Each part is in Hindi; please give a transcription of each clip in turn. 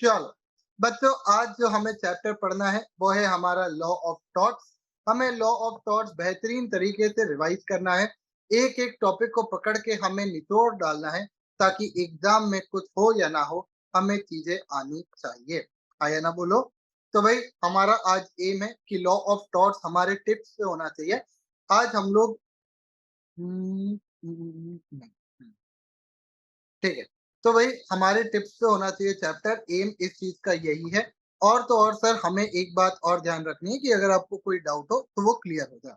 चलो बच्चों, आज जो हमें चैप्टर पढ़ना है वो है हमारा लॉ ऑफ थॉट्स। हमें लॉ ऑफ थॉट्स बेहतरीन तरीके से रिवाइज करना है। एक एक टॉपिक को पकड़ के हमें निचोड़ डालना है, ताकि एग्जाम में कुछ हो या ना हो, हमें चीजें आनी चाहिए। आया ना बोलो? तो भाई, हमारा आज एम है कि लॉ ऑफ थॉट्स हमारे टिप्स पे होना चाहिए। आज हम लोग नहीं, ठीक है। तो भाई, हमारे टिप्स पे होना चाहिए चैप्टर। एम इस चीज का यही है। और तो और सर, हमें एक बात और ध्यान रखनी है कि अगर आपको कोई डाउट हो तो वो क्लियर हो जाए।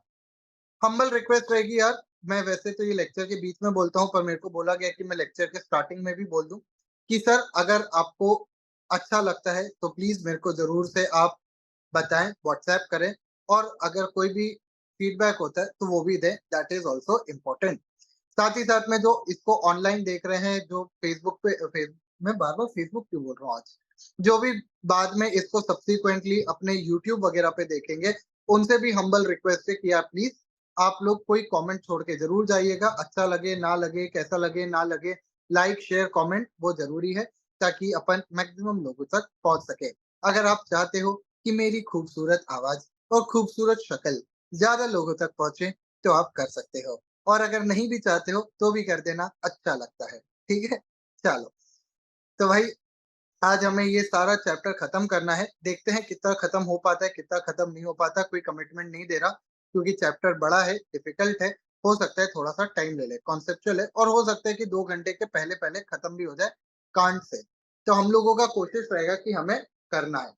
हम्बल रिक्वेस्ट रहेगी यार। मैं वैसे तो ये लेक्चर के बीच में बोलता हूँ, पर मेरे को बोला गया कि मैं लेक्चर के स्टार्टिंग में भी बोल दूं कि सर, अगर आपको अच्छा लगता है तो प्लीज मेरे को जरूर से आप बताएं, व्हाट्सएप करें। और अगर कोई भी फीडबैक होता है तो वो भी दें, दैट इज ऑल्सो इम्पोर्टेंट। साथ ही साथ में जो इसको ऑनलाइन देख रहे हैं, जो फेसबुक पे मैं बार बार फेसबुक क्यों बोल रहा हूँ आज, जो भी बाद में इसको सब्सिक्वेंटली अपने यूट्यूब वगैरह पे देखेंगे, उनसे भी हम्बल रिक्वेस्ट है कि आप प्लीज, आप लोग कोई कमेंट छोड़ के जरूर जाइएगा। अच्छा लगे ना लगे, कैसा लगे ना लगे, लाइक शेयर कमेंट वो जरूरी है, ताकि अपन मैक्सिमम लोगों तक पहुंच सके। अगर आप चाहते हो कि मेरी खूबसूरत आवाज और खूबसूरत शक्ल ज्यादा लोगों तक पहुंचे, तो आप कर सकते हो। और अगर नहीं भी चाहते हो तो भी कर देना, अच्छा लगता है। ठीक है, चलो। तो भाई, आज हमें ये सारा चैप्टर खत्म करना है। देखते हैं कितना खत्म हो पाता है, कितना खत्म नहीं हो पाता। कोई कमिटमेंट नहीं दे रहा, क्योंकि चैप्टर बड़ा है, डिफिकल्ट है। हो सकता है थोड़ा सा टाइम ले ले, कॉन्सेप्चुअल है, और हो सकता है कि 2 घंटे के पहले पहले खत्म भी हो जाए कांट से। तो हम लोगों का कोशिश रहेगा कि हमें करना है।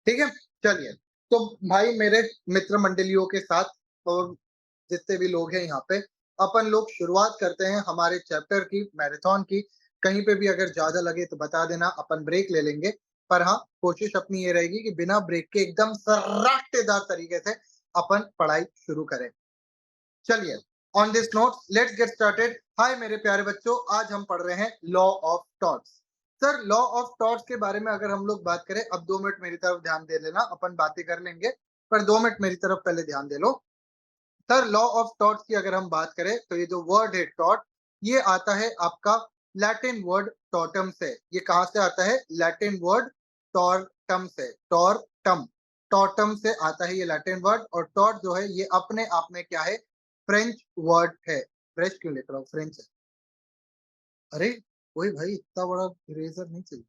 ठीक है, चलिए। तो भाई, मेरे मित्र मंडलियों के साथ और जितने भी लोग हैं यहाँ पे, अपन लोग शुरुआत करते हैं हमारे चैप्टर की, मैराथन की। कहीं पे भी अगर ज्यादा लगे तो बता देना, अपन ब्रेक ले लेंगे। पर हाँ, कोशिश अपनी ये रहेगी कि बिना ब्रेक के एकदम सराटेदार तरीके से अपन पढ़ाई शुरू करें। चलिए, on this note let's get started. Hi मेरे प्यारे बच्चों, आज हम पढ़ रहे हैं law of torts. Sir, law of torts के बारे में अगर हम लोग बात करें, अब 2 मिनट मेरी तरफ ध्यान दे लेना, अपन बातें कर लेंगे, पर 2 मिनट मेरी तरफ पहले ध्यान दे लो। सर, लॉ ऑफ थॉट्स की अगर हम बात करें, तो ये जो वर्ड है थॉट, ये आता है आपका लैटिन वर्ड टॉटम से। ये कहां से आता है? लैटिन वर्ड टॉर्टम से। टॉर्टम, टॉटम से आता है ये लैटिन वर्ड। और टॉट जो है, ये अपने आप में क्या है? फ्रेंच वर्ड है। फ्रेंच क्यों लिख रहा हूँ, फ्रेंच है। अरे वही भाई, इतना बड़ा इरेजर नहीं चाहिए।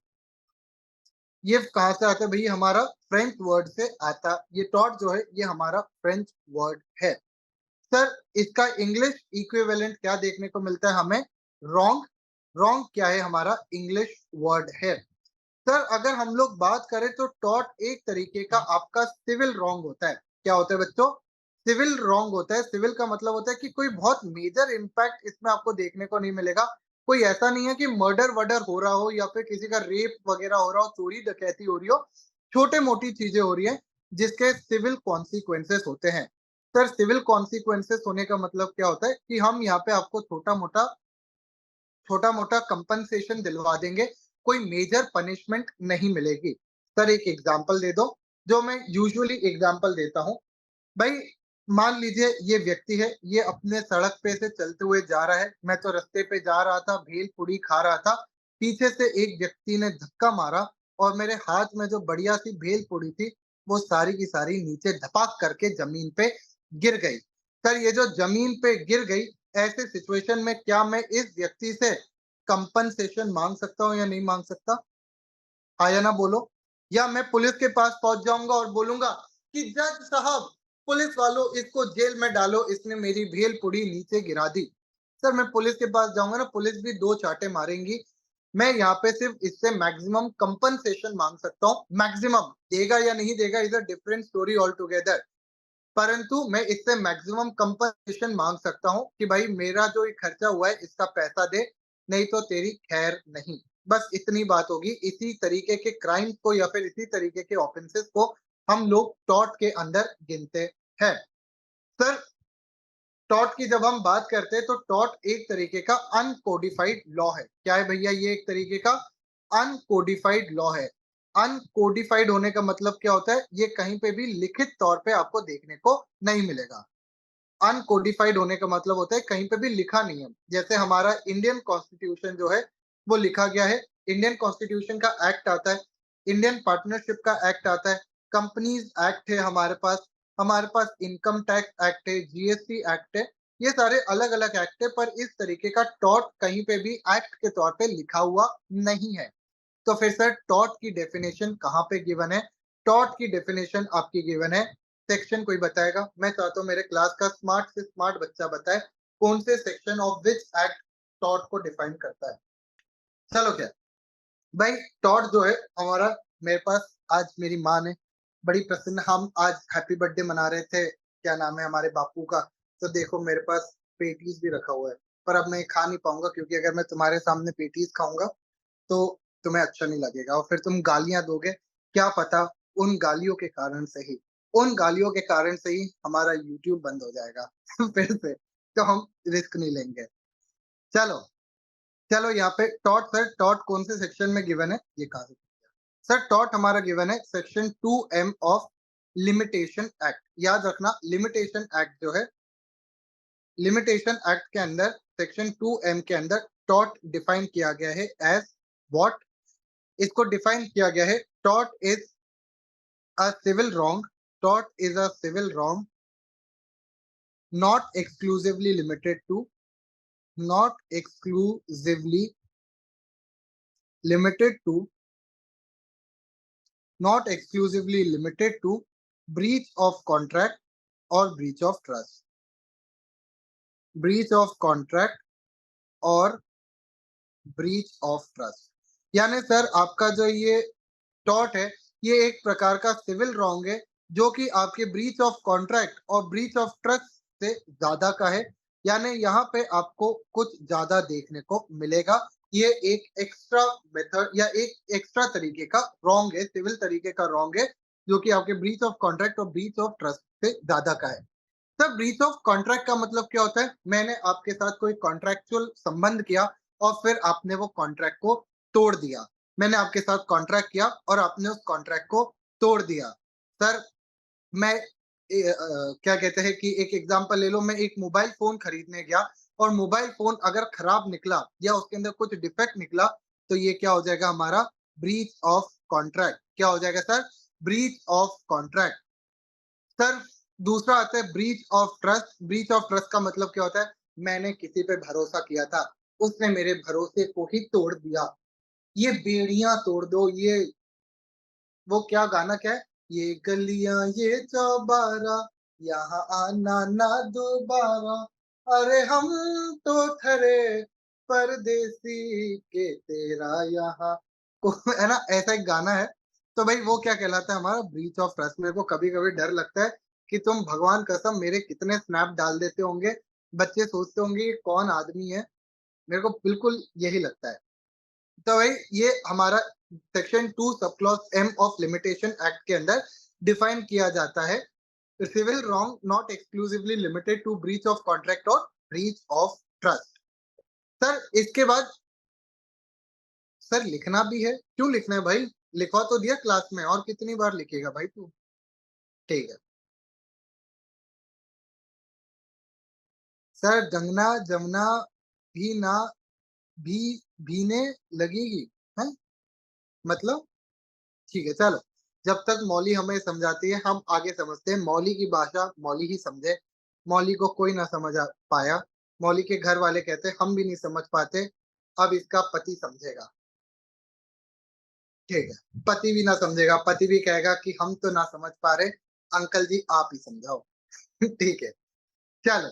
ये कहां से आता है भाई? हमारा फ्रेंच वर्ड से आता। ये टॉट जो है, ये हमारा फ्रेंच वर्ड है। सर, इसका इंग्लिश इक्विवेलेंट क्या देखने को मिलता है हमें? रॉन्ग। रॉन्ग क्या है? हमारा इंग्लिश वर्ड है। सर, अगर हम लोग बात करें तो टॉट एक तरीके का आपका सिविल रॉन्ग होता है। क्या होता है बच्चों? सिविल रॉन्ग होता है। सिविल का मतलब होता है कि कोई बहुत मेजर इम्पैक्ट इसमें आपको देखने को नहीं मिलेगा। कोई ऐसा नहीं है कि मर्डर वर्डर हो रहा हो, या फिर किसी का रेप वगैरह हो रहा हो, चोरी डकैती हो रही हो, छोटे मोटी चीजें हो रही है, जिसके सिविल कॉन्सिक्वेंसेस होते हैं। सर, सिविल कॉन्सिक्वेंसेस होने का मतलब क्या होता है कि हम यहाँ पे आपको छोटा मोटा कंपनसेशन दिलवा देंगे, कोई मेजर पनिशमेंट नहीं मिलेगी। सर, एक एग्जांपल दे दो, जो मैं यूजुअली एग्जांपल देता हूँ। भाई, मान लीजिए ये व्यक्ति है, ये अपने सड़क पे से चलते हुए जा रहा है। मैं तो रास्ते पे जा रहा था, भेल पूड़ी खा रहा था। पीछे से एक व्यक्ति ने धक्का मारा, और मेरे हाथ में जो बढ़िया सी भेल पूड़ी थी, वो सारी की सारी नीचे धपाक करके जमीन पे गिर गई। सर, ये जो जमीन पे गिर गई, ऐसे सिचुएशन में क्या मैं इस व्यक्ति से कंपनसेशन मांग सकता हूँ या नहीं मांग सकता? हाँ या ना बोलो? या मैं पुलिस के पास पहुंच जाऊंगा और बोलूंगा कि जज साहब, पुलिस वालों, इसको जेल में डालो, इसने मेरी भेल पुड़ी नीचे गिरा दी। सर, मैं पुलिस के पास जाऊंगा ना, पुलिस भी 2 चांटे मारेंगी। मैं यहाँ पे सिर्फ इससे मैक्सिमम कंपनसेशन मांग सकता हूँ। मैक्सिमम देगा या नहीं देगा is a different story all together. परंतु मैं इससे मैक्सिमम कंपनसेशन मांग सकता हूँ कि भाई, मेरा जो ये खर्चा हुआ है इसका पैसा दे, नहीं तो तेरी खैर नहीं। बस इतनी बात होगी। इसी तरीके के क्राइम को या फिर इसी तरीके के ऑफेंसेस को हम लोग टॉट के अंदर गिनते हैं। सर, टॉट की जब हम बात करते हैं, तो टॉट एक तरीके का अनकोडिफाइड लॉ है। क्या है भैया? ये एक तरीके का अनकोडिफाइड लॉ है। अनकोडिफाइड होने का मतलब क्या होता है? ये कहीं पे भी लिखित तौर पे आपको देखने को नहीं मिलेगा। अनकोडिफाइड होने का मतलब होता है कहीं पे भी लिखा नहीं है। जैसे हमारा इंडियन कॉन्स्टिट्यूशन जो है, वो लिखा गया है इंडियन कॉन्स्टिट्यूशन का एक्ट आता है, इंडियन पार्टनरशिप का एक्ट आता है, कंपनीज एक्ट है हमारे पास इनकम टैक्स एक्ट है, जीएसटी एक्ट है। ये सारे अलग अलग एक्ट है, पर इस तरीके का टॉट कहीं पे भी एक्ट के तौर पे लिखा हुआ नहीं है। तो फिर सर टॉट की डेफिनेशन कहाँ पे गिवन है? टॉट की डेफिनेशन आपकी गिवन है, सेक्शन कोई बताएगा? मैं चाहता हूँ मेरे क्लास का स्मार्ट से स्मार्ट बच्चा बताए कौन से section of which act taught को डिफाइन करता है। चलो क्या भाई, टॉट जो है हमारा, मेरे पास आज मेरी माँ ने बड़ी प्रसन्न, हम आज हैप्पी बर्थडे मना रहे थे, क्या नाम है हमारे बापू का, तो देखो मेरे पास पेटीज भी रखा हुआ है, पर अब मैं खा नहीं पाऊंगा क्योंकि अगर मैं तुम्हारे सामने पेटीज खाऊंगा तो तुम्हें अच्छा नहीं लगेगा और फिर तुम गालियां दोगे। क्या पता उन गालियों के कारण से ही उन गालियों के कारण से ही हमारा यूट्यूब बंद हो जाएगा फिर से, तो हम रिस्क नहीं लेंगे। चलो चलो यहाँ पे टॉट, सर टॉट कौन से सेक्शन में गिवन है ये कहा सर? टॉट हमारा गिवन है section 2M of Limitation act. याद रखना, लिमिटेशन एक्ट जो है, लिमिटेशन एक्ट के अंदर सेक्शन 2M के अंदर टॉट डिफाइन किया गया है एज व्हाट। इसको डिफाइन किया गया है, taught is a civil wrong, taught is a civil wrong not exclusively limited to, not exclusively limited to, not exclusively limited to breach of contract or breach of trust, breach of contract और ब्रीच ऑफ ट्रस्ट। यानी सर आपका जो ये टॉट है, ये एक प्रकार का सिविल रॉन्ग है जो कि आपके ब्रीच ऑफ कॉन्ट्रैक्ट और ब्रीच ऑफ ट्रस्ट से ज्यादा का है। यानी यहाँ पे आपको कुछ ज्यादा देखने को मिलेगा। ये एक एक्स्ट्रा मेथड या एक एक्स्ट्रा तरीके का रॉन्ग है, सिविल तरीके का रॉन्ग है, जो कि आपके ब्रीच ऑफ कॉन्ट्रैक्ट और ब्रीच ऑफ ट्रस्ट से ज्यादा का है। सर ब्रीच ऑफ कॉन्ट्रैक्ट का मतलब क्या होता है? मैंने आपके साथ कोई कॉन्ट्रैक्चुअल संबंध किया और फिर आपने वो कॉन्ट्रैक्ट को तोड़ दिया। मैंने आपके साथ कॉन्ट्रैक्ट किया और आपने उस कॉन्ट्रैक्ट को तोड़ दिया। सर मैं क्या कहते हैं कि एक एग्जांपल ले लो, मैं एक मोबाइल फोन खरीदने गया और मोबाइल फोन अगर खराब निकला या उसके अंदर कुछ डिफेक्ट निकला, तो ये क्या हो जाएगा हमारा? Breach of contract. क्या हो जाएगा sir? Breach of contract. Sir दूसरा आता है breach of trust. Breach of trust का मतलब क्या होता है? मैंने किसी पे भरोसा किया था, उसने मेरे भरोसे को ही तोड़ दिया। ये बेड़ियां तोड़ दो, ये वो क्या गाना क्या है, ये गलियां ये चौबारा, यहाँ आना ना दोबारा, अरे हम तो ठहरे परदेसी के तेरा यहाँ को है ना, ऐसा एक गाना है। तो भाई वो क्या कहलाता है? हमारा ब्रीच ऑफ ट्रस्ट। मेरे को कभी कभी डर लगता है कि तुम भगवान कसम मेरे कितने स्नैप डाल देते होंगे, बच्चे सोचते होंगे ये कौन आदमी है, मेरे को बिल्कुल यही लगता है। तो भाई ये हमारा section 2 sub clause m of Limitation Act के अंदर डिफाइन किया जाता है, civil wrong not exclusively limited to breach of contract और ब्रीच ऑफ ट्रस्ट। सर इसके बाद सर लिखना भी है, क्यों लिखना है भाई? लिखवा तो दिया क्लास में, और कितनी बार लिखेगा भाई तू? ठीक है सर, जंगना जमुना भी ना भी भीने लगेगी है, मतलब ठीक है चलो। जब तक मौली हमें समझाती है हम आगे समझते हैं। मौली की भाषा मौली ही समझे, मौली को कोई ना समझ आ पाया। मौली के घर वाले कहते हम भी नहीं समझ पाते, अब इसका पति समझेगा। ठीक है, पति भी ना समझेगा, पति भी कहेगा कि हम तो ना समझ पा रहे, अंकल जी आप ही समझाओ। ठीक है चलो,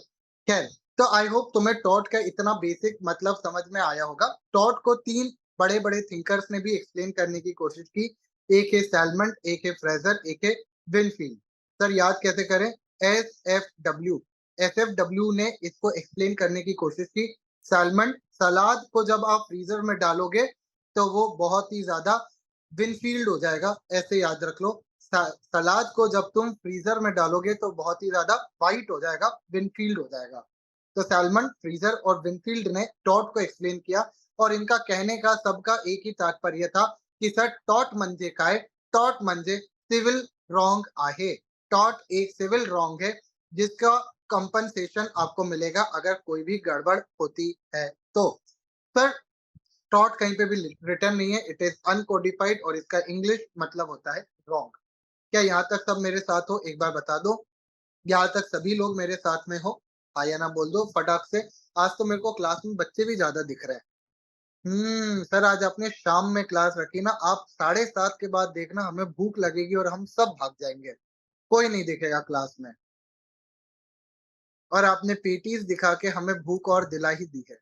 खैर, तो आई होप तुम्हें टॉट का इतना बेसिक मतलब समझ में आया होगा। टॉट को तीन बड़े बड़े थिंकर्स ने भी एक्सप्लेन करने की कोशिश की, एक है सैलमन, एक है फ्रेजर, एक है विनफील्ड। सर याद कैसे करें? एस एफ डब्ल्यू ने इसको एक्सप्लेन करने की कोशिश की। सैलमन, सलाद को जब आप फ्रीजर में डालोगे तो वो बहुत ही ज्यादा विनफील्ड हो जाएगा, ऐसे याद रख लो। सलाद को जब तुम फ्रीजर में डालोगे तो बहुत ही ज्यादा वाइट हो जाएगा, विनफील्ड हो जाएगा। तो सैलमन, फ्रीजर और विनफील्ड ने टॉट को एक्सप्लेन किया और इनका कहने का सबका एक ही तात्पर्य था कि सर टॉट म्हणजे काय? टॉट म्हणजे सिविल रॉन्ग आहे। टॉट एक सिविल रॉन्ग है जिसका कंपनसेशन आपको मिलेगा अगर कोई भी गड़बड़ होती है तो। सर टॉट कहीं पे भी रिटर्न नहीं है, इट इज अनकोडिफाइड और इसका इंग्लिश मतलब होता है रॉन्ग। क्या यहाँ तक सब मेरे साथ हो? एक बार बता दो। यहाँ तक सभी लोग मेरे साथ में हो? हाँ या ना बोल दो फटाक से। आज तो मेरे को क्लास में बच्चे भी ज्यादा दिख रहे हैं। सर आज आपने शाम में क्लास रखी ना, आप 7:30 के बाद देखना हमें भूख लगेगी और हम सब भाग जाएंगे, कोई नहीं दिखेगा क्लास में। और आपने पेटीज दिखा के हमें भूख और दिला ही दी है।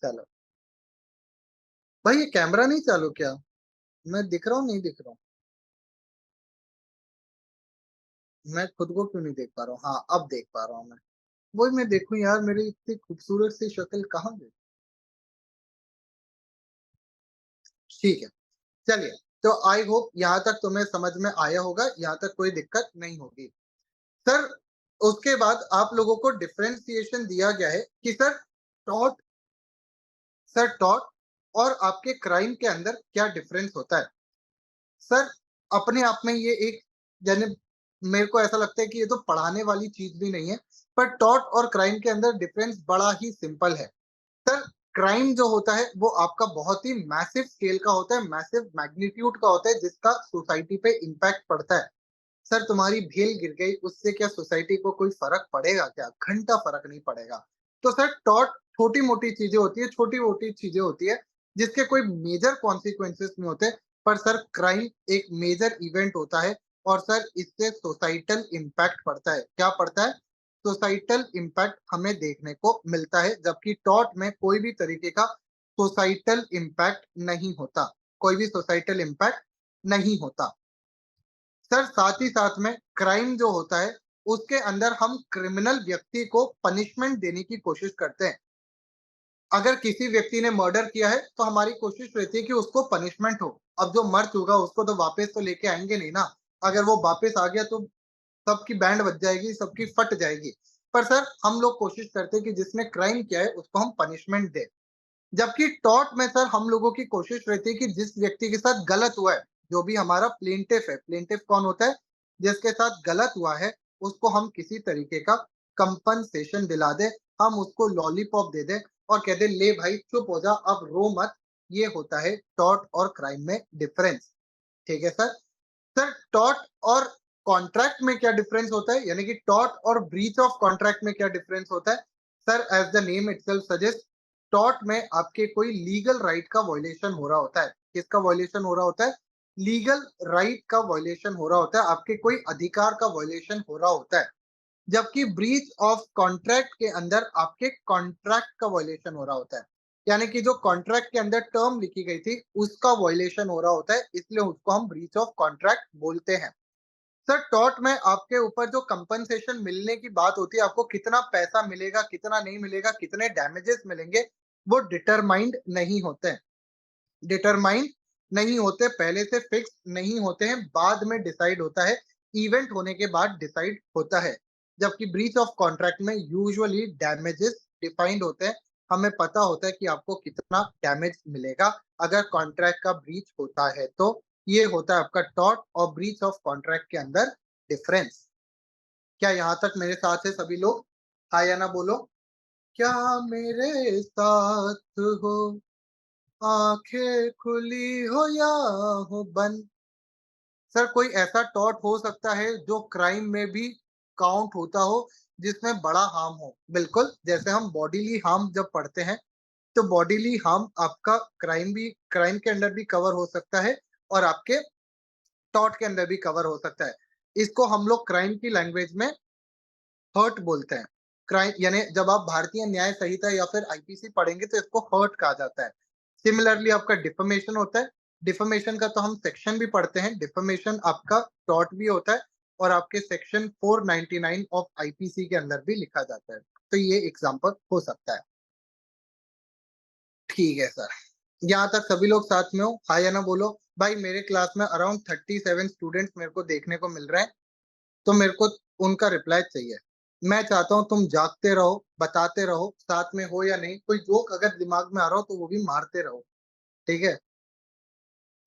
चलो भाई, ये कैमरा नहीं चालू क्या? मैं दिख रहा हूँ नहीं दिख रहा हूँ? मैं खुद को क्यों नहीं देख पा रहा हूँ? हाँ अब देख पा रहा हूँ मैं। वही मैं देखूं यार, मेरी इतनी खूबसूरत सी शक्ल कहाँ गई? ठीक है, चलिए। तो आई होप यहाँ तक तुम्हें समझ में आया होगा, यहाँ तक कोई दिक्कत नहीं होगी। सर उसके बाद आप लोगों को डिफरेंशिएशन दिया गया है कि टॉट टॉट और आपके क्राइम के अंदर क्या डिफरेंस होता है। सर अपने आप में ये एक, यानी मेरे को ऐसा लगता है कि ये तो पढ़ाने वाली चीज भी नहीं है, पर टॉट और क्राइम के अंदर डिफरेंस बड़ा ही सिंपल है। सर क्राइम जो होता है वो आपका बहुत ही मैसिव स्केल का होता है, मैसिव मैग्नीट्यूड का होता है, जिसका सोसाइटी पे इम्पैक्ट पड़ता है। सर तुम्हारी भेल गिर गई, उससे क्या सोसाइटी को कोई फर्क पड़ेगा? क्या घंटा फर्क नहीं पड़ेगा। तो सर टॉट छोटी मोटी चीजें होती है, छोटी मोटी चीजें होती है, जिसके कोई मेजर कॉन्सिक्वेंसेस नहीं होते। पर सर क्राइम एक मेजर इवेंट होता है, और सर इससे सोसाइटल इम्पैक्ट पड़ता है। क्या पड़ता है? सोसाइटल इम्पैक्ट हमें देखने को मिलता है, जबकि टॉट में कोई भी तरीके का सोसाइटल इम्पैक्ट नहीं होता, कोई भी सोसाइटल इम्पैक्ट नहीं होता। सर साथ ही साथ में क्राइम जो होता है उसके अंदर हम क्रिमिनल व्यक्ति को पनिशमेंट देने की कोशिश करते हैं। अगर किसी व्यक्ति ने मर्डर किया है तो हमारी कोशिश रहती है कि उसको पनिशमेंट हो। अब जो मर चुका उसको तो वापस तो लेके आएंगे नहीं ना। अगर वो वापस आ गया तो सबकी बैंड बज जाएगी, सबकी फट जाएगी। पर सर हम लोग कोशिश करते हैं कि जिसने क्राइम किया है उसको हम पनिशमेंट दें। जबकि टॉर्ट में सर हम लोगों की कोशिश रहती है कि जिस व्यक्ति के साथ गलत हुआ है, जो भी हमारा प्लेंटिफ है, प्लेंटिफ कौन होता है? जिसके साथ गलत हुआ है, उसको हम किसी तरीके का कंपनसेशन दिला दे, हम उसको लॉलीपॉप दे दे और कह दे ले भाई चुप हो जा, अब रो मत। ये होता है टॉर्ट और क्राइम में डिफरेंस। ठीक है सर। सर टॉर्ट और कॉन्ट्रैक्ट में क्या डिफरेंस होता है, यानी कि टॉर्ट और ब्रीच ऑफ कॉन्ट्रैक्ट में क्या डिफरेंस होता है? Sir as the name itself suggest, tort में आपके कोई लीगल राइट का वायलेशन हो रहा होता है। किसका वायलेशन हो रहा होता है? लीगल राइट का वायलेशन हो रहा होता है, आपके कोई अधिकार का वायलेशन हो रहा होता है। जबकि ब्रीच ऑफ कॉन्ट्रैक्ट के अंदर आपके कॉन्ट्रैक्ट का वायलेशन हो रहा होता है, यानी कि जो कॉन्ट्रैक्ट के अंदर टर्म लिखी गई थी उसका वायलेशन हो रहा होता है, इसलिए उसको हम ब्रीच ऑफ कॉन्ट्रैक्ट बोलते हैं। सर टॉर्ट में आपके ऊपर जो कंपनसेशन मिलने की बात होती है, आपको कितना पैसा मिलेगा, कितना नहीं मिलेगा, कितने डैमेजेस मिलेंगे, वो डिटरमाइंड नहीं होते हैं। डिटरमाइन नहीं होते, पहले से फिक्स नहीं होते हैं, बाद में डिसाइड होता है, इवेंट होने के बाद डिसाइड होता है। जबकि ब्रीच ऑफ कॉन्ट्रैक्ट में यूजुअली डैमेजेस डिफाइंड होते हैं, हमें पता होता है कि आपको कितना डैमेज मिलेगा अगर कॉन्ट्रैक्ट का ब्रीच होता है। तो ये होता है आपका टॉर्ट और ब्रीच ऑफ कॉन्ट्रैक्ट के अंदर डिफरेंस। क्या यहाँ तक मेरे साथ है सभी लोग? हाँ या ना बोलो। क्या मेरे साथ हो, आंखें खुली हो या हो बंद। सर कोई ऐसा टॉट हो सकता है जो क्राइम में भी काउंट होता हो, जिसमें बड़ा हार्म हो? बिल्कुल, जैसे हम बॉडीली हार्म जब पढ़ते हैं, तो बॉडीली हार्म आपका क्राइम के अंदर भी कवर हो सकता है, और आपके टॉट के अंदर भी कवर हो सकता है। इसको हम लोग क्राइम की लैंग्वेज में हर्ट बोलते हैं। क्राइम यानी जब आप भारतीय न्याय संहिता या फिर आईपीसी पढ़ेंगे तो इसको हर्ट कहा जाता है। सिमिलरली आपका डिफेमेशन होता है। डिफेमेशन का तो हम सेक्शन भी पढ़ते हैं, डिफेमेशन आपका टॉर्ट भी होता है, और आपके सेक्शन 499 ऑफ आईपीसी के अंदर भी लिखा जाता है। तो ये एग्जांपल हो सकता है। ठीक है सर, यहाँ तक सभी लोग साथ में हो? हाँ या ना बोलो। भाई मेरे क्लास में अराउंड 37 स्टूडेंट्स मेरे को देखने को मिल रहे हैं, तो मेरे को उनका रिप्लाई चाहिए। मैं चाहता हूँ तुम जागते रहो, बताते रहो, साथ में हो या नहीं, कोई जोक अगर दिमाग में आ रहा हो तो वो भी मारते रहो। ठीक है?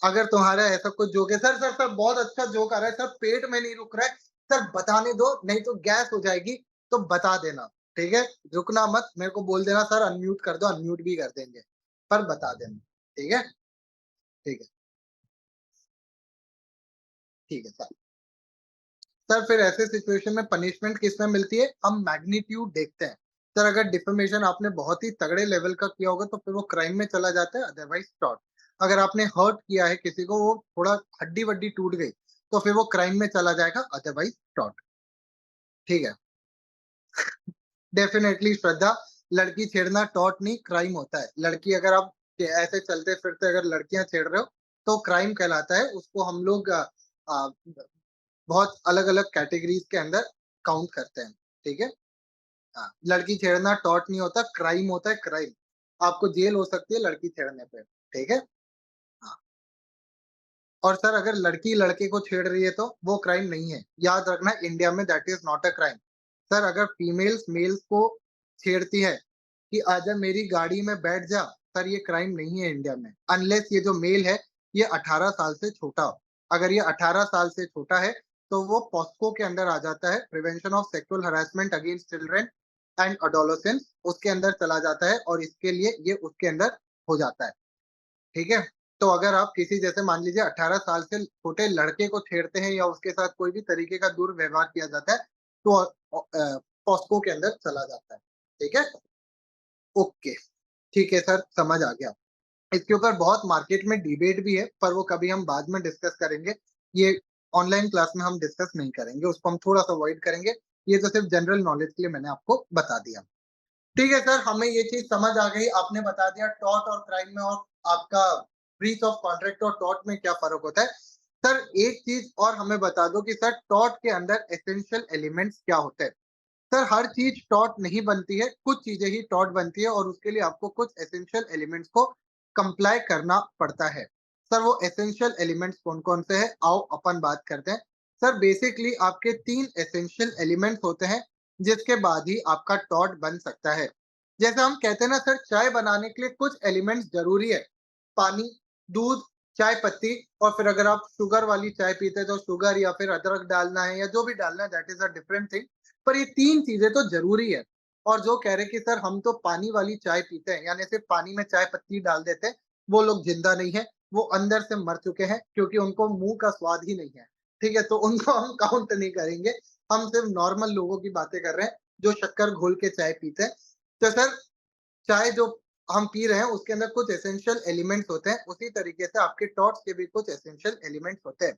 अगर तुम्हारा ऐसा कुछ जोक है, सर बहुत अच्छा जोक आ रहा है सर, पेट में नहीं रुक रहा है, सर बताने दो नहीं तो गैस हो जाएगी, तो बता देना। ठीक है? रुकना मत, मेरे को बोल देना सर अनम्यूट कर दो, अनम्यूट भी कर देंगे। पर बता देना। ठीक है? ठीक है, ठीक है सर। सर फिर ऐसे सिचुएशन में पनिशमेंट किसमें मिलती है? हम मैग्नीट्यूड देखते हैं। सर अगर डिफेमेशन आपने बहुत ही तगड़े लेवल का किया होगा तो फिर वो क्राइम में चला जाता है, अदरवाइज टॉर्ट। अगर आपने हर्ट किया है किसी को, वो थोड़ा हड्डी-वड्डी टूट गई, तो फिर वो क्राइम में चला जाएगा, अदरवाइज टॉर्ट। ठीक है? डेफिनिटली श्रद्धा, लड़की छेड़ना टॉर्ट नहीं क्राइम होता है। लड़की अगर आप ऐसे चलते-फिरते अगर लड़कियाँ छेड़ रहे हो, तो क्राइम कहलाता है। उसको हम लोग अ, बहुत अलग-अलग कैटेगरीज़ के अंदर काउंट करते हैं। ठीक है? हाँ, लड़की छेड़ना टॉर्ट नहीं होता, क्राइम होता है क्राइम। आपको जेल हो सकती है लड़की छेड़ने पे। ठीक है? हाँ, और सर अगर लड़की लड़के को छेड़ रही है तो वो क्राइम नहीं है। याद रखना, इंडिया में that is not a crime. Sir अगर फीमेल्स मेल्स को छेड़ती है कि आजा मेरी गाड़ी में बैठ जा, सर ये क्राइम नहीं है इंडिया में। अनलेस ये जो मेल है ये 18 साल से छोटा हो। अगर ये 18 साल से छोटा है तो वो पॉस्को के अंदर आ जाता है, prevention of sexual harassment against children and adolescents, उसके अंदर चला जाता है और इसके लिए ये उसके अंदर हो जाता है। ठीक है? तो अगर आप किसी जैसे मान लीजिए 18 साल से छोटे लड़के को छेड़ते हैं या उसके साथ कोई भी तरीके का दुर्व्यवहार किया जाता है, तो पॉस्को के अंदर चला जाता है। ठीक है? ओके, ठीक है सर, समझ आ गया। इसके ऊपर बहुत मार्केट में डिबेट भी है, पर वो कभी हम बाद में डिस्कस करेंगे। ये ऑनलाइन क्लास में हम डिस्कस नहीं करेंगे, उसको हम थोड़ा-सा अवॉइड करेंगे। ये तो सिर्फ जनरल नॉलेज के लिए मैंने आपको बता दिया। ठीक है सर, हमें ये चीज़ समझ आ गई, आपने बता दिया टॉर्ट और क्राइम में और आपका ब्रीच ऑफ कॉन्ट्रैक्ट और टॉर्ट में क्या फ़र्क होता है। सर एक चीज़ और हमें बता दो कि सर टॉर्ट के अंदर एसेंशियल एलिमेंट्स क्या होते हैं? सर हर चीज़ टॉर्ट नहीं बनती है, कुछ चीज़ें ही टॉर्ट बनती है और उसके लिए आपको कुछ एसेंशियल एलिमेंट्स को कंप्लाई करना पड़ता है। सर वो एसेंशियल एलिमेंट्स कौन-कौन से हैं? आओ अपन बात करते हैं। सर बेसिकली आपके 3 एसेंशियल एलिमेंट्स होते हैं, जिसके बाद ही आपका टॉर्ट बन सकता है। जैसे हम कहते हैं ना सर, चाय बनाने के लिए कुछ एलिमेंट्स ज़रूरी है। पानी, दूध, चाय पत्ती, और फिर अगर आप शुगर वाली चाय पीते हैं तो शुगर या फिर अदरक डालना है या जो भी डालना है, that is a different thing. पर ये 3 चीज़ें तो ज़रूरी है। और जो कह रहे हैं कि सर हम तो पानी वाली चाय पीते हैं, यानी सिर्फ़ पानी में चाय पत्ती डाल देते हैं, वो लोग ज़िंदा नहीं हैं, वो अंदर से मर चुके हैं क्योंकि उनको मुँह का स्वाद ही नहीं है। ठीक है? तो उनको हम काउंट नहीं करेंगे। हम सिर्फ़ नॉर्मल लोगों की बातें कर रहे हैं, जो शक्कर घोल के चाय पीते हैं। तो सर चाय जो हम पी रहे हैं उसके अंदर कुछ एसेंशियल एलिमेंट्स होते हैं, उसी तरीके से आपके थॉट्स के भी कुछ एसेंशियल एलिमेंट्स होते हैं।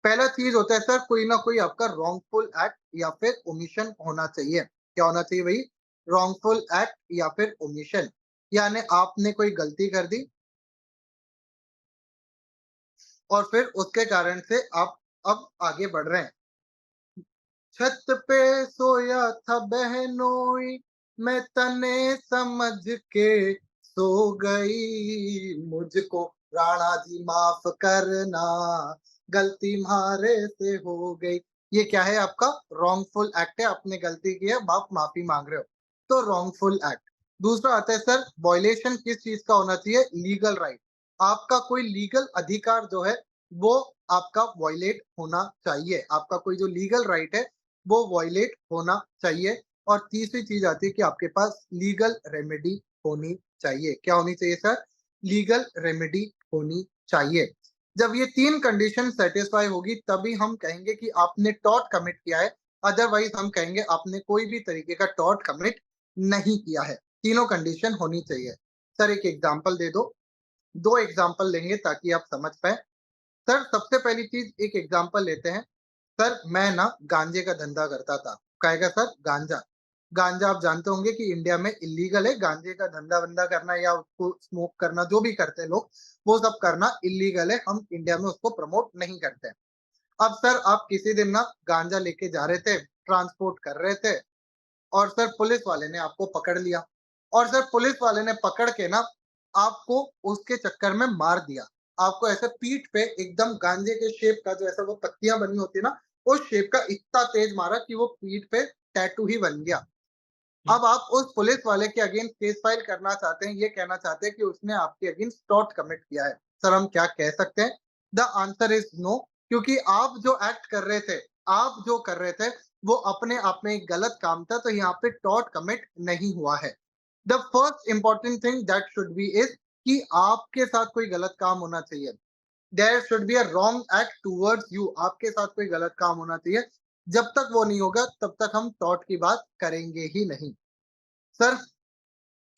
पहला चीज़ होता है सर, कोई ना कोई आपका रॉन्गफुल एक्ट या फिर ओमिशन होना चाहिए। क्या होना चाहिए भई? रॉन्गफुल एक्ट या फिर ओमिशन। यानी आपने कोई गलती कर दी और फिर उसके कारण से आप अब आगे बढ़ रहे हैं। छत पे सोया था बहनोई, मैं तने समझ के सो गई, मुझको राणा जी माफ करना, गलती म्हारे से हो गई। ये क्या है? आपका रॉन्गफुल एक्ट है, आपने गलती की है, आप माफी मांग रहे हो, तो रॉन्गफुल एक्ट। दूसरा आता है सर, वायलेशन किस चीज का होना चाहिए? Legal right. आपका कोई लीगल अधिकार जो है वो आपका वायलेट होना चाहिए। आपका कोई जो लीगल राइट है वो वॉयलेट होना चाहिए। और तीसरी चीज़ आती है कि आपके पास लीगल रेमेडी होनी चाहिए। क्या होनी चाहिए सर? लीगल रेमेडी होनी चाहिए। जब ये 3 कंडीशन सैटिस्फाई होगी तभी हम कहेंगे कि आपने टॉर्ट कमिट किया है, अदरवाइज़ हम कहेंगे आपने कोई भी तरीके का टॉर्ट कमिट नहीं किया है। तीनों कंडीशन होनी चाहिए। सर एक एग्ज़ाम्पल दे दो। 2 एग्ज़ाम्पल लेंगे ताकि आप समझ पाएँ। सर सबसे पहली चीज़ एक एग्ज़ाम्पल लेते हैं। सर मैं ना गांजे का धंधा करता था। काहे का सर? गांजा। गांजा आप जानते होंगे कि इंडिया में इल्लीगल है। गांजे का धंधा-वंदा करना या उसको स्मोक करना, जो भी करते हैं लोग, वो सब करना इल्लीगल है। हम इंडिया में उसको प्रमोट नहीं करते हैं। अब सर आप किसी दिन ना गांजा लेके जा रहे थे, ट्रांसपोर्ट कर रहे थे, और सर पुलिस वाले ने आपको पकड़ लिया। और सर पुलिस वाले ने पकड़ के ना आपको उसके चक्कर में मार दिया। आपको ऐसे पीठ पे एकदम गांजे के शेप का, जो ऐसा वो पत्तियाँ बनी होती है ना, उस शेप का इतना तेज मारा कि वो पीठ पे टैटू ही बन गया। अब आप उस पुलिस वाले के अगेंस्ट केस फाइल करना चाहते हैं, ये कहना चाहते हैं कि उसने आपके अगेंस्ट टॉर्ट कमिट किया है। सर हम क्या कह सकते हैं? द आंसर इज़ नो, क्योंकि आप जो एक्ट कर रहे थे, आप जो कर रहे थे, वो अपने आप में एक गलत काम था, तो यहाँ पे टॉर्ट कमिट नहीं हुआ है। The first important thing that should be is कि आपके साथ कोई गलत काम होना चाहिए। There should be a wrong act towards you, आपके साथ कोई गलत काम होना चाहिए। जब तक वो नहीं होगा तब तक हम टॉट की बात करेंगे ही नहीं। सर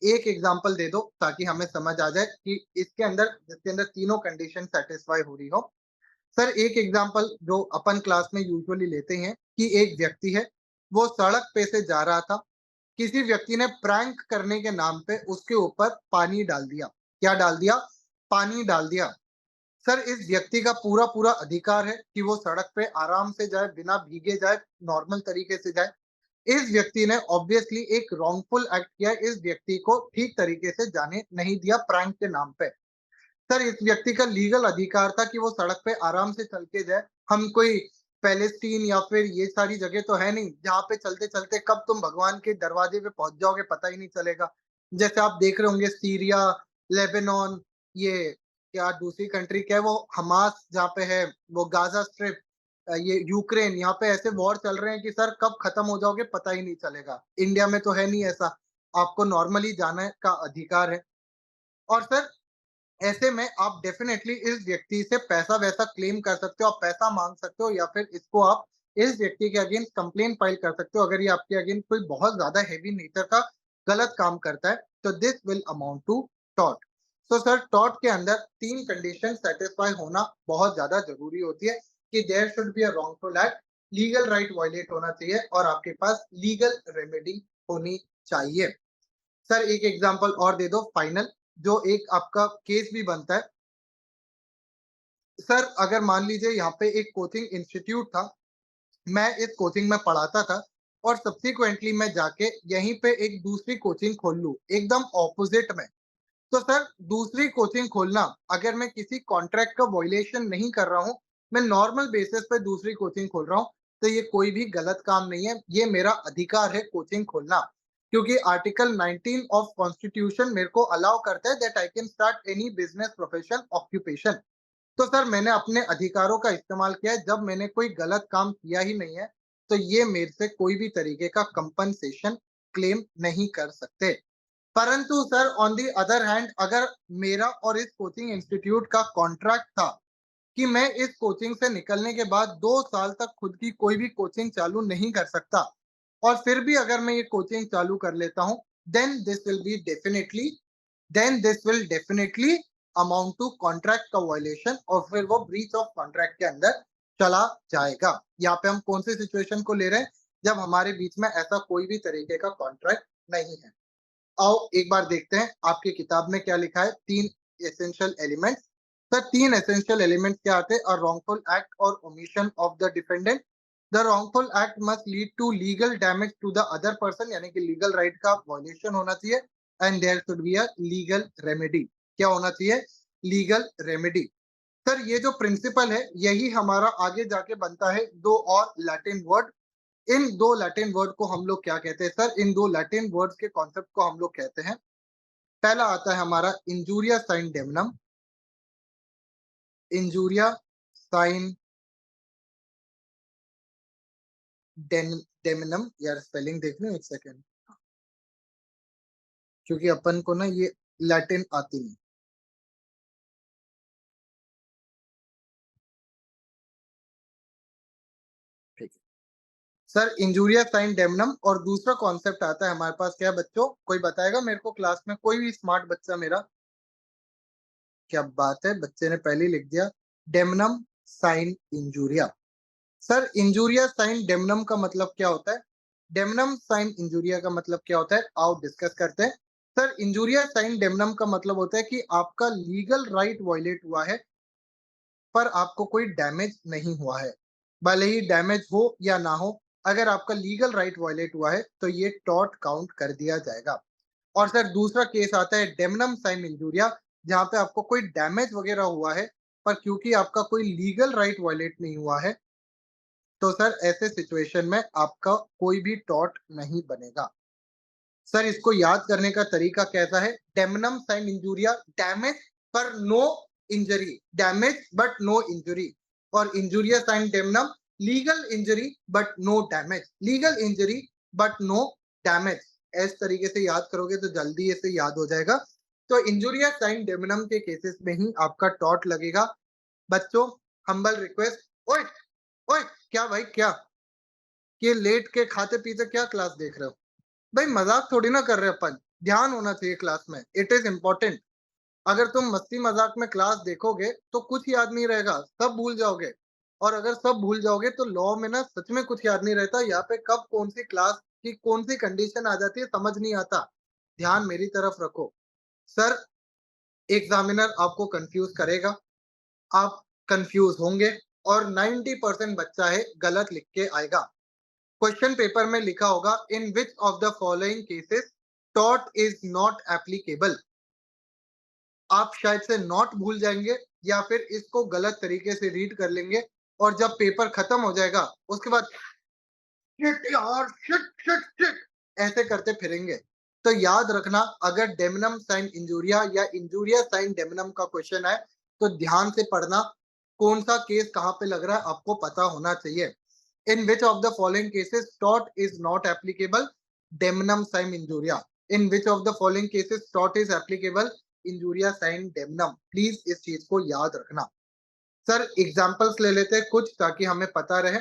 एक एग्जांपल दे दो ताकि हमें समझ आ जाए कि जिसके अंदर तीनों कंडीशन सेटिस्फाई हो रही हो। सर एक एग्जांपल जो अपन क्लास में यूजुअली लेते हैं कि एक व्यक्ति है, वो सड़क पे से जा रहा था, किसी व्यक्ति ने प्रैंक करने के नाम पे उसके ऊपर पानी डाल दिया। क्या डाल दिया? पानी डाल दिया। सर इस व्यक्ति का पूरा पूरा अधिकार है कि वो सड़क पे आराम से जाए, बिना भीगे जाए, नॉर्मल तरीके से जाए। इस व्यक्ति ने ऑब्वियसली एक रॉन्गफुल एक्ट किया, इस व्यक्ति को ठीक तरीके से जाने नहीं दिया प्रैंक के नाम पे। सर इस व्यक्ति का लीगल अधिकार था कि वो सड़क पे आराम से चल के जाए। हम कोई पैलेस्टीन या फिर ये सारी जगह तो है नहीं जहाँ पे चलते चलते कब तुम भगवान के दरवाजे पे पहुंच जाओगे पता ही नहीं चलेगा। जैसे आप देख रहे होंगे सीरिया, लेबनान, ये क्या दूसरी कंट्री क्या है वो हमास जहाँ पे है, वो गाजा स्ट्रिप, ये यूक्रेन, यहाँ पे ऐसे वॉर चल रहे हैं कि सर कब खत्म हो जाओगे पता ही नहीं चलेगा। इंडिया में तो है नहीं ऐसा, आपको नॉर्मली जाने का अधिकार है। और सर ऐसे में आप डेफिनेटली इस व्यक्ति से पैसा-वैसा क्लेम कर सकते हो, आप पैसा माँग सकते हो या फिर इसको आप इस व्यक्ति के अगेंस्ट कंप्लेंट फाइल कर सकते हो अगर ये आपके अगेंस्ट कोई बहुत ज़्यादा हेवी नेचर का गलत काम करता है, तो this will amount to tort. So sir tort के अंदर 3 कंडीशन सैटिस्फाई होना बहुत ज़्यादा ज़रूरी होती है कि there should be a wrongful act, legal right violate होना चाहिए और आपके पास लीगल रेमेडी होनी चाहिए। सर एक एग्जांपल और दे दो फाइनल, जो एक आपका केस भी बनता है। सर अगर मान लीजिए यहाँ पे एक कोचिंग इंस्टीट्यूट था, मैं इस कोचिंग में पढ़ाता था और सब्सिक्वेंटली मैं जाके यहीं पे एक दूसरी कोचिंग खोल लूँ, एकदम ऑपोजिट में। तो सर दूसरी कोचिंग खोलना, अगर मैं किसी कॉन्ट्रैक्ट का वॉयलेशन नहीं कर रहा हूँ, मैं नॉर्मल बेसिस पे दूसरी कोचिंग खोल रहा हूँ, तो ये कोई भी गलत काम नहीं है, ये मेरा अधिकार है कोचिंग खोलना। क्योंकि आर्टिकल 19 ऑफ कॉन्स्टिट्यूशन मेरे को अलाउ करता है that I can start any business, profession, occupation. तो सर मैंने अपने अधिकारों का इस्तेमाल किया है, जब मैंने कोई गलत काम किया ही नहीं है, तो ये मेरे से कोई भी तरीके का कंपनसेशन क्लेम नहीं कर सकते। परंतु sir on the other hand अगर मेरा और इस कोचिंग इंस्टीट्यूट का कॉन्ट्रैक्ट था कि मैं इस कोचिंग से निकलने के बाद 2 साल तक खुद की कोई भी कोचिंग चालू नहीं कर सकता और फिर भी अगर मैं ये कोचिंग चालू कर लेता हूँ, then this will be definitely then this will definitely amount to contract का वायलेशन और फिर वो ब्रीच ऑफ कॉन्ट्रैक्ट के अंदर चला जाएगा। यहाँ पे हम कौन सी सिचुएशन को ले रहे हैं? जब हमारे बीच में ऐसा कोई भी तरीके का कॉन्ट्रैक्ट नहीं है। आओ एक बार देखते हैं आपकी किताब में क्या लिखा है, 3 essential elements. Sir 3 essential elements क्या आते हैं? अ रॉन्गफुल एक्ट और omission of the defendant. The wrongful act must lead to legal damage to the other person, यानी कि लीगल राइट का वायलेशन होना चाहिए and there should be a legal remedy. क्या होना चाहिए? Legal remedy. सर ये जो प्रिंसिपल है यही हमारा आगे जाके बनता है 2 और लैटिन वर्ड। इन 2 लैटिन वर्ड को हम लोग क्या कहते हैं सर? इन 2 लैटिन वर्ड्स के कॉन्सेप्ट को हम लोग कहते हैं, पहला आता है हमारा इंजूरिया साइन डेमनम। इंजूरिया साइन डेमनम, यार स्पेलिंग देख लो एक सेकेंड, क्योंकि अपन को ना ये लैटिन आती नहीं। ठीक है सर, इंजूरिया साइन डेमनम। और दूसरा कॉन्सेप्ट आता है हमारे पास, क्या है बच्चों? कोई बताएगा मेरे को क्लास में? कोई भी स्मार्ट बच्चा मेरा? क्या बात है, बच्चे ने पहले ही लिख दिया। Damnum sine injuria. Sir injuria sine damnum का मतलब क्या होता है? डेमनम साइन इंजूरिया का मतलब क्या होता है? आओ डिस्कस करते हैं। सर इंजूरिया साइन डेमनम का मतलब होता है कि आपका लीगल राइट वायलेट हुआ है पर आपको कोई डैमेज नहीं हुआ है। भले ही डैमेज हो या ना हो, अगर आपका लीगल राइट वायलेट हुआ है तो ये टॉर्ट काउंट कर दिया जाएगा। और सर दूसरा केस आता है डेमनम साइन इंजूरिया, जहाँ पे आपको कोई डैमेज वगैरह हुआ है पर क्योंकि आपका कोई लीगल राइट वायलेट नहीं हुआ है, तो सर ऐसे सिचुएशन में आपका कोई भी टॉर्ट नहीं बनेगा। सर इसको याद करने का तरीका कैसा है? डेमनम साइन इंजूरिया, डैमेज पर no injury, damage but no injury. और injuria sine damnum, legal injury but no damage, legal injury but no damage. इस तरीके से याद करोगे तो जल्दी इसे याद हो जाएगा। तो इंजुरियस साइन डेमनम के केसेस में ही आपका टॉट लगेगा। बच्चों, हम्बल रिक्वेस्ट, ओए ओए, क्या भाई क्या, ये लेट के खाते पीते क्या क्लास देख रहे हो? भाई मजाक थोड़ी ना कर रहे अपन, ध्यान होना चाहिए क्लास में, इट इज इम्पोर्टेंट। अगर तुम मस्ती मजाक में क्लास देखोगे तो कुछ याद नहीं रहेगा, सब भूल जाओगे। और अगर सब भूल जाओगे तो लॉ में ना सच में कुछ याद नहीं रहता, यहाँ पे कब कौन सी क्लास की कौन सी कंडीशन आ जाती है समझ नहीं आता। ध्यान मेरी तरफ रखो। सर, एग्जामिनर आपको कंफ्यूज करेगा, आप कंफ्यूज होंगे, और 90% बच्चा है गलत लिख के आएगा। क्वेश्चन पेपर में लिखा होगा in which of the following cases टॉट इज नॉट एप्लीकेबल। आप शायद से नॉट भूल जाएंगे, या फिर इसको गलत तरीके से रीड कर लेंगे, और जब पेपर खत्म हो जाएगा उसके बाद शिट यार, शिट शिट शिट ऐसे करते फिरेंगे। तो याद रखना, अगर डेमनम साइन इंजूरिया या इंजूरिया साइन डेमनम का क्वेश्चन है तो ध्यान से पढ़ना, कौन सा केस कहाँ पे लग रहा है आपको पता होना चाहिए। In which of the following cases टॉट is not applicable, damnum sine injuria. In which of the following cases टॉट is applicable, injuria sine damnum. Please इस चीज को याद रखना। सर, एग्जाम्पल्स ले लेते हैं कुछ ताकि हमें पता रहे।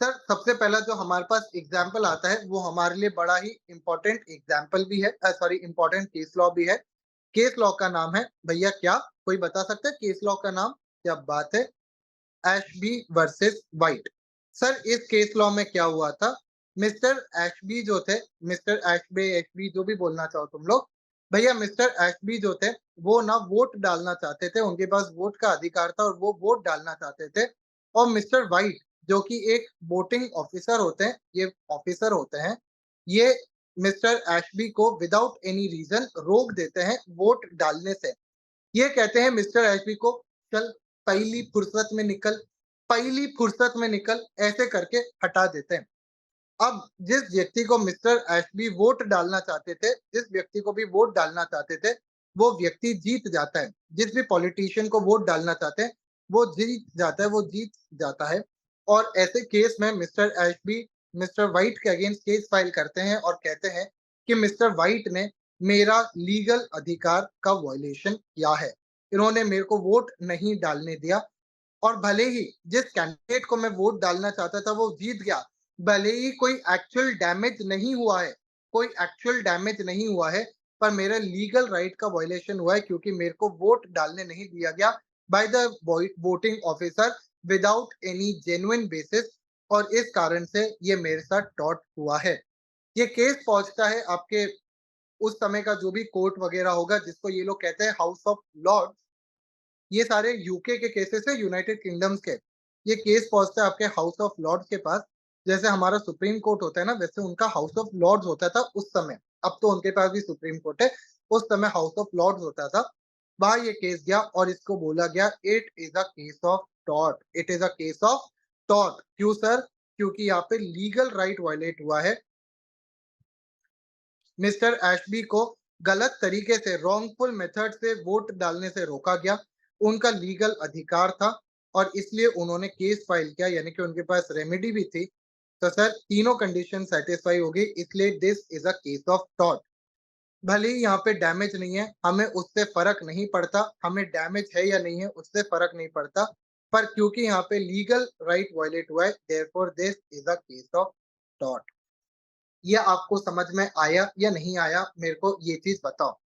सर, सबसे पहला जो हमारे पास एग्जाम्पल आता है वो हमारे लिए बड़ा ही इंपॉर्टेंट एग्जाम्पल भी है, सॉरी इंपॉर्टेंट केस लॉ भी है। केस लॉ का नाम है भैया क्या, कोई बता सकता है केस लॉ का नाम? क्या बात है, एशबी वर्सेस वाइट। सर, इस केस लॉ में क्या हुआ था, मिस्टर एशबी जो थे, मिस्टर एशबे एशबी जो भी बोलना चाहो तुम लोग, भैया मिस्टर एशबी जो थे वो ना वोट डालना चाहते थे, उनके पास वोट का अधिकार था और वो वोट डालना चाहते थे। और मिस्टर वाइट जो कि एक वोटिंग ऑफिसर होते हैं, ये ऑफिसर होते हैं, ये मिस्टर एशबी को विदाउट एनी रीजन रोक देते हैं वोट डालने से। ये कहते हैं मिस्टर एशबी को, चल पहली फुर्सत में निकल, पहली फुर्सत में निकल, ऐसे करके हटा देते हैं। अब जिस व्यक्ति को मिस्टर एशबी वोट डालना चाहते थे, जिस व्यक्ति को भी वोट डालना चाहते थे, वो व्यक्ति जीत जाता है। जिस भी पॉलिटिशियन को वोट डालना चाहते हैं वो जीत जाता है, वो जीत जाता है। और ऐसे केस में मिस्टर एशबी मिस्टर वाइट के अगेंस्ट केस फाइल करते हैं और कहते हैं कि मिस्टर वाइट ने मेरा लीगल अधिकार का वायलेशन किया है, इन्होंने मेरे को वोट नहीं डालने दिया। और भले ही जिस कैंडिडेट को मैं वोट डालना चाहता था वो जीत गया, भले ही कोई एक्चुअल डैमेज नहीं हुआ है, कोई एक्चुअल डैमेज नहीं हुआ है, पर मेरे लीगल राइट का वायलेशन हुआ है क्योंकि मेरे को वोट डालने नहीं दिया गया by the voting officer without any genuine basis, और इस कारण से ये मेरे साथ टॉट हुआ है। ये केस पहुंचता है आपके उस समय का जो भी कोर्ट वगैरह होगा, जिसको ये लोग कहते हैं हाउस ऑफ लॉर्ड्स। ये सारे यूके के केसेस है, यूनाइटेड किंगडम्स के। ये केस पहुंचता है आपके हाउस ऑफ लॉर्ड्स के पास। जैसे हमारा सुप्रीम कोर्ट होता है ना, वैसे उनका हाउस ऑफ लॉर्ड्स होता था उस समय। अब तो उनके पास भी सुप्रीम कोर्ट है, उस समय हाउस ऑफ लॉर्ड्स होता था। वहां ये केस गया और इसको बोला गया it is a case of tort, it is a case of tort. क्यों सर? क्योंकि यहाँ पे लीगल राइट वायलेट हुआ है। मिस्टर एशबी को गलत तरीके से रॉन्गफुल मेथड से वोट डालने से रोका गया, उनका लीगल अधिकार था और इसलिए उन्होंने केस फाइल किया, यानी कि उनके पास रेमेडी भी थी। तो सर तीनों कंडीशन सेटिस्फाई होगी, इसलिए this is a case of tort. भले ही यहाँ पे डैमेज नहीं है, हमें उससे फर्क नहीं पड़ता, हमें डैमेज है या नहीं है उससे फर्क नहीं पड़ता, पर क्योंकि यहाँ पे लीगल राइट वायलेट हुआ है, therefore this is a case of tort. ये आपको समझ में आया या नहीं आया, मेरे को ये चीज बताओ।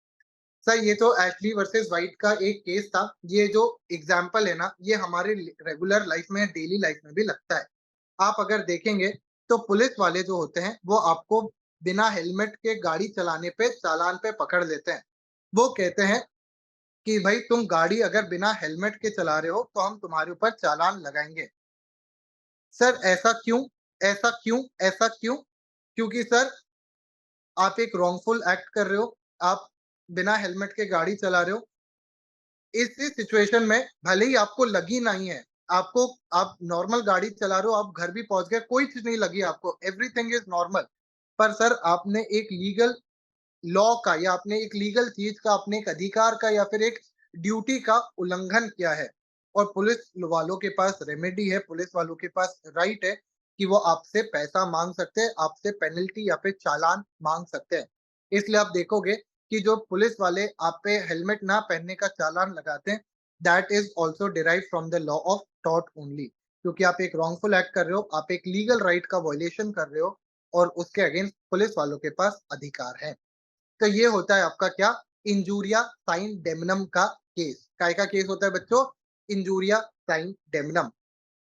सर, ये तो एशली वर्सेस वाइट का एक केस था। ये जो एग्जाम्पल है ना, ये हमारे रेगुलर लाइफ में, डेली लाइफ में भी लगता है। आप अगर देखेंगे तो पुलिस वाले जो होते हैं वो आपको बिना हेलमेट के गाड़ी चलाने पे चालान पे पकड़ लेते हैं। वो कहते हैं कि भाई तुम गाड़ी अगर बिना हेलमेट के चला रहे हो तो हम तुम्हारे ऊपर चालान लगाएंगे। सर ऐसा क्यों? ऐसा क्यों? ऐसा क्यों? क्योंकि सर आप एक रॉन्गफुल एक्ट कर रहे हो, आप बिना हेलमेट के गाड़ी चला रहे हो। इसी सिचुएशन में भले ही आपको लगी नहीं है, आपको, आप नॉर्मल गाड़ी चला रहे हो, आप घर भी पहुंच गए, कोई चीज नहीं लगी आपको, एवरीथिंग इज नॉर्मल, पर सर आपने एक लीगल लॉ का, या आपने एक लीगल चीज का, अपने एक अधिकार का या फिर एक ड्यूटी का उल्लंघन किया है। और पुलिस वालों के पास रेमेडी है, पुलिस वालों के पास राइट है कि वो आपसे पैसा मांग सकते हैं, आपसे पेनल्टी या फिर चालान मांग सकते हैं। इसलिए आप देखोगे कि जो पुलिस वाले आप पे हेलमेट ना पहनने का चालान लगाते हैं, that is also derive from the law of tort only, क्योंकि आप एक रॉन्गफुल एक्ट कर रहे हो, आप एक लीगल राइट का वॉयलेशन कर रहे हो और उसके अगेंस्ट पुलिस वालों के पास अधिकार है। तो ये होता है आपका क्या, इंजूरिया साइन डेमनम का केस। काय का केस होता है बच्चों? Injuria sine डेमनम।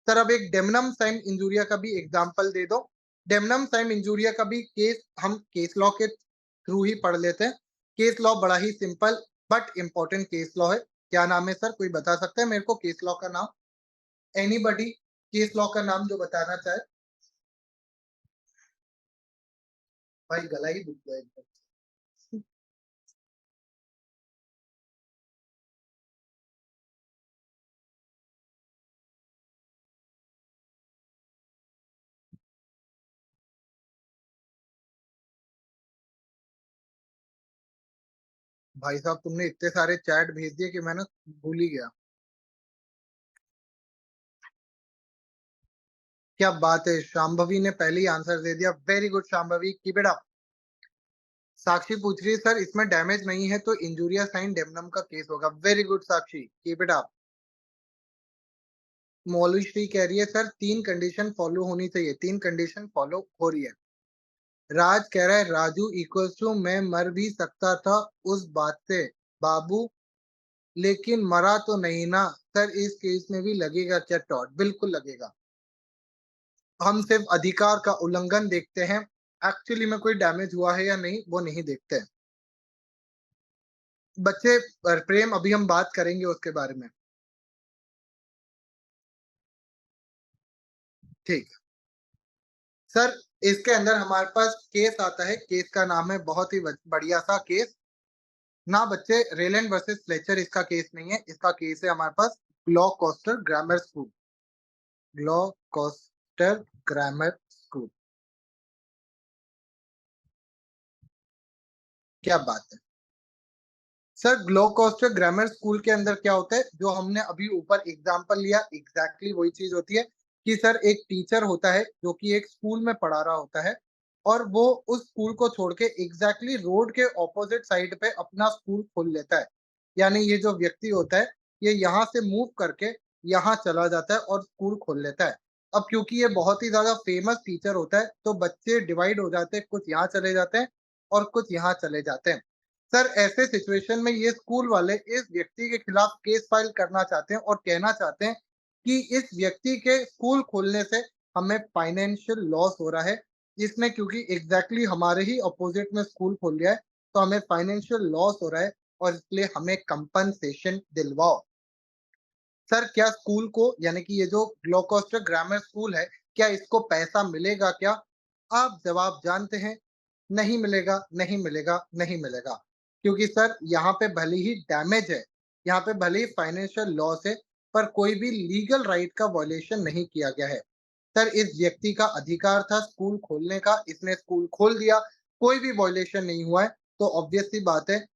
सर अब एक डेमनम साइन इंजूरिया का भी एग्जांपल दे दो। डेमनम साइन इंजूरिया का भी केस हम केस लॉ के थ्रू ही पढ़ लेते हैं। केस लॉ बड़ा ही simple but important case law है। क्या नाम है सर, कोई बता सकता है मेरे को केस लॉ का नाम? एनीबॉडी केस लॉ का नाम जो बताना चाहे? भाई गला ही दुख गया एकदम। भाई साहब तुमने इतने सारे चैट भेज दिए कि मैंने भूल ही गया। क्या बात है, शांभवी ने पहले ही आंसर दे दिया। Very good Shambhavi, keep it up. Sakshi पूछ रही है सर इसमें डैमेज नहीं है तो इंजूरिया साइन डेमनम का केस होगा। Very good Sakshi, keep it up. मौलवी श्री कह रही है सर 3 कंडीशन फॉलो होनी चाहिए, 3 कंडीशन फॉलो हो रही है। राज कह रहा है राजू इक्वल्स टू मैं मर भी सकता था उस बात से बाबू, लेकिन मरा तो नहीं ना। सर इस केस में भी लगेगा क्या टॉट? बिल्कुल लगेगा। हम सिर्फ अधिकार का उल्लंघन देखते हैं, एक्चुअली में कोई डैमेज हुआ है या नहीं वो नहीं देखते हैं। बच्चे प्रेम अभी हम बात करेंगे उसके बारे में। ठीक। सर इसके अंदर हमारे पास केस आता है, केस का नाम है बहुत ही बढ़िया सा केस ना बच्चे, रेलैंड वर्सेस फ्लेचर इसका केस नहीं है, इसका केस है हमारे पास Gloucester grammar school. Gloucester grammar school. क्या बात है। सर ग्लॉकोस्टर ग्रामर स्कूल के अंदर क्या होता है, जो हमने अभी ऊपर एग्जांपल लिया एग्जैक्टली वही चीज होती है कि सर एक टीचर होता है जो कि एक स्कूल में पढ़ा रहा होता है और वो उस स्कूल को छोड़ के एग्जैक्टली रोड के ऑपोजिट साइड पे अपना स्कूल खोल लेता है। यानी ये जो व्यक्ति होता है ये यहाँ से मूव करके यहाँ चला जाता है और स्कूल खोल लेता है। अब क्योंकि ये बहुत ही ज्यादा फेमस टीचर होता है तो बच्चे डिवाइड हो जाते हैं, कुछ यहाँ चले जाते हैं और कुछ यहाँ चले जाते हैं। सर ऐसे सिचुएशन में ये स्कूल वाले इस व्यक्ति के खिलाफ केस फाइल करना चाहते हैं और कहना चाहते हैं कि इस व्यक्ति के स्कूल खोलने से हमें फाइनेंशियल लॉस हो रहा है। इसने क्योंकि एग्जैक्टली हमारे ही अपोजिट में स्कूल खोल लिया है तो हमें फाइनेंशियल लॉस हो रहा है और इसलिए हमें कंपनसेशन दिलवाओ। सर क्या स्कूल को यानी कि ये जो ग्लोकोस्टर ग्रामर स्कूल है क्या इसको पैसा मिलेगा क्या? आप जवाब जानते हैं, नहीं मिलेगा, नहीं मिलेगा, नहीं मिलेगा। क्योंकि सर यहाँ पे भले ही डैमेज है, यहाँ पे भले ही फाइनेंशियल लॉस है, पर कोई भी लीगल राइट का वॉयलेशन नहीं किया गया है। सर इस व्यक्ति का अधिकार था स्कूल खोलने का, इसने स्कूल खोल दिया, कोई भी वॉयलेशन नहीं हुआ है, तो ऑब्वियस सी बात है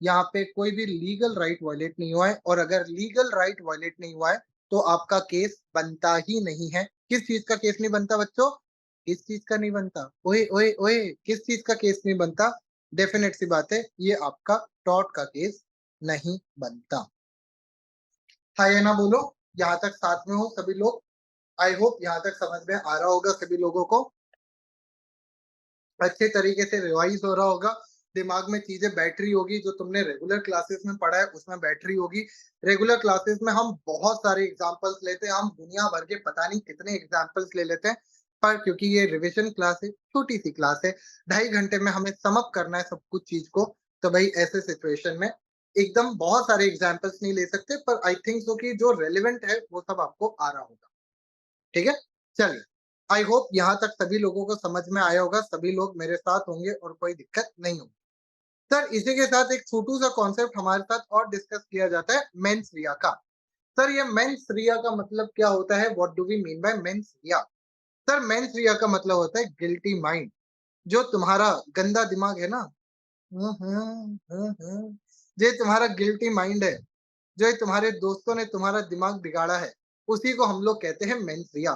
यहाँ पे कोई भी लीगल राइट वायलेट नहीं हुआ है और अगर लीगल राइट वायलेट नहीं हुआ है तो आपका केस बनता ही नहीं है। किस चीज का केस नहीं बनता बच्चों? किस चीज का नहीं बनता? ओए ओए ओए, किस चीज का केस नहीं बनता? डेफिनेट सी बात है ये आपका टॉर्ट का केस नहीं बनता। हाँ या ना बोलो, यहाँ तक साथ में हो सभी लोग। आई होप यहाँ तक समझ में आ रहा होगा सभी लोगों को, अच्छे तरीके से रिवाइज हो रहा होगा, दिमाग में चीजें बैठ रही होगी, जो तुमने रेगुलर क्लासेस में पढ़ा है उसमें बैठ रही होगी। रेगुलर क्लासेस में हम बहुत सारे एग्जांपल्स लेते हैं, हम दुनिया भर के पता नहीं कितने एग्जांपल्स ले लेते हैं, पर क्योंकि ये रिवीजन क्लास है, छोटी सी क्लास है, 2.5 घंटे में हमें समअप करना है सब कुछ चीज को, तो भाई ऐसे सिचुएशन में एकदम बहुत सारे एग्जाम्पल्स नहीं ले सकते, पर आई थिंक सो कि जो रेलिवेंट है वो सब आपको आ रहा होगा। ठीक है, चलिए। आई होप यहाँ तक सभी लोगों को समझ में आया होगा, सभी लोग मेरे साथ होंगे और कोई दिक्कत नहीं होगी। सर इसी के साथ एक छोटू सा कॉन्सेप्ट हमारे साथ और डिस्कस किया जाता है, मेंस रिया का। सर ये मेंस रिया का मतलब क्या होता है? What do we mean by mens rea? Sir mens rea का मतलब होता है गिल्टी माइंड। जो तुम्हारा गंदा दिमाग है ना, जो तुम्हारा गिल्टी माइंड है, जो ये तुम्हारे दोस्तों ने तुम्हारा दिमाग बिगाड़ा है, उसी को हम लोग कहते हैं मेंस रिया।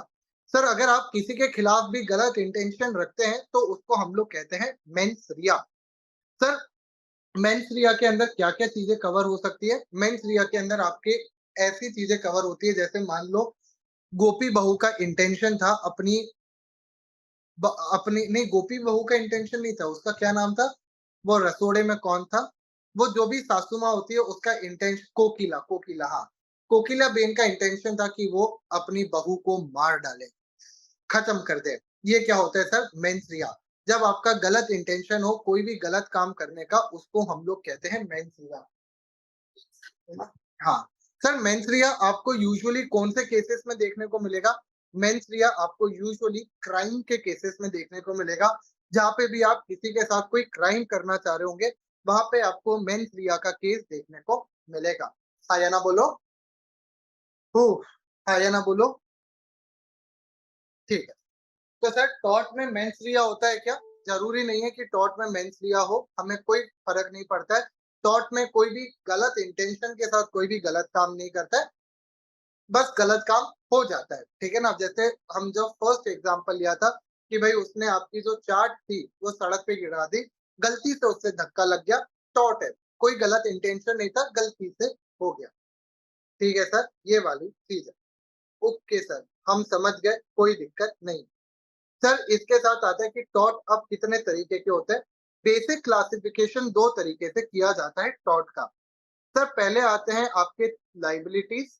सर अगर आप किसी के खिलाफ भी गलत इंटेंशन रखते हैं तो उसको हम लोग कहते हैं मेंस रिया। सर मेंस रिया के अंदर क्या-क्या चीज़ें कवर हो सकती है? मेंस रिया के अंदर आपके ऐसी चीज़ें कवर होती है जैसे मान लो गोपी बहू का इंटेंशन था अपनी नहीं गोपी बहू का इंटेंशन नहीं था, उसका क्या नाम था? वो रसोड़े में कौन था? वो जो भी सासू माँ होती है उसका कोकिला, कोकिला हाँ। कोकिला बेन का इंटेंशन था कि वो अपनी बहू को मार डाले, खत्म कर दे। ये क्या होता है सर? मेंस रिया। जब आपका गलत इंटेंशन हो कोई भी गलत काम करने का उसको हम लोग कहते हैं मेंस रिया। है ना? हाँ, सर मेंस रिया आपको यूजुअली कौन से केसेस में देखने को मिलेगा? मेंस रिया आपको यूजुअली क्राइम के केसेस में देखने को मिलेगा, जहाँ पे भी आप किसी के साथ कोई क्राइम करना चाह रहे होंगे, वहाँ पे आपको मेंस रिया का केस देखने को मिलेगा। हाँ या ना बोलो? हो हाँ या ना बोलो? ठीक है। तो सर टॉर्ट में मेंस रिया होता है क्या? ज़रूरी नहीं है कि टॉर्ट में मेंस रिया हो, हमें कोई फ़र्क नहीं पड़ता है। टॉर्ट में कोई भी गलत इंटेंशन के साथ कोई भी गलत काम नहीं करता है। बस गलत काम हो जाता है, ठीक है ना? जैसे हम जो फर्स्ट एग्ज़ाम्पल लिया था कि भई उसने आपकी जो चाट थी, वो सड़क पे गिरा दी, गलती से उससे धक्का लग गया, टॉर्ट है। कोई गलत इंटेंशन नहीं था, गलती से हो गया। ठीक है सर, ये वाली चीज़ है। ओके सर, हम समझ गए, कोई दिक्कत नहीं। सर इसके साथ आता है कि टॉर्ट अब कितने तरीके के होते हैं? बेसिक क्लासिफिकेशन 2 तरीके से किया जाता है टॉर्ट का। सर पहले आते हैं आपके लायबिलिटीज़।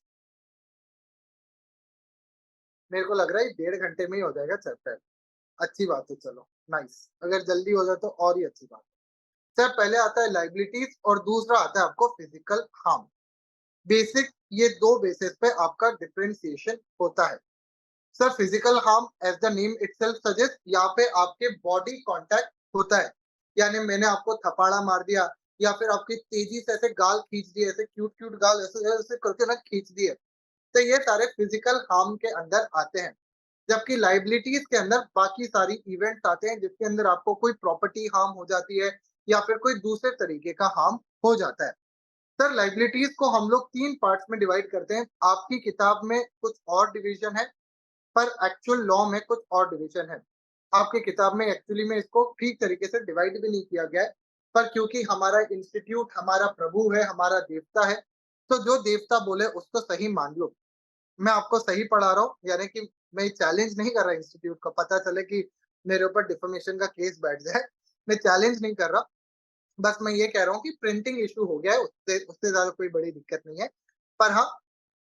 मेरे को लग रहा है 1.5 घंटे में ही हो जाएगा चैप्टर। अच्छी बात है चलो, नाइस। अगर जल्दी हो जाए तो और ही अच्छी बात है। सर पहले आता है लायबिलिटीज़ और दूसरा आता है आपको फिज़िकल हार्म। बेसिक ये 2 बेसिस पे आपका डिफरेंशिएशन होता है। Sir physical harm as the name itself suggest यहाँ पे आपके बॉडी कॉन्टैक्ट होता है। यानी मैंने आपको थपाड़ा मार दिया या फिर आपकी तेज़ी से ऐसे गाल खींच दिए, ऐसे क्यूट-क्यूट गाल ऐसे-ऐसे करके ना खींच दिए। तो ये सारे फिज़िकल हार्म के अंदर आते हैं। जबकि लायबिलिटीज़ के अंदर बाकी सारी इवेंट्स आते हैं जिसके अंदर आपको कोई प्रॉपर्टी हार्म हो जाती है या फिर कोई दूसरे तरीके का हार्म हो जाता है। सर लायबिलिटीज़ को हम लोग 3 पार्ट्स में डिवाइड करते हैं। आपकी किताब में कुछ और डिवीज़न है, पर एक्चुअल लॉ में कुछ और डिवीज़न है। आपकी किताब में एक्चुअली में इसको ठीक तरीके से डिवाइड भी नहीं किया गया है, पर क्योंकि हमारा इंस्टीट्यूट हमारा प्रभु है, हमारा देवता है, तो जो देवता बोले उसको सही मान लो। मैं आपको सही पढ़ा रहा हूँ, यानी कि मैं चैलेंज नहीं कर रहा इंस्टीट्यूट को, पता चले कि मेरे ऊपर डिफेमेशन का केस बैठ जाए। मैं चैलेंज नहीं कर रहा, बस मैं ये कह रहा हूँ कि प्रिंटिंग इश्यू हो गया है, उससे उससे ज़्यादा कोई बड़ी दिक्कत नहीं है। पर हाँ,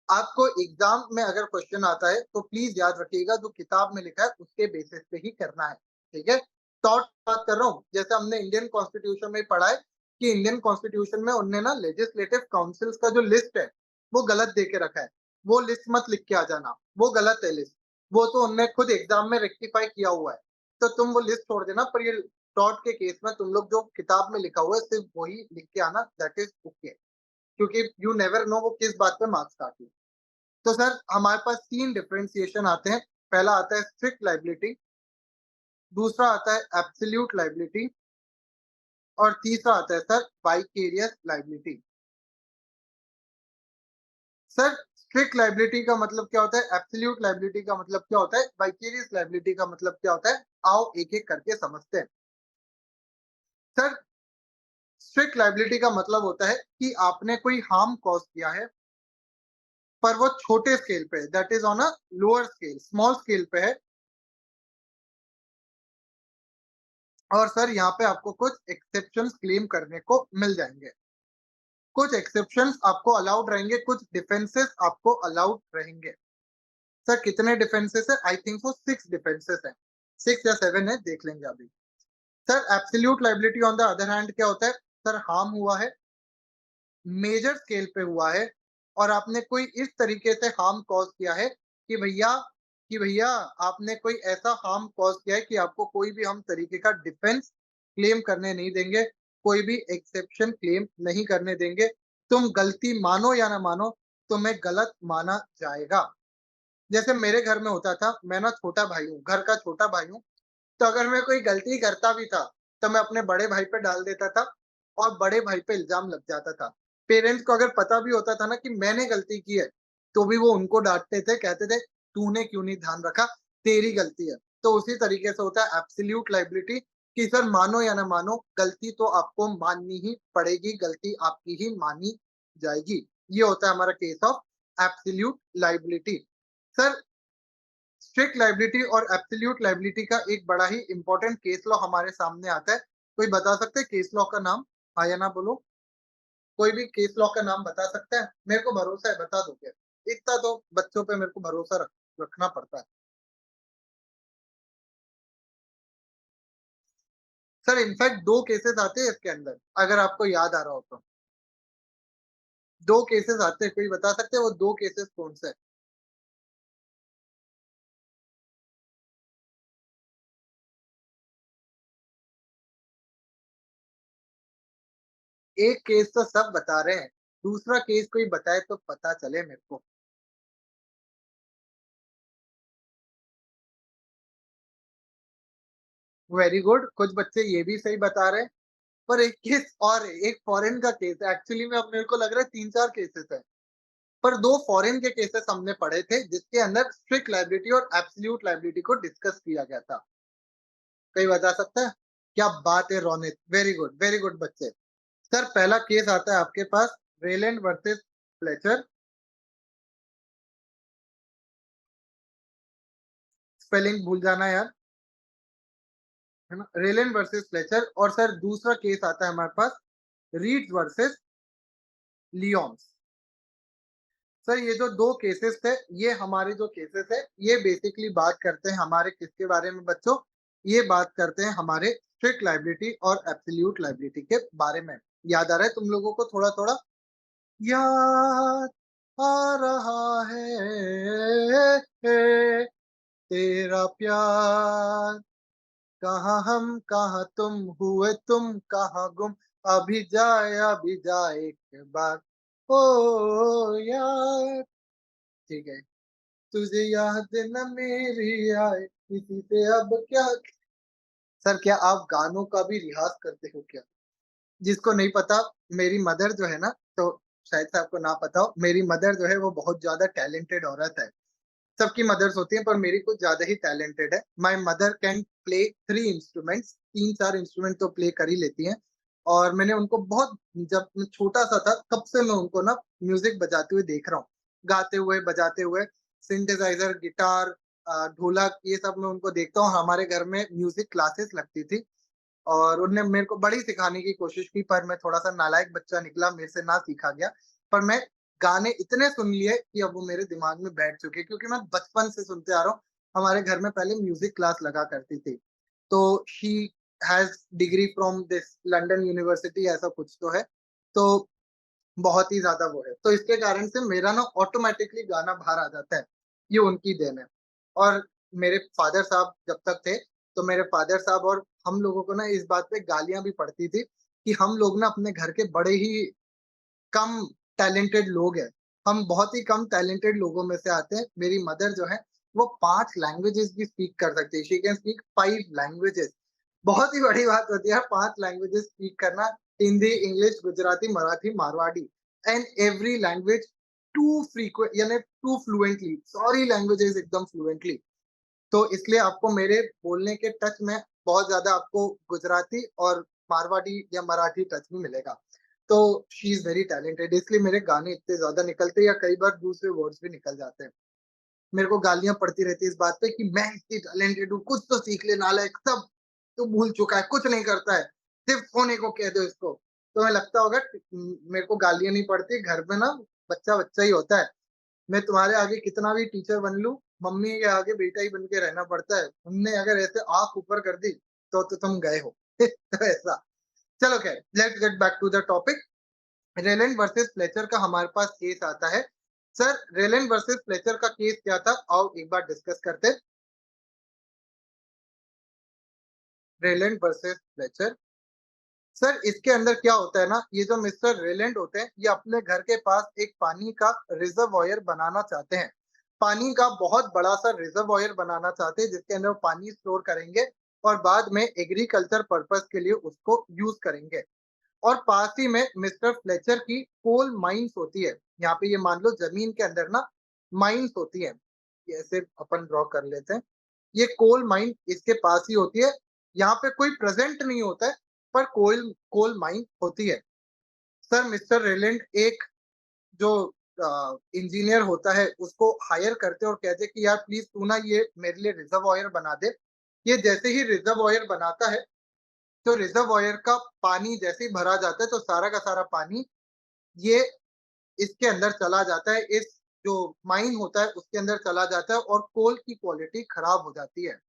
आपको एग्ज़ाम में अगर क्वेश्चन आता है, तो प्लीज़ याद रखिएगा जो किताब में लिखा है उसके बेसिस पे ही करना है, ठीक है? थॉट बात कर रहा हूँ, जैसे हमने इंडियन कॉन्स्टिट्यूशन में पढ़ा है कि इंडियन कॉन्स्टिट्यूशन में उनने ना लेजिस्लेटिव काउंसिल्स का जो लिस्ट है, वो गलत दे के रखा है। वो लिस्ट मत लिख के आ जाना, वो गलत है लिस्ट। वो तो उनने खुद एग्ज़ाम में रेक्टिफाई किया हुआ है। तो तुम वो लिस्ट छोड़ देना, पर ये टॉट के केस में तुम लोग जो किताब में लिखा हुआ है, सिर्फ़ वही लिख के आना, दैट इज़ ओके। क्योंकि यू नेवर नो वो किस बात पे मार्क्स काट ले। तो सर हमारे पास 3 डिफरेंशिएशन आते हैं। पहला आता है स्ट्रिक्ट लायबिलिटी, दूसरा आता है एब्सोल्यूट लायबिलिटी और तीसरा आता है sir vicarious liability. Sir strict liability का मतलब क्या होता है? एब्सोल्यूट लायबिलिटी का मतलब क्या होता है? वाइकेरियस लायबिलिटी का मतलब क्या होता है? आओ एक-एक करके समझते हैं। सर स्ट्रिक्ट लायबिलिटी का मतलब होता है कि आपने कोई हार्म कॉज़ किया है, पर वो छोटे स्केल पे है, that is on a lower scale, small scale पे है। और सर यहाँ पे आपको कुछ एक्सेप्शंस क्लेम करने को मिल जाएँगे। कुछ एक्सेप्शंस आपको अलाउड रहेंगे, कुछ डिफेंसेस आपको अलाउड रहेंगे। सर कितने डिफेंसेस है? आई थिंक सो 6 डिफेंसेस हैं। 6 या 7 है, देख लेंगे अभी। Sir absolute liability on the other hand क्या होता है? सर हार्म हुआ है, मेजर स्केल पे हुआ है और आपने कोई इस तरीके से हार्म कॉज़ किया है कि भैया आपने कोई ऐसा हार्म कॉज़ किया है कि आपको कोई भी हम तरीके का डिफेंस क्लेम करने नहीं देंगे, कोई भी एक्सेप्शन क्लेम नहीं करने देंगे। तुम गलती मानो या ना मानो, तुम्हें गलत माना जाएगा। जैसे मेरे घर में होता था, मैं ना छोटा भाई हूँ, घर का छोटा भाई हूँ, तो अगर मैं कोई गलती करता भी था, तो मैं अपने बड़े भाई पे डाल देता था और बड़े भाई पे इल्ज़ाम लग जाता था। पेरेंट्स को अगर पता भी होता था ना कि मैंने गलती की है, तो भी वो उनको डाँटते थे, कहते थे, "तूने क्यों नहीं ध्यान रखा? तेरी गलती है।" तो उसी तरीके से होता है एब्सोल्यूट लायबिलिटी। कि सर मानो या ना मानो, गलती तो आपको माननी ही पड़ेगी, गलती आपकी ही मानी जाएगी। ये होता है हमारा case of absolute liability. Sir, strict liability और एब्सोल्यूट लायबिलिटी का एक बड़ा ही इंपॉर्टेंट केस लॉ हमारे सामने आता है। कोई बता सकता है केस लॉ का नाम? हाँ या ना बोलो। कोई भी केस लॉ का नाम बता सकता है? मेरे को भरोसा है, बता दोगे। इतना तो बच्चों पे मेरे को भरोसा रखना पड़ता है। सर इनफैक्ट 2 केसेस आते हैं इसके अंदर, अगर आपको याद आ रहा हो तो। 2 केसेस आते हैं, कोई बता सकते हैं वो 2 केसेस कौन से हैं? एक केस तो सब बता रहे हैं, दूसरा केस कोई बताए तो पता चले मेरे को। वेरी गुड, कुछ बच्चे ये भी सही बता रहे हैं, पर एक केस और है, एक फॉरेन का केस है। एक्चुअली में अब मेरे को लग रहा है 3-4 केसेस हैं, पर 2 फॉरेन के केसेस हमने पढ़े थे, जिसके अंदर स्ट्रिक्ट लायबिलिटी और एब्सोल्यूट लायबिलिटी को डिस्कस किया गया था। कोई बता सकता है? क्या बात है रोनित! वेरी गुड बच्चे। सर पहला केस आता है आपके पास, रेलैंड वर्सेस फ्लेचर। स्पेलिंग भूल जाना यार, है ना? Rylands versus Fletcher. और सर दूसरा केस आता है हमारे पास, रीड्स वर्सेस लियोन्स। सर ये जो 2 केसेस थे, ये हमारे जो केसेस है, ये बेसिकली बात करते हैं हमारे किसके बारे में बच्चों? ये बात करते हैं हमारे स्ट्रिक्ट लायबिलिटी और एब्सोल्यूट लायबिलिटी के बारे में। याद आ रहा है तुम लोगों को थोड़ा-थोड़ा? याद आ रहा है तेरा प्यार, कहाँ हम कहाँ तुम, हुए तुम कहाँ गुम, अभी जाए एक बार, ओ यार। ठीक है, तुझे याद न मेरी आए, किसी से अब क्या। सर क्या आप गानों का भी रियाज़ करते हो क्या? जिसको नहीं पता, मेरी मदर जो है ना, तो शायद से आपको ना पता हो, मेरी मदर जो है वो बहुत ज़्यादा टैलेंटेड औरत है। सबकी मदर्स होती हैं, पर मेरी कुछ ज़्यादा ही टैलेंटेड है। My mother can play 3 instruments, 3-4 instrument तो प्ले कर ही लेती हैं। और मैंने उनको बहुत, जब मैं छोटा-सा था तब से मैं उनको ना म्यूज़िक बजाते हुए देख रहा हूँ। गाते हुए, बजाते हुए, सिंथेसाइज़र, गिटार, ढोलक, ये सब मैं उनको देखता हूँ। हमारे घर में म्यूज़िक क्लासेस लगती थी और उन्होंने मेरे को बड़ी सिखाने की कोशिश की, पर मैं थोड़ा-सा नालायक बच्चा निकला, मेरे से ना सीखा गया। पर मैं गाने इतने सुन लिए कि अब वो मेरे दिमाग में बैठ चुके हैं, क्योंकि मैं बचपन से सुनते आ रहा हूँ। हमारे घर में पहले म्यूज़िक क्लास लगा करती थी। तो she has degree from this London university, ऐसा कुछ तो है। तो बहुत ही ज़्यादा वो है। तो इसके कारण से मेरा ना ऑटोमैटिकली गाना बाहर आ जाता है। ये उनकी देन है। और मेरे फ़ादर साहब जब तक थे, तो मेरे फ़ादर साहब और हम लोगों को ना इस बात पे गालियाँ भी पड़ती थी कि हम लोग ना अपने घर के बड़े ही कम टैलेंटेड लोग हैं। हम बहुत ही कम टैलेंटेड लोगों में से आते हैं। मेरी मदर जो है, वो 5 लैंग्वेजेज़ भी स्पीक कर सकती है। She can speak 5 languages. बहुत ही बड़ी बात होती है यार 5 लैंग्वेजेज़ स्पीक करना। Hindi, English, Gujarati, Marathi, Marwari and every language to यानी टू फ्लुएंटली, सारी लैंग्वेजेज़ एकदम फ्लुएंटली। तो इसलिए आपको मेरे बोलने के टच में बहुत ज़्यादा आपको गुजराती और मारवाड़ी या मराठी टच भी मिलेगा। तो शी इज़ वेरी टैलेंटेड, इसलिए मेरे गाने इतने ज़्यादा निकलते हैं या कई बार दूसरे वर्ड्स भी निकल जाते हैं। मेरे को गालियाँ पड़ती रहती है इस बात पे कि मैं इतनी टैलेंटेड हूँ, कुछ तो सीख ले नालायक, सब तू भूल चुका है, कुछ नहीं करता है, सिर्फ़ सोने को कह दो इसको। तो हमें लगता होगा मेरे को गालियाँ नहीं पड़ती, घर में ना बच्चा-बच्चा ही होता है। मैं तुम्हारे आगे कितना भी टीचर बन लूँ, मम्मी के आगे बेटा ही बन के रहना पड़ता है। तुमने अगर ऐसे आँख ऊपर कर दी, तो तुम गए हो। तो ऐसा। चलो ख़ैर, let's get back to the topic. Rylands versus Fletcher का हमारे पास केस आता है। सर, रेलेंट वर्सेस फ्लेचर का केस क्या था? आओ एक बार डिस्कस करते हैं। रेलेंट वर्सेस फ्लेचर। सर इसके अंदर क्या होता है ना, ये जो मिस्टर रेलेंट होते हैं, ये अपने घर के पास एक पानी का रिजर्वॉयर बनाना चाहते हैं। पानी का बहुत बड़ा-सा रिजर्वॉयर बनाना चाहते हैं, जिसके अंदर वो पानी स्टोर करेंगे और बाद में एग्रीकल्चर पर्पज़ के लिए उसको यूज़ करेंगे। और पास ही में मिस्टर फ्लेचर की कोल माइन्स होती है। यहाँ पे ये मान लो ज़मीन के अंदर ना माइन्स होती हैं। ये ऐसे अपन ड्रॉ कर लेते हैं। ये कोल माइन इसके पास ही होती है। यहाँ पे कोई प्रेजेंट नहीं होता है, पर कोल कोल माइन होती है। सर मिस्टर रेलैंड एक जो इंजीनियर होता है उसको हायर करते हैं और कहते हैं कि यार प्लीज तू ना ये मेरे लिए रिजर्वॉयर बना दे। ये जैसे ही रिजर्वॉयर बनाता है, तो रिजर्वॉयर का पानी जैसे ही भरा जाता है तो सारा का सारा पानी ये इसके अंदर चला जाता है, इस जो माइन होता है उसके अंदर चला जाता है और कोल की क्वालिटी खराब हो जाती है।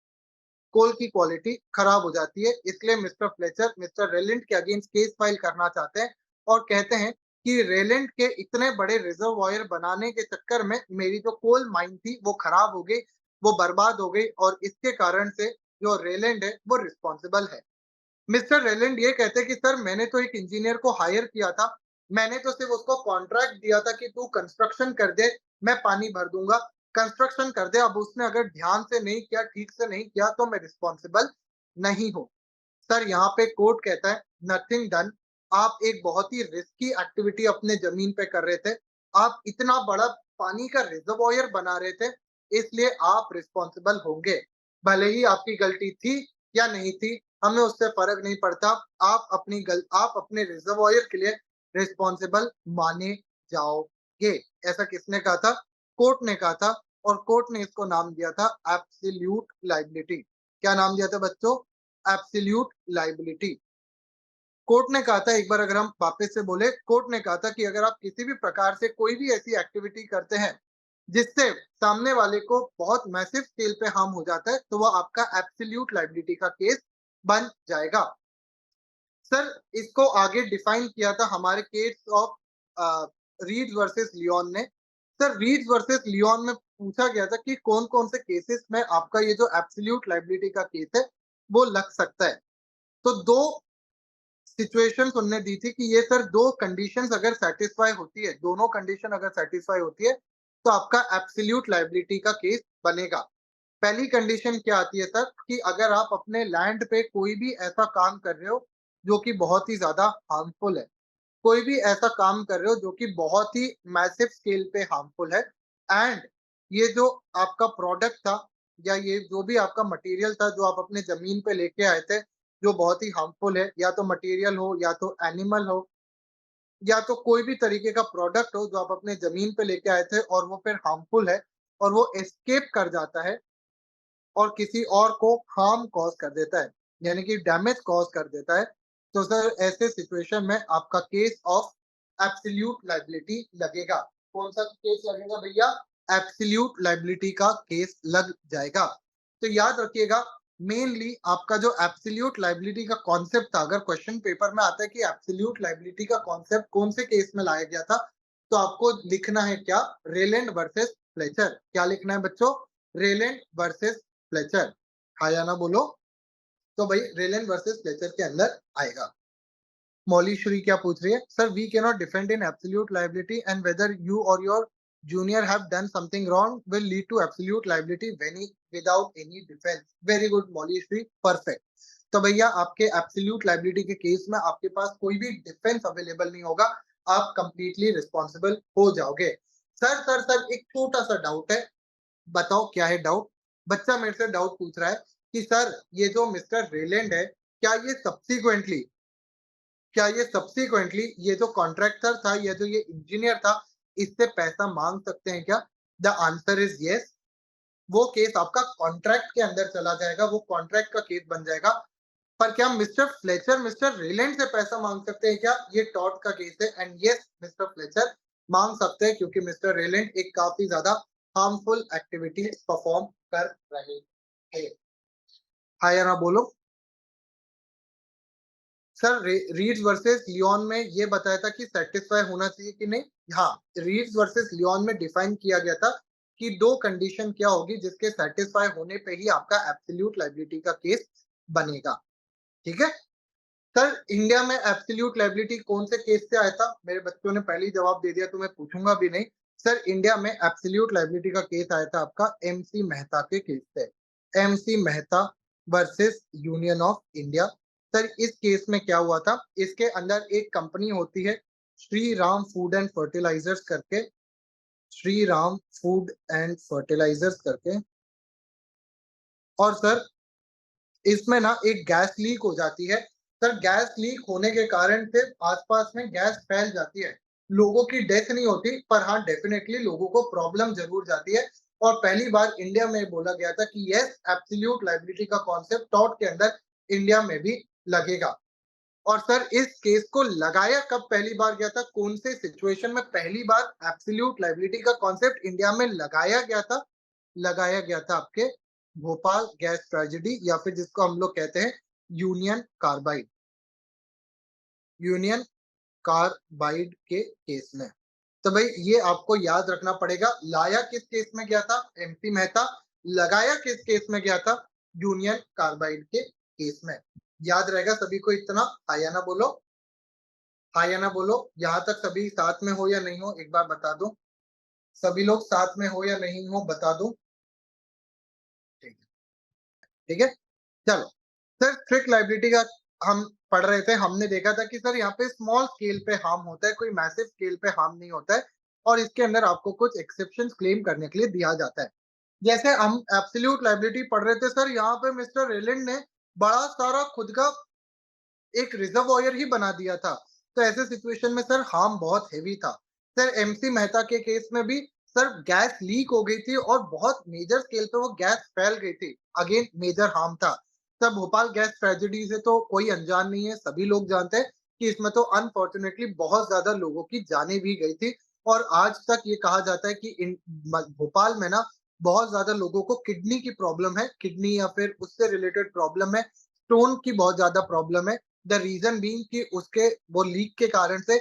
कोल की क्वालिटी खराब हो जाती है, इसलिए मिस्टर फ्लेचर मिस्टर रेलेंट के अगेंस्ट केस फाइल करना चाहते हैं और कहते हैं कि रेलेंट के इतने बड़े रिजर्वॉयर बनाने के चक्कर में मेरी जो कोल माइन थी वो खराब हो गई, वो बर्बाद हो गई और इसके कारण से जो रेलेंट है वो रिस्पॉन्सिबल है। मिस्टर रेलैंड ये कहते हैं कि सर मैंने तो एक इंजीनियर को हायर किया था, मैंने तो सिर्फ उसको कॉन्ट्रैक्ट दिया था कि तू कंस्ट्रक्शन कर दे, मैं पानी भर दूंगा, कंस्ट्रक्शन कर दे, अब उसने अगर ध्यान से नहीं किया, ठीक से नहीं किया तो मैं रिस्पॉन्सिबल नहीं हूँ। सर यहाँ पे कोर्ट कहता है नथिंग डन, आप एक बहुत ही रिस्की एक्टिविटी अपने जमीन पे कर रहे थे, आप इतना बड़ा पानी का रिजर्वॉयर बना रहे थे, इसलिए आप रिस्पॉन्सिबल होंगे, भले ही आपकी गलती थी या नहीं थी, हमें उससे फर्क नहीं पड़ता, आप अपने रिजर्वॉयर के लिए रिस्पॉन्सिबल माने जाओगे। ऐसा किसने कहा था? कोर्ट ने कहा था, और कोर्ट ने इसको नाम दिया था एब्सोल्यूट लायबिलिटी। क्या नाम दिया था बच्चों? Absolute liability. कोर्ट ने कहा था, एक बार अगर हम वापस से बोले, कोर्ट ने कहा था कि अगर आप किसी भी प्रकार से कोई भी ऐसी एक्टिविटी करते हैं जिससे सामने वाले को बहुत मैसिव स्केल पे हार्म हो जाता है, तो वो आपका एब्सोल्यूट लायबिलिटी का केस बन जाएगा। सर इसको आगे डिफाइन किया था हमारे case of reads versus Leone ने। सर रीड्स वर्सेस लियोन में पूछा गया था कि कौन कौन से केसेस में आपका ये जो एब्सोल्यूट लायबिलिटी का केस है वो लग सकता है। तो दो सिचुएशंस उन्होंने दी थी कि ये सर दो कंडीशंस अगर सेटिस्फाई होती है, दोनों कंडीशन अगर सेटिस्फाई होती है तो आपका एब्सोल्यूट लायबिलिटी का केस बनेगा। पहली कंडीशन क्या आती है सर, कि अगर आप अपने लैंड पे कोई भी ऐसा काम कर रहे हो जो कि बहुत ही ज्यादा हार्मफुल है, कोई भी ऐसा काम कर रहे हो जो कि बहुत ही मैसिव स्केल पे हार्मफुल है, एंड ये जो आपका प्रोडक्ट था या ये जो भी आपका मटेरियल था जो आप अपने जमीन पे लेके आए थे, जो बहुत ही हार्मफुल है, या तो मटेरियल हो या तो एनिमल हो या तो कोई भी तरीके का प्रोडक्ट हो जो आप अपने जमीन पे लेके आए थे और वो फिर हार्मफुल है और वो एस्केप कर जाता है और किसी और को हार्म कॉज कर देता है, यानी कि डैमेज कॉज कर देता है, तो सर ऐसे सिचुएशन में आपका केस ऑफ एब्सोल्यूट लायबिलिटी लगेगा। कौन सा केस लगेगा भैया? एब्सोल्यूट लायबिलिटी का केस लग जाएगा। तो याद रखिएगा, मेनली आपका जो एब्सोल्यूट लायबिलिटी का कॉन्सेप्ट था, अगर क्वेश्चन पेपर में आता है कि एब्सोल्यूट लायबिलिटी का कॉन्सेप्ट कौन से केस में लाया गया था, तो आपको लिखना है क्या? Rylands versus Fletcher. क्या लिखना है बच्चों? Rylands versus Fletcher. हाँ या ना बोलो। तो भाई रेलन वर्सेस फ्लेचर के अंदर आएगा। मौली श्री क्या पूछ रही है? Sir we can not defend in absolute liability and whether you और your junior have done something wrong will lead to absolute liability when without any defence. Very good Maulishri, perfect. तो भैया आपके एब्सोल्यूट लायबिलिटी के केस में आपके पास कोई भी डिफेंस अवेलेबल नहीं होगा, आप कंप्लीटली रिस्पॉन्सिबल हो जाओगे। सर एक छोटा सा डाउट है, बताओ क्या है डाउट? बच्चा मेरे से डाउट पूछ रहा है कि सर ये जो मिस्टर रेलैंड है, क्या ये ये जो कॉन्ट्रैक्टर था या जो ये इंजीनियर था, इससे पैसा मांग सकते हैं क्या? The answer is yes. वो केस आपका कॉन्ट्रैक्ट के अंदर चला जाएगा, वो कॉन्ट्रैक्ट का केस बन जाएगा। पर क्या मिस्टर फ्लेचर मिस्टर रेलैंड से पैसा मांग सकते हैं क्या? ये टॉर्ट का केस है, एंड यस मिस्टर फ्लेचर मांग सकते हैं, क्योंकि मिस्टर रेलैंड एक काफी ज्यादा हार्मफुल एक्टिविटी परफॉर्म कर रहे थे। हाँ या ना बोलो। सर रीड्स वर्सेस लियोन में ये बताया था कि सेटिस्फाई होना चाहिए कि नहीं। हाँ, रीड्स वर्सेस लियोन में डिफाइन किया गया था कि दो कंडीशन क्या होगी जिसके सेटिस्फाई होने पे ही आपका एब्सोल्यूट लायबिलिटी का केस बनेगा। ठीक है। सर इंडिया में एब्सोल्यूट लायबिलिटी कौन से केस से आया था? मेरे बच्चों ने पहले ही जवाब दे दिया तो मैं पूछूंगा भी नहीं। सर इंडिया में एब्सोल्यूट लायबिलिटी का केस आया था आपका एमसी मेहता के केस से। MC Mehta versus union of India. Sir इस केस में क्या हुआ था? इसके अंदर एक कंपनी होती है Shri Ram food and fertilisers करके, Shri Ram food and fertilisers करके। और सर इसमें ना एक गैस लीक हो जाती है। सर गैस लीक होने के कारण से आस-पास में गैस फैल जाती है। लोगों की डेथ नहीं होती, पर हाँ डेफ़िनेटली लोगों को प्रॉब्लम ज़रूर जाती है। और पहली बार इंडिया में बोला गया था कि येस एब्सोल्यूट लायबिलिटी का कॉन्सेप्ट टॉट के अंदर इंडिया में भी लगेगा। और सर इस केस को लगाया कब पहली बार गया था? कौन से सिचुएशन में पहली बार एब्सोल्यूट लायबिलिटी का कॉन्सेप्ट इंडिया में लगाया गया था? लगाया गया था आपके भोपाल गैस ट्रेजेडी या फिर जिसको हम लोग कहते हैं यूनियन कार्बाइड। यूनियन कार्बाइड के केस में। तो भाई ये आपको याद रखना पड़ेगा, लाया किस केस में गया था? एमपी मेहता। लगाया किस केस में गया था? यूनियन कार्बाइड के केस में। याद रहेगा सभी को इतना? हाँ या ना बोलो? हाँ या ना बोलो? यहाँ तक सभी साथ में हो या नहीं हो? एक बार बता दो। सभी लोग साथ में हो या नहीं हो? बता दो। ठीक है। ठीक है? चलो। सर स्ट्रिक्ट लायबिलिटी का हम पढ़ रहे थे, हमने देखा था कि सर यहाँ पे स्मॉल स्केल पे हार्म होता है, कोई मैसिव स्केल पे हार्म नहीं होता है और इसके अंदर आपको कुछ एक्सेप्शंस क्लेम करने के लिए दिया जाता है। जैसे हम एब्सोल्यूट लायबिलिटी पढ़ रहे थे सर, यहाँ पे मिस्टर रेलैंड ने बड़ा सारा खुद का एक रिजर्वॉयर ही बना दिया था। तो ऐसे सिचुएशन में सर हार्म बहुत हेवी था। सर एमसी मेहता के केस में भी सर गैस लीक हो गई थी और बहुत मेजर स्केल पे वो गैस फैल गई थी। अगेन मेजर हार्म था। सर भोपाल गैस ट्रेजेडी से तो कोई अनजान नहीं है, सभी लोग जानते हैं कि इसमें तो अनफॉर्चुनेटली बहुत ज्यादा लोगों की जानें भी गई थी और आज तक ये कहा जाता है कि भोपाल में ना बहुत ज्यादा लोगों को किडनी की प्रॉब्लम है, किडनी या फिर उससे रिलेटेड प्रॉब्लम है, स्टोन की बहुत ज्यादा प्रॉब्लम है। द रीजन बीइंग कि उसके वो लीक के कारण से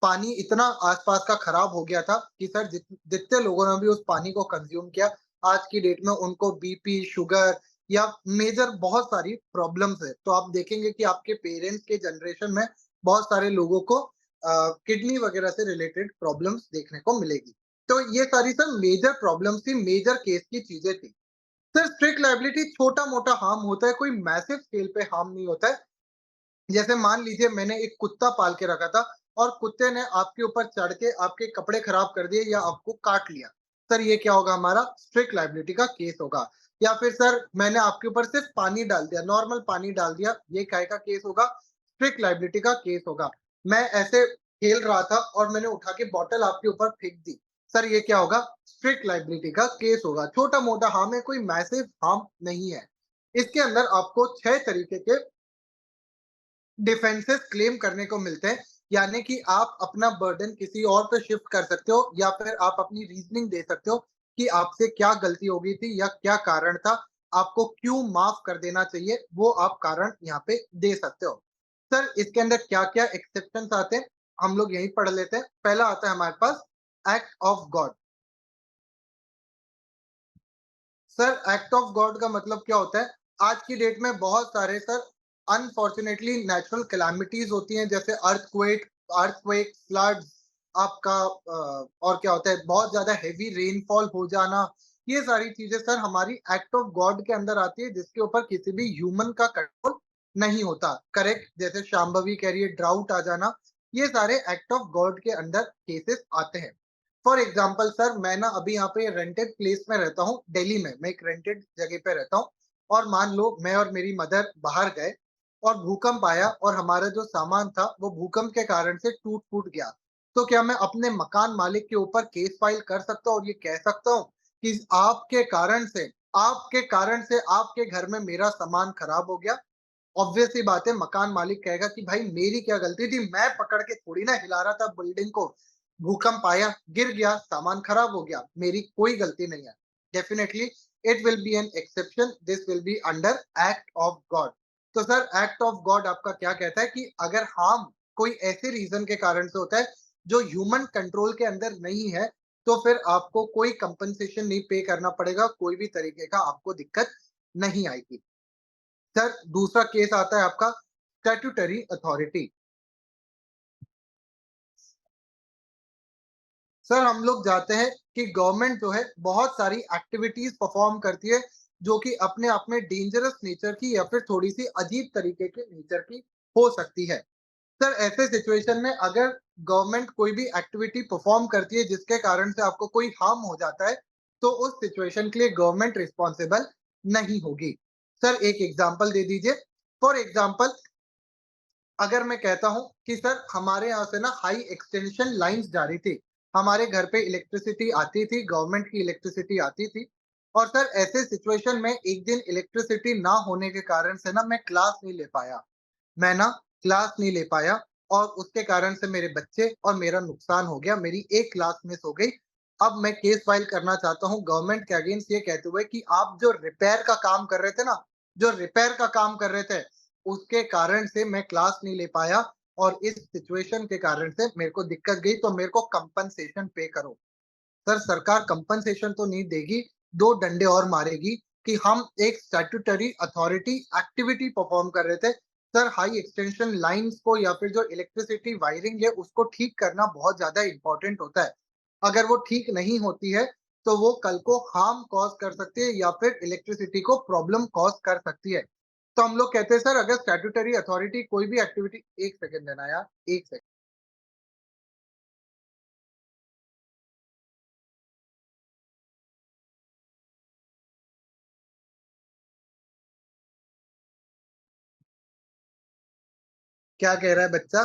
पानी इतना आसपास का खराब हो गया था कि सर जितने लोगों ने भी उस पानी को कंज्यूम किया, आज की डेट में उनको बीपी, शुगर या मेजर बहुत सारी प्रॉब्लम्स है। तो आप देखेंगे कि आपके पेरेंट्स के जनरेशन में बहुत सारे लोगों को किडनी वगैरह से रिलेटेड प्रॉब्लम्स देखने को मिलेगी। तो ये सारी सर मेजर प्रॉब्लम्स थी, मेजर केस की चीजें थी। सर स्ट्रिक्ट लायबिलिटी छोटा-मोटा हार्म होता है, कोई मैसिव स्केल पे हार्म नहीं होता है। जैसे मान लीजिए मैंने एक कुत्ता पाल के रखा था और कुत्ते ने आपके ऊपर चढ़ के आपके कपड़े खराब कर दिए या आपको काट लिया। सर ये क्या होगा? हमारा स्ट्रिक्ट लायबिलिटी का केस होगा। या फिर सर मैंने आपके ऊपर सिर्फ पानी डाल दिया, नॉर्मल पानी डाल दिया, ये काय का केस होगा? स्ट्रिक्ट लायबिलिटी का केस होगा। मैं ऐसे खेल रहा था और मैंने उठा के बॉटल आपके ऊपर फेंक दी। सर ये क्या होगा? स्ट्रिक्ट लायबिलिटी का केस होगा। छोटा-मोटा हार्म है, कोई मैसिव हार्म नहीं है। इसके अंदर आपको 6 तरीके के डिफेंसेस क्लेम करने को मिलते हैं, यानी कि आप अपना बर्डन किसी और पे शिफ्ट कर सकते हो या फिर आप अपनी रीजनिंग दे सकते हो कि आपसे क्या गलती हो गई थी या क्या कारण था, आपको क्यों माफ कर देना चाहिए, वो आप कारण यहाँ पे दे सकते हो। सर इसके अंदर क्या-क्या एक्सेप्शंस आते हैं, हम लोग यही पढ़ लेते हैं। पहला आता है हमारे पास act of God. Sir act of God का मतलब क्या होता है? आज की डेट में बहुत सारे सर अनफॉर्चुनेटली नेचुरल कैलामिटीज होती हैं, जैसे अर्थक्वेक, फ्लड्स, आपका और क्या होता है बहुत ज्यादा हेवी रेनफॉल हो जाना। ये सारी चीजें सर हमारी एक्ट ऑफ गॉड के अंदर आती है, जिसके ऊपर किसी भी ह्यूमन का कंट्रोल नहीं होता। करेक्ट? जैसे शांभवी कह रही है ड्राउट आ जाना, ये सारे एक्ट ऑफ गॉड के अंदर केसेस आते हैं। फॉर एग्जाम्पल सर मैं ना अभी यहाँ पे रेंटेड प्लेस में रहता हूँ दिल्ली में, मैं एक रेंटेड जगह पे रहता हूँ और मान लो मैं और मेरी मदर बाहर गए और भूकंप आया और हमारा जो सामान था वो भूकंप के कारण से टूट फूट गया। तो क्या मैं अपने मकान मालिक के ऊपर केस फाइल कर सकता हूँ और ये कह सकता हूँ कि आपके कारण से आपके घर में मेरा सामान खराब हो गया? ऑब्वियस सी बात है, मकान मालिक कहेगा कि भाई मेरी क्या गलती थी, मैं पकड़ के थोड़ी ना हिला रहा था बिल्डिंग को, भूकंप आया, गिर गया, सामान खराब हो गया, मेरी कोई गलती नहीं है। Definitely it will be an exception, this will be under act of God. तो सर एक्ट ऑफ गॉड आपका क्या कहता है कि अगर हार्म कोई ऐसे रीजन के कारण से होता है जो ह्यूमन कंट्रोल के अंदर नहीं है, तो फिर आपको कोई कंपनसेशन नहीं पे करना पड़ेगा, कोई भी तरीके का आपको दिक्कत नहीं आएगी। सर दूसरा केस आता है आपका स्टैट्यूटरी अथॉरिटी। सर हम लोग जाते हैं कि गवर्नमेंट जो है बहुत सारी एक्टिविटीज परफॉर्म करती है जो कि अपने आप में डेंजरस नेचर की या फिर थोड़ी सी अजीब तरीके के नेचर की हो सकती है। सर ऐसे सिचुएशन में अगर गवर्नमेंट कोई भी एक्टिविटी परफॉर्म करती है जिसके कारण से आपको कोई हार्म हो जाता है, तो उस सिचुएशन के लिए गवर्नमेंट रिस्पॉन्सिबल नहीं होगी। सर एक एग्जांपल दे दीजिए। फॉर एग्जांपल अगर मैं कहता हूँ कि सर हमारे यहाँ से ना हाई एक्सटेंशन लाइन्स जा रही थी। हमारे घर पे इलेक्ट्रिसिटी आती थी, गवर्नमेंट की इलेक्ट्रिसिटी आती थी और सर ऐसे सिचुएशन में एक दिन इलेक्ट्रिसिटी ना होने के कारण से ना मैं क्लास नहीं ले पाया। मैं ना क्लास नहीं ले पाया और उसके कारण से मेरे बच्चे और मेरा नुकसान हो गया। मेरी एक क्लास मिस हो गई। अब मैं केस फाइल करना चाहता हूँ गवर्नमेंट के अगेंस्ट ये कहते हुए कि आप जो रिपेयर का काम कर रहे थे ना, जो रिपेयर का काम कर रहे थे, उसके कारण से मैं क्लास नहीं ले पाया और इस सिचुएशन के कारण से मेरे को दिक्कत गई तो मेरे को कंपनसेशन पे करो। सर सरकार कंपनसेशन तो नहीं देगी, 2 डंडे और मारेगी कि हम एक स्टैट्यूटरी अथॉरिटी एक्टिविटी परफॉर्म कर रहे थे। सर हाई एक्सटेंशन लाइन्स को या फिर जो इलेक्ट्रिसिटी वायरिंग है उसको ठीक करना बहुत ज़्यादा इम्पोर्टेंट होता है। अगर वो ठीक नहीं होती है, तो वो कल को हार्म कॉज़ कर सकती है या फिर इलेक्ट्रिसिटी को प्रॉब्लम कॉज़ कर सकती है। तो हम लोग कहते हैं सर अगर स्टैट्यूटरी अथॉरिटी कोई भी एक्टिविटी 1 सेकंड देना यार, 1 सेकंड। क्या कह रहा है बच्चा?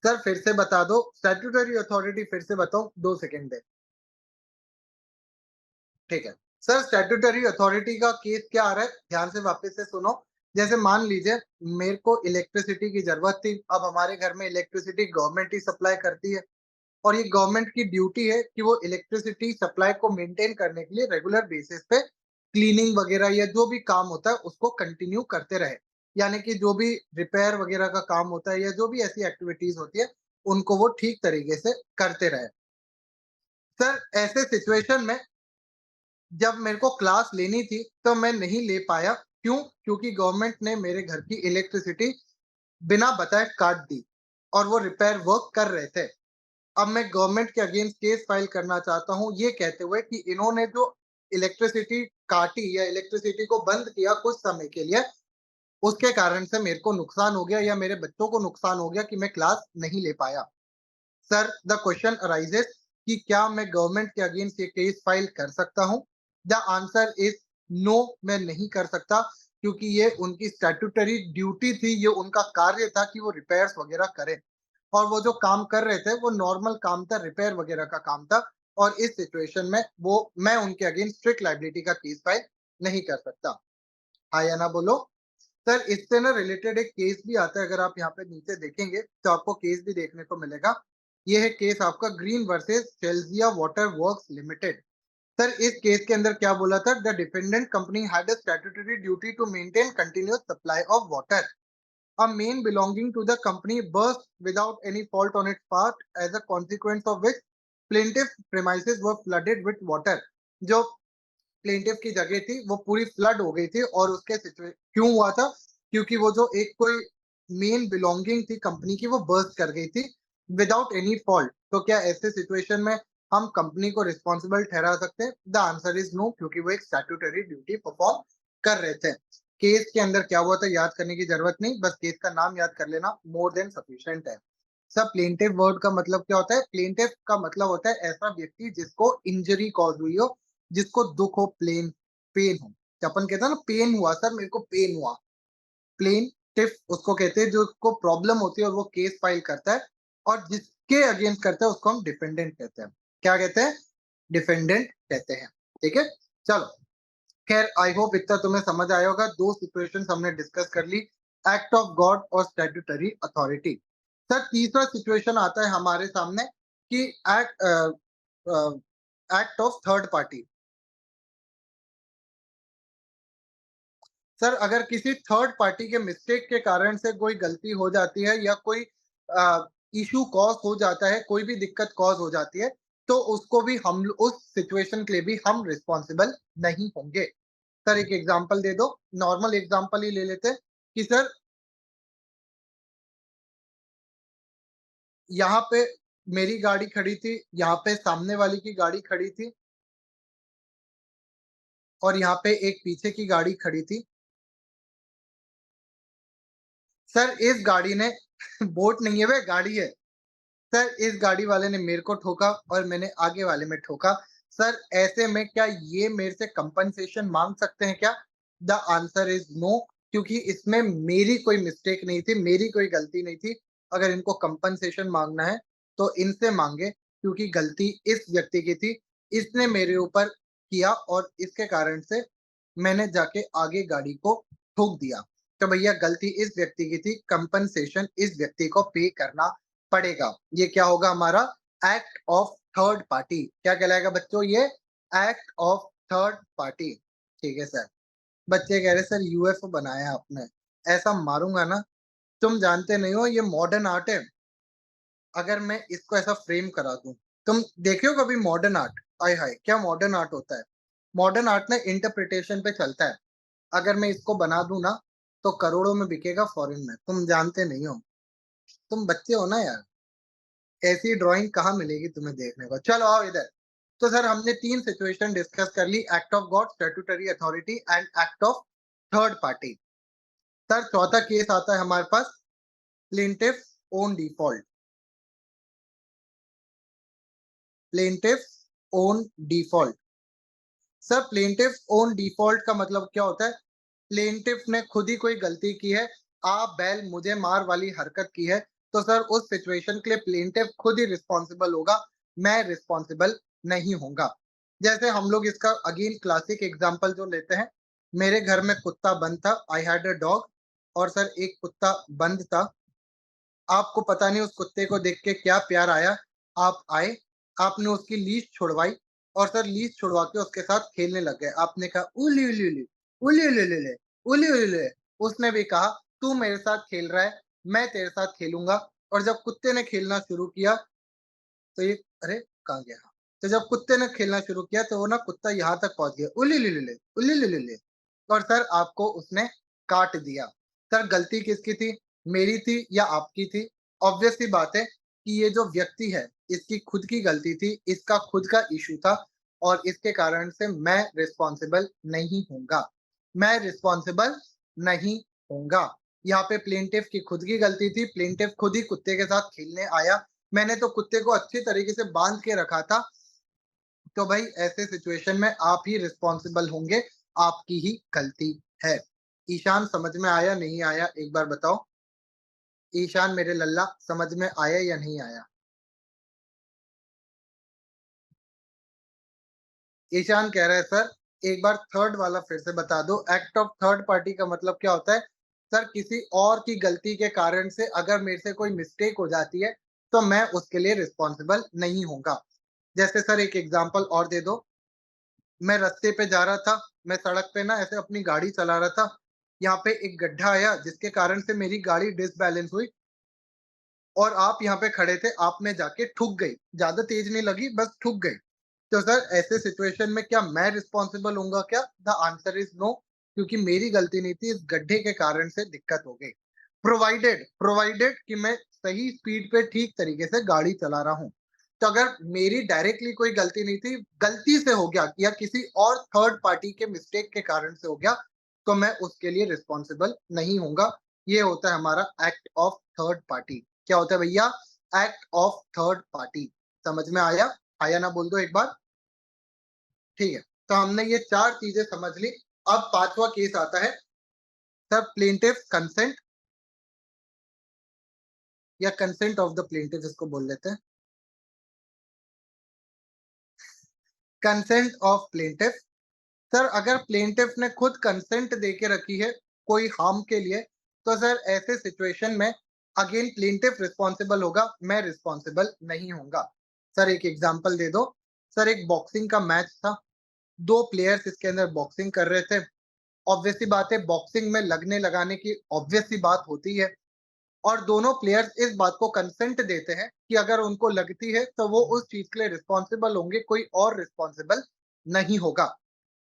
सर फिर से बता दो, स्टैट्यूटरी अथॉरिटी फिर से बताओ, 2 सेकंड दें। ठीक है। सर स्टैट्यूटरी अथॉरिटी का केस क्या आ रहा है? ध्यान से वापस से सुनो। जैसे मान लीजिए मेरे को इलेक्ट्रिसिटी की ज़रूरत थी, अब हमारे घर में इलेक्ट्रिसिटी गवर्नमेंट ही सप्लाई करती है और ये गवर्नमेंट की ड्यूटी है कि वो इलेक्ट्रिसिटी सप्लाई को मेंटेन करने के लिए रेगुलर बेसिस पे क्लीनिंग वगैरह या जो भी काम होता है उसको कंटिन्यू करते रहे। यानी कि जो भी रिपेयर वगैरह का काम होता है या जो भी ऐसी एक्टिविटीज़ होती है, उनको वो ठीक तरीके से करते रहे। सर ऐसे सिचुएशन में जब मेरे को क्लास लेनी थी, तो मैं नहीं ले पाया। क्यों? क्योंकि गवर्नमेंट ने मेरे घर की इलेक्ट्रिसिटी बिना बताए काट दी और वो रिपेयर वर्क कर रहे थे। अब मैं गवर्नमेंट के अगेंस्ट केस फाइल करना चाहता हूँ, ये कहते हुए कि इन्होंने जो इलेक्ट्रिसिटी काटी या इलेक्ट्रिसिटी को बंद किया कुछ समय के लिए, उसके कारण से मेरे को नुकसान हो गया या मेरे बच्चों को नुकसान हो गया कि मैं क्लास नहीं ले पाया। सर द क्वेश्चन अराइजेस कि क्या मैं गवर्नमेंट के अगेंस्ट ये केस फाइल कर सकता हूँ? द आंसर इज नो, मैं नहीं कर सकता क्योंकि ये उनकी स्टैट्यूटरी ड्यूटी थी, ये उनका कार्य था कि वो रिपेयर्स वगैरह करें और वो जो काम कर रहे थे वो नॉर्मल काम था, रिपेयर वगैरह का काम था और इस सिचुएशन में वो मैं उनके अगेंस्ट स्ट्रिक्ट लायबिलिटी का केस फाइल नहीं कर सकता। हाँ या ना बोलो। सर इससे ना रिलेटेड एक केस भी आता है, अगर आप यहाँ पे नीचे देखेंगे तो आपको केस भी देखने को मिलेगा। ये है केस आपका Green versus Chelsea water works limited. Sir इस केस के अंदर क्या बोला था? The dependent company had a statutory duty to maintain continuous supply of water. A main belonging to the company burst without any fault on its part, as a consequence of which plaintiff premises were flooded with water। जो प्लेंटिफ की जगह थी वो पूरी फ्लड हो गई थी और उसके क्यों हुआ था? क्योंकि वो जो एक कोई मेन बिलोंगिंग थी कंपनी की वो बर्स्ट कर गई थी विदाउट एनी फॉल्ट। तो क्या ऐसे सिचुएशन में हम कंपनी को रिस्पॉन्सिबल ठहरा सकते हैं? द आंसर इज नो, क्योंकि वो एक स्टैट्यूटरी ड्यूटी परफॉर्म कर रहे थे। केस के अंदर क्या हुआ था याद करने की जरूरत नहीं, बस केस का नाम याद कर लेना, मोर देन सफिशिएंट है। सब प्लेंटिव वर्ड का मतलब क्या होता है? प्लेंटिव का मतलब होता है ऐसा व्यक्ति जिसको इंजरी कॉज हुई हो, जिसको दुःख हो, पेन हो। तो अपन कहते हैं ना पेन हुआ सर, मेरे को पेन हुआ। प्लेंटिफ उसको कहते हैं जो को प्रॉब्लम होती है और वो केस फाइल करता है और जिसके अगेंस्ट करता है उसको हम डिफेंडेंट कहते हैं। क्या कहते हैं? डिफेंडेंट कहते हैं। ठीक है? चलो, खैर आई होप इतना तुम्हें समझ आया होगा। 2 सिचुएशंस हमने डिस्कस कर ली, एक्ट ऑफ गॉड और स्टैट्यूटरी अथॉरिटी। सर तीसरा सिचुएशन आता है हमारे सामने कि act act of third party. Sir अगर किसी थर्ड पार्टी के मिस्टेक के कारण से कोई गलती हो जाती है या कोई इशू कॉज हो जाता है, कोई भी दिक्कत कॉज हो जाती है, तो उसको भी हम उस सिचुएशन के लिए भी हम रिस्पॉन्सिबल नहीं होंगे। सर एक एग्जांपल दे दो, नॉर्मल एग्जांपल ही ले लेते हैं कि सर यहाँ पे मेरी गाड़ी खड़ी थी, यहाँ पे सामने वाली की गाड़ी खड़ी थी और यहाँ पे एक पीछे की गाड़ी खड़ी थी। सर इस गाड़ी ने बोट नहीं है, वह गाड़ी है। सर इस गाड़ी वाले ने मेरे को ठोका और मैंने आगे वाले में ठोका। सर ऐसे में क्या ये मेरे से कंपनसेशन माँग सकते हैं क्या? द आंसर इज नो, क्योंकि इसमें मेरी कोई मिस्टेक नहीं थी, मेरी कोई गलती नहीं थी। अगर इनको कंपनसेशन मांगना है तो इनसे मांगे, क्योंकि गलती इस व्यक्ति की थी, इसने मेरे ऊपर किया और इसके कारण से मैंने जाके आगे गाड़ी को ठोक दिया। तो भैया गलती इस व्यक्ति की थी, कंपनसेशन इस व्यक्ति को पे करना पड़ेगा। ये क्या होगा हमारा? Act of third party. क्या कहलाएगा बच्चों? ये एक्ट ऑफ थर्ड पार्टी। ठीक है सर। बच्चे कह रहे सर यूएफओ बनाया आपने, ऐसा मारूंगा ना, तुम जानते नहीं हो ये मॉडर्न आर्ट है। अगर मैं इसको ऐसा फ्रेम करा दूं, तुम देखे हो कभी मॉडर्न आर्ट? आय हाय क्या मॉडर्न आर्ट होता है। मॉडर्न आर्ट ना इंटरप्रिटेशन पे चलता है। अगर मैं इसको बना दूं ना तो करोड़ों में बिकेगा फॉरेन में, तुम जानते नहीं हो। तुम बच्चे हो ना यार, ऐसी ड्राइंग कहाँ मिलेगी तुम्हें देखने को। चलो आओ इधर। तो सर हमने तीन सिचुएशन डिस्कस कर ली, act of God, statutory authority and act of third party. Sir चौथा केस आता है हमारे पास, plaintiff own default. Plaintiff own default. Sir plaintiff own default का मतलब क्या होता है? प्लेंटिफ ने खुद ही कोई गलती की है, आप बैल मुझे मार वाली हरकत की है, तो सर उस सिचुएशन के लिए प्लेंटिफ खुद ही रिस्पॉन्सिबल होगा, मैं रिस्पॉन्सिबल नहीं होऊंगा। जैसे हम लोग इसका अगेन क्लासिक एग्जांपल जो लेते हैं, मेरे घर में कुत्ता बंद था, आई हैड अ डॉग, और सर एक कुत्ता बंद था। आपको पता नहीं उस कुत्ते को देख के क्या प्यार आया, आप आए, आपने उसकी लीश छुड़वाई, और सर लीश छुड़वा के उसके साथ खेलने लग गए। आपने कहा उली उली उली, उली उली उली, उली उली उली। उसने भी कहा तू मेरे साथ खेल रहा है, मैं तेरे साथ खेलूंगा। और जब कुत्ते ने खेलना शुरू किया तो ये, अरे कहाँ गया? तो जब कुत्ते ने खेलना शुरू किया तो वो ना कुत्ता यहाँ तक पहुंच गया, उली उली उली, उली उली उली, और सर आपको उसने काट दिया। सर गलती किसकी थी? मेरी थी या आपकी थी? ऑब्वियस सी बात है कि ये जो व्यक्ति है इसकी खुद की गलती थी, इसका खुद का इशू था, और इसके कारण से मैं रिस्पॉन्सिबल नहीं होऊंगा, मैं रिस्पॉन्सिबल नहीं होऊंगा। यहाँ पे प्लेंटिफ की खुद की गलती थी, प्लेंटिफ खुद ही कुत्ते के साथ खेलने आया, मैंने तो कुत्ते को अच्छी तरीके से बांध के रखा था। तो भाई ऐसे सिचुएशन में आप ही रिस्पॉन्सिबल होंगे, आपकी ही गलती है। ईशान समझ में आया नहीं आया एक बार बताओ? ईशान मेरे लल्ला समझ में आया या नहीं आया? ईशान कह रहा है सर एक बार थर्ड वाला फिर से बता दो, एक्ट ऑफ थर्ड पार्टी का मतलब क्या होता है? सर किसी और की गलती के कारण से अगर मेरे से कोई मिस्टेक हो जाती है तो मैं उसके लिए रिस्पॉन्सिबल नहीं होऊंगा। जैसे सर एक एग्जांपल और दे दो। मैं रास्ते पे जा रहा था, मैं सड़क पे ना ऐसे अपनी गाड़ी चला रहा था, यहाँ पे एक गड्ढा आया जिसके कारण से मेरी गाड़ी डिसबैलेंस हुई, और आप यहाँ पे खड़े थे, आपने जाके ठुक गई, ज्यादा तेज नहीं लगी, बस ठुक गई। तो सर ऐसे सिचुएशन में क्या मैं रिस्पॉन्सिबल होऊंगा क्या? द आंसर इज नो, क्योंकि मेरी गलती नहीं थी, इस गड्ढे के कारण से दिक्कत हो गई। प्रोवाइडेड प्रोवाइडेड कि मैं सही स्पीड पे ठीक तरीके से गाड़ी चला रहा हूँ। तो अगर मेरी डायरेक्टली कोई गलती नहीं थी, गलती से हो गया या किसी और थर्ड पार्टी के मिस्टेक के कारण से हो गया, तो मैं उसके लिए रिस्पॉन्सिबल नहीं होऊंगा। ये होता है हमारा एक्ट ऑफ थर्ड पार्टी। क्या होता है भैया? Act of third party. समझ में आया? आया ना बोल दो एक बार। ठीक है, तो हमने ये चार चीजें समझ ली। अब पांचवा केस आता है सर, प्लेंटिव कंसेंट, या कंसेंट ऑफ द प्लेंटिव इसको बोल लेते हैं। Consent of plaintiff. सर अगर प्लेंटिफ ने खुद कंसेंट दे के रखी है कोई हार्म के लिए, तो सर ऐसे सिचुएशन में अगेन प्लेंटिफ रिस्पॉन्सिबल होगा, मैं रिस्पॉन्सिबल नहीं होऊंगा। सर एक एग्जांपल दे दो। सर एक बॉक्सिंग का मैच था, दो प्लेयर्स इसके अंदर बॉक्सिंग कर रहे थे। ऑब्वियस सी बात है, बॉक्सिंग में लगने लगाने की ऑब्वियस सी बात होती है, और दोनों प्लेयर्स इस बात को कंसेंट देते हैं कि अगर उनको लगती है तो वो उस चीज के लिए रिस्पॉन्सिबल होंगे, कोई और रिस्पॉन्सिबल नहीं होगा।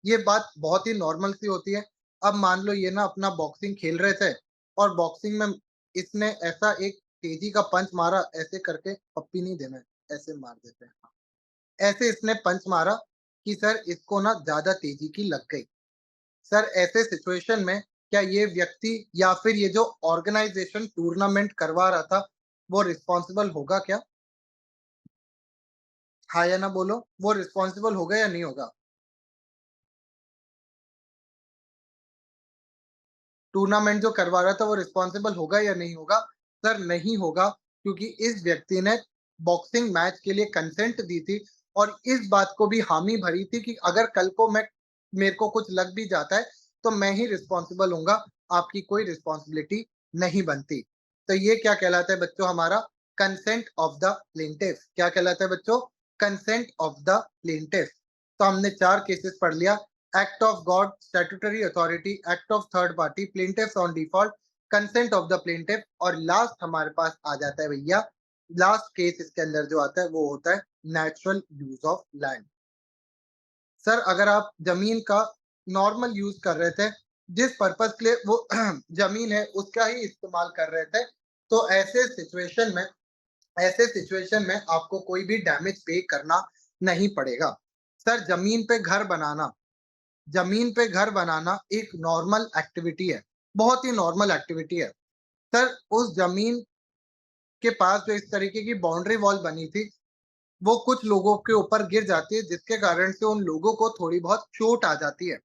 ये बात बहुत ही नॉर्मल सी होती है। अब मान लो ये ना अपना बॉक्सिंग खेल रहे थे, और बॉक्सिंग में इसने ऐसा एक तेजी का पंच मारा, ऐसे करके पप्पी नहीं देना है, ऐसे मार देते हैं, ऐसे इसने पंच मारा कि सर इसको ना ज्यादा तेजी की लग गई। सर ऐसे सिचुएशन में क्या ये व्यक्ति या फिर ये जो ऑर्गेनाइजेशन टूर्नामेंट करवा रहा था वो रिस्पॉन्सिबल होगा क्या? हाँ या ना बोलो, वो रिस्पॉन्सिबल होगा या नहीं होगा? टूर्नामेंट जो करवा रहा था वो रिस्पॉन्सिबल होगा या नहीं होगा? सर नहीं होगा, क्योंकि इस व्यक्ति ने बॉक्सिंग मैच के लिए कंसेंट दी थी और इस बात को भी हामी भरी थी कि अगर कल को मैं मेरे को कुछ लग भी जाता है, तो मैं ही रिस्पॉन्सिबल होऊँगा, आपकी कोई रिस्पॉन्सिबिलिटी नहीं बनती। तो ये क्या कहलाता है बच्चों हमारा? Consent of the plaintiff. क्या कहलाता है बच्चों? Consent of the plaintiff. तो हमने 4 केसेस पढ़ लिया। Act of God, statutory authority, act of third party, plaintiffs on default, consent of the plaintiff और लास्ट हमारे पास आ जाता है भैया, लास्ट केस इसके अंदर जो आता है वो होता है natural use of land. Sir अगर आप जमीन का नॉर्मल यूज कर रहे थे, जिस पर्पज के लिए वो जमीन है उसका ही इस्तेमाल कर रहे थे, तो ऐसे सिचुएशन में आपको कोई भी डैमेज पे करना नहीं पड़ेगा। सर जमीन पे घर बनाना एक नॉर्मल एक्टिविटी है, बहुत ही नॉर्मल एक्टिविटी है। सर उस जमीन के पास जो इस तरीके की बाउंड्री वॉल बनी थी, वो कुछ लोगों के ऊपर गिर जाती है जिसके कारण से उन लोगों को थोड़ी बहुत चोट आ जाती है।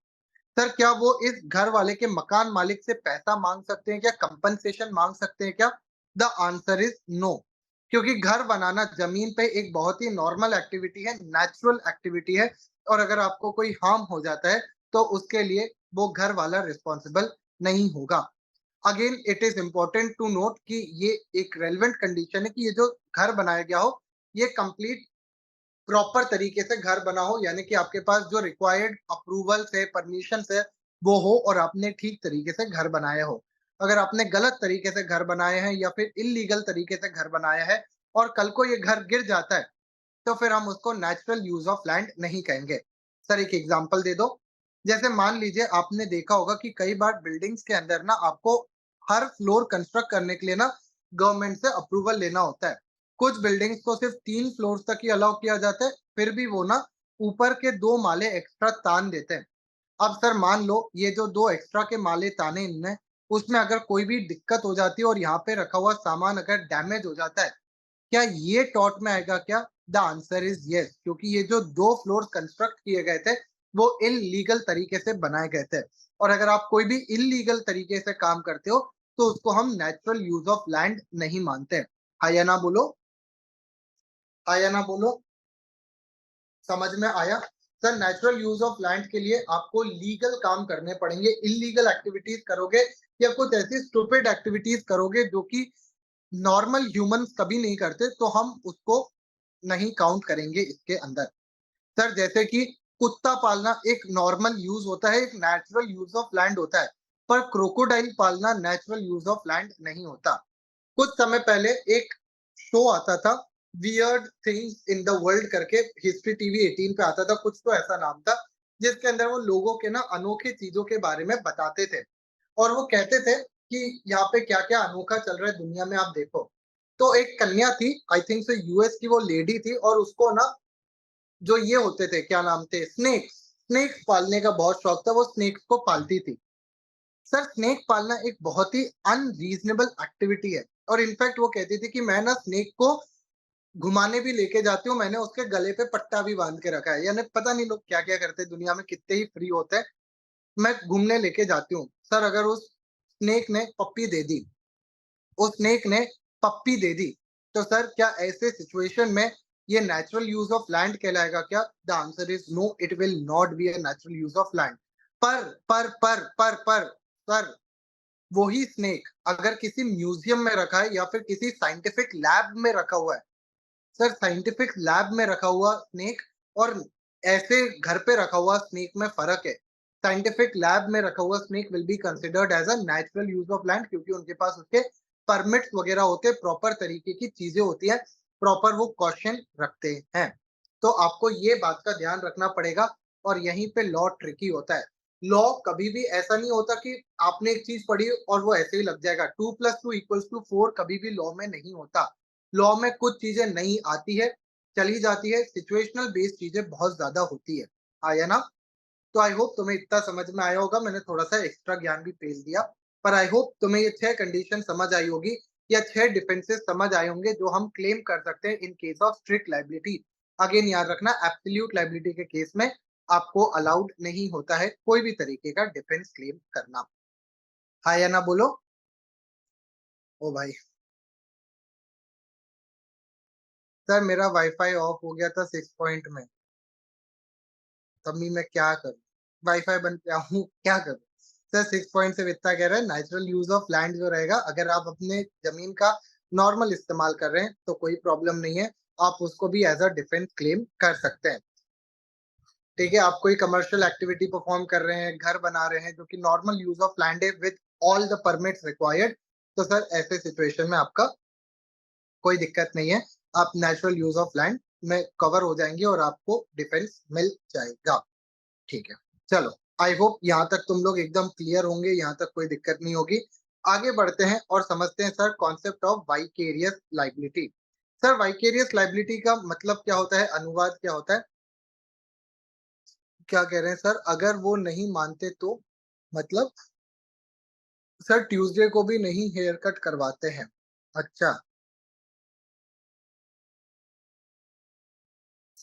सर क्या वो इस घर वाले के मकान मालिक से पैसा माँग सकते हैं क्या? कंपनसेशन माँग सकते हैं क्या? The answer is no. क्योंकि घर बनाना ज़मीन पे एक बहुत ही नॉर्मल एक्टिविटी है, नेचुरल एक्टिविटी है और अगर आपको कोई हार्म हो जाता है, तो उसके लिए वो घर वाला रिस्पॉन्सिबल नहीं होगा। Again it is important to note कि ये एक रेलेवेंट कंडीशन है कि ये जो घर बनाया गया हो, ये कंप्लीट प्रॉपर तरीके से घर बना हो, यानी कि आपके पास जो रिक्वायर्ड अप्रूवल्स है, परमिशंस है, वो हो और आपने ठीक तरीके से घर बनाया हो। अगर आपने गलत तरीके से घर बनाए हैं या फिर इल्लीगल तरीके से घर बनाया है और कल को ये घर गिर जाता है, तो फिर हम उसको नेचुरल यूज़ ऑफ लैंड नहीं कहेंगे। सर एक एग्ज़ाम्पल दे दो। जैसे मान लीजिए आपने देखा होगा कि कई बार बिल्डिंग्स के अंदर ना आपको हर फ्लोर कंस्ट्रक्ट करने के लिए ना गवर्नमेंट से अप्रूवल लेना होता है। कुछ बिल्डिंग्स को सिर्फ़ 3 फ्लोर्स तक ही अलाउ किया जाता है, फिर भी वो ना ऊपर के 2 माले एक्स्ट्रा तान देते हैं। अब सर मान लो ये जो 2 एक्स्ट्रा के माले ताने इनने, उसमें अगर कोई भी दिक्कत हो जाती है और यहाँ पे रखा हुआ सामान अगर डैमेज हो जाता है, क्या ये टॉट में आएगा क्या? द आंसर इज़ येस, क्योंकि ये जो 2 फ्लोर कंस्ट्रक्ट किए गए थे, वो इल्लीगल तरीके से बनाए गए थे और अगर आप कोई भी इल्लीगल तरीके से काम करते हो, तो उसको हम नेचुरल यूज़ ऑफ लैंड नहीं मानते। हाँ या ना बोलो? हाँ या ना बोलो? समझ में आया? Sir natural use of land के लिए आपको लीगल काम करने पड़ेंगे, इल्लीगल एक्टिविटीज़ करोगे या कुछ ऐसी स्टूपिड एक्टिविटीज़ करोगे जो कि नॉर्मल ह्यूमन्स कभी नहीं करते, तो हम उसको नहीं काउंट करेंगे इसके अंदर। सर जैसे कि कुत्ता पालना एक नॉर्मल यूज़ होता है, एक नेचुरल यूज़ ऑफ लैंड होता है, पर क्रोकोडाइल पालना नेचुरल यूज़ ऑफ लैंड नहीं होता। कुछ समय पहले एक शो आता था, weird things in the world करके, हिस्ट्री टीवी 18 पे आता था, कुछ तो ऐसा नाम था, जिसके अंदर वो लोगों के ना अनोखे चीज़ों के बारे में बताते थे और वो कहते थे कि यहाँ पे क्या-क्या अनोखा चल रहा है दुनिया में आप देखो। तो एक कन्या थी, आई थिंक सो यूएस की वो लेडी थी और उसको ना जो ये होते थे, क्या नाम थे? स्नेक्स, स्नेक्स पालने का बहुत शौक था, वो स्नेक्स को पालती थी। सर स्नेक पालना एक बहुत ही अनरीज़नेबल एक्टिविटी है और इनफैक्ट वो कहती थी कि मैं ना स्नेक को घुमाने भी लेके जाती हूँ, मैंने उसके गले पे पट्टा भी बाँध के रखा है। यानी पता नहीं लोग क्या-क्या करते हैं दुनिया में, कितने ही फ्री होते हैं, मैं घूमने लेके जाती हूँ। सर अगर उस स्नेक ने पप्पी दे दी, उस स्नेक ने पप्पी दे दी, तो सर क्या ऐसे सिचुएशन में ये नेचुरल यूज़ ऑफ लैंड कहलाएगा क्या? The answer is no, it will not be a natural use of land. पर सर वही स्नेक अगर किसी म्यूजियम में रखा है या फिर किसी साइंटिफिक लैब में रखा हुआ है, सर साइंटिफिक लैब में रखा हुआ स्नेक और ऐसे घर पे रखा हुआ स्नेक में फ़र्क है। साइंटिफिक लैब में रखा हुआ snake will be considered as a natural use of land, क्योंकि उनके पास उसके परमिट्स वगैरह होते हैं, प्रॉपर तरीके की चीज़ें होती हैं, प्रॉपर वो कॉशन रखते हैं। तो आपको ये बात का ध्यान रखना पड़ेगा और यहीं पे लॉ ट्रिकी होता है। लॉ कभी भी ऐसा नहीं होता कि आपने एक चीज़ पढ़ी और वो ऐसे ही लग जाएगा। 2 + 2 = 4 कभी भी लॉ में नहीं होता। लॉ में कुछ चीज़ें नहीं आती है, चली जाती है, सिचुएशनल बेस्ड चीज़ें बहुत ज़्यादा होती है। आया ना? तो आई होप तुम्हें इतना समझ में आया होगा, मैंने थोड़ा-सा एक्स्ट्रा ज्ञान भी पेल दिया। पर आई होप तुम्हें ये 6 कंडीशन समझ आई होगी या 6 डिफेंसेस समझ आए होंगे जो हम क्लेम कर सकते हैं in case of strict liability. Again याद रखना, एब्सोल्यूट लायबिलिटी के केस में आपको अलाउड नहीं होता है कोई भी तरीके का डिफेंस क्लेम करना। हाँ या ना बोलो। ओ भाई, सर मेरा वाईफाई ऑफ हो गया था 6 पॉइंट में, तभी मैं क्या करूँ? वाईफाई बंद किया हूँ, क्या करूँ? सर 6 पॉइंट से इतना कह रहा है नेचुरल यूज़ ऑफ लैंड जो रहेगा, अगर आप अपने ज़मीन का नॉर्मल इस्तेमाल कर रहे हैं, तो कोई प्रॉब्लम नहीं है। आप उसको भी एज़ अ डिफेंस क्लेम कर सकते हैं। ठीक है? आप कोई कमर्शियल एक्टिविटी परफॉर्म कर रहे हैं, घर बना रहे हैं, जो कि नॉर्मल यूज़ ऑफ लैंड है with all the permits required, तो सर ऐसे सिचुएशन में आपका कोई दिक्कत नहीं है। आप नेचुरल यूज़ ऑफ लैंड में कवर हो जाएँगे और आपको डिफेंस मिल जाएगा। ठीक है, चलो, आई होप यहाँ तक तुम लोग एकदम क्लियर होंगे, यहाँ तक कोई दिक्कत नहीं होगी। आगे बढ़ते हैं और समझते हैं sir concept of vicarious liability. Sir vicarious liability का मतलब क्या होता है? अनुवाद क्या होता है? क्या कह रहे हैं सर? अगर वो नहीं मानते तो? मतलब सर ट्यूसडे को भी नहीं हेयर कट करवाते हैं। अच्छा,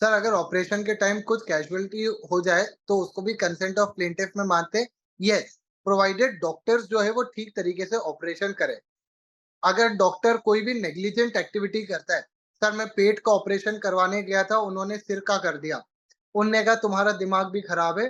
सर अगर ऑपरेशन के टाइम कुछ कैजुअल्टी हो जाए तो उसको भी कंसेंट ऑफ प्लेंटिफ में मानते हैं? यस, प्रोवाइडेड डॉक्टर्स जो है वो ठीक तरीके से ऑपरेशन करें। अगर डॉक्टर कोई भी नेग्लिजेंट एक्टिविटी करता है, सर मैं पेट का ऑपरेशन करवाने गया था, उन्होंने सिर का कर दिया। उनने कहा तुम्हारा दिमाग भी खराब है,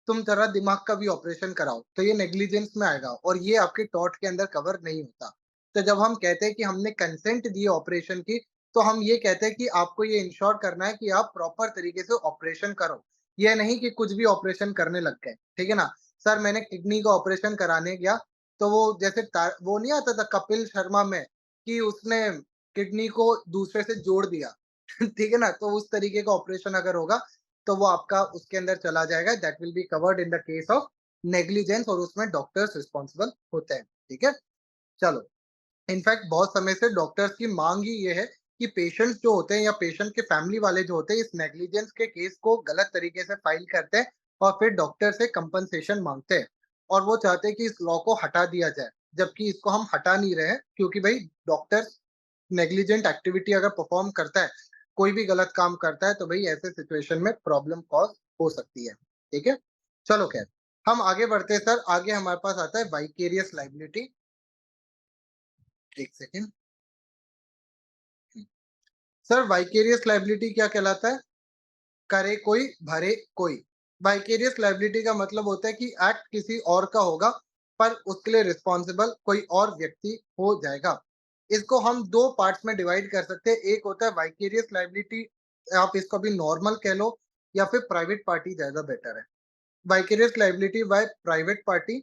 तुम जरा दिमाग का भी ऑपरेशन कराओ, तो ये नेग्लिजेंस में आएगा और ये आपके टॉर्ट के अंदर कवर नहीं होता। तो जब हम कहते हैं कि हमने कंसेंट दी ऑपरेशन की, तो हम ये कहते हैं कि आपको ये इंश्योर करना है कि आप प्रॉपर तरीके से ऑपरेशन करो। ये नहीं कि कुछ भी ऑपरेशन करने लग गए, ठीक है ना? सर मैंने किडनी का ऑपरेशन कराने गया, तो वो जैसे वो नहीं आता था कपिल शर्मा में कि उसने किडनी को दूसरे से जोड़ दिया, ठीक है ना? तो उस तरीके का ऑपरेशन अगर होगा, तो वो आपका उसके अंदर चला जाएगा, that will be covered in the case of negligence और उसमें डॉक्टर्स रिस्पॉन्सिबल होते हैं, ठीक है? चलो, इनफैक्ट बहुत समय से डॉक्टर्स की मांग ही ये है कि पेशेंट्स जो होते हैं या पेशेंट के फैमिली वाले जो होते हैं इस नेग्लिजेंस के केस को गलत तरीके से फाइल करते हैं और फिर डॉक्टर से कंपनसेशन मांगते हैं और वो चाहते हैं कि इस लॉ को हटा दिया जाए, जबकि इसको हम हटा नहीं रहे हैं क्योंकि भाई डॉक्टर नेग्लिजेंट एक्टिविटी अगर परफॉर्म करता है, कोई भी गलत काम करता है, तो भाई ऐसे सिचुएशन में प्रॉब्लम कॉज़ हो सकती है। ठीक है? चलो ख़ैर, हम आगे बढ़ते हैं सर, आगे हमारे पास आता है vicarious liability. 1 second. Sir vicarious liability क्या कहलाता है? करे कोई, भरे कोई। वाइकेरियस लायबिलिटी का मतलब होता है कि एक्ट किसी और का होगा, पर उसके लिए रिस्पॉन्सिबल कोई और व्यक्ति हो जाएगा। इसको हम 2 पार्ट्स में डिवाइड कर सकते हैं। एक होता है वाइकेरियस लायबिलिटी, आप इसको अभी नॉर्मल कह लो या फिर प्राइवेट पार्टी ज़्यादा बेटर है। Vicarious liability by private party,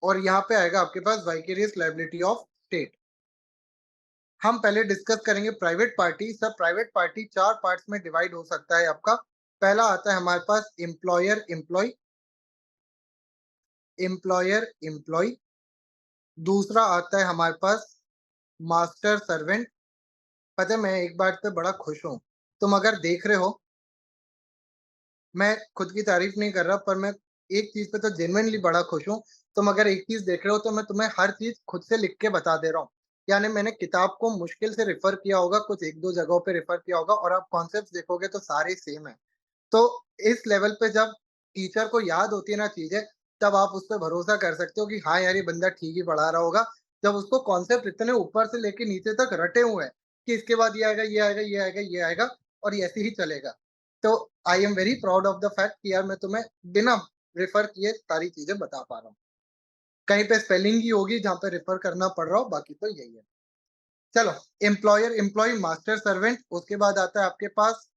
और यहाँ पे आएगा आपके पास वाइकेरियस लायबिलिटी ऑफ स्टेट। हम पहले डिस्कस करेंगे private party. Sir private party 4 parts में डिवाइड हो सकता है आपका। पहला आता है हमारे पास एम्प्लॉयर एम्प्लॉय, एम्प्लॉयर एम्प्लॉय। दूसरा आता है हमारे पास मास्टर सर्वेंट। पता है मैं एक बात पे बड़ा खुश हूँ। तुम अगर देख रहे हो, मैं खुद की तारीफ नहीं कर रहा, पर मैं एक चीज़ पे तो जेनुइनली बड़ा खुश हूँ। तुम अगर एक चीज़ देख रहे हो तो मैं तुम्हें हर चीज़ खुद से लिख के बता दे रहा हूँ। यानी मैंने किताब को मुश्किल से रेफ़र किया होगा, कुछ 1-2 जगहों पे रेफ़र किया होगा और आप कॉन्सेप्ट्स देखोगे तो सारे सेम हैं। तो इस लेवल पे जब टीचर को याद होती है ना चीज़ें, तब आप उस पे भरोसा कर सकते हो कि हाँ यार, ये बंदा ठीक ही पढ़ा रहा होगा। जब उसको कॉन्सेप्ट इतने ऊपर से लेके नीचे तक रटे हुए हैं कि इसके बाद ये आएगा, ये आएगा, ये आएगा, ये आएगा और ये ऐसे ही चलेगा। तो I am very proud of the fact कि यार मैं तुम्हें बिना रेफर किए सारी चीज़ें बता पा रहा हूँ। कहीं पे स्पेलिंग ही होगी जहाँ पे रेफर करना पड़ रहा हो, बाकी तो यही है। चलो, एम्प्लॉयर, एम्प्लॉयी, मास्टर सर्वेंट, उसके बाद आता है आपके पास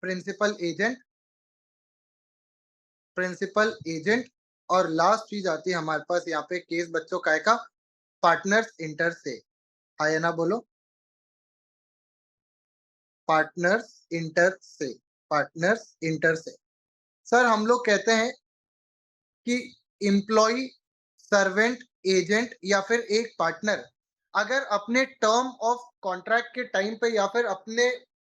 प्रिंसिपल एजेंट, प्रिंसिपल एजेंट और लास्ट चीज आती है हमारे पास यहाँ पे केस बच्चों काय का, पार्टनर्स इंटर से। हाँ या ना बोलो। पार्टनर्स इंटर से, पार्टनर्स इंटर से। सर हम लोग कहते हैं कि एम्प्लॉय, सर्वेंट, एजेंट या फिर एक पार्टनर अगर अपने टर्म ऑफ कॉन्ट्रैक्ट के टाइम पे या फिर अपने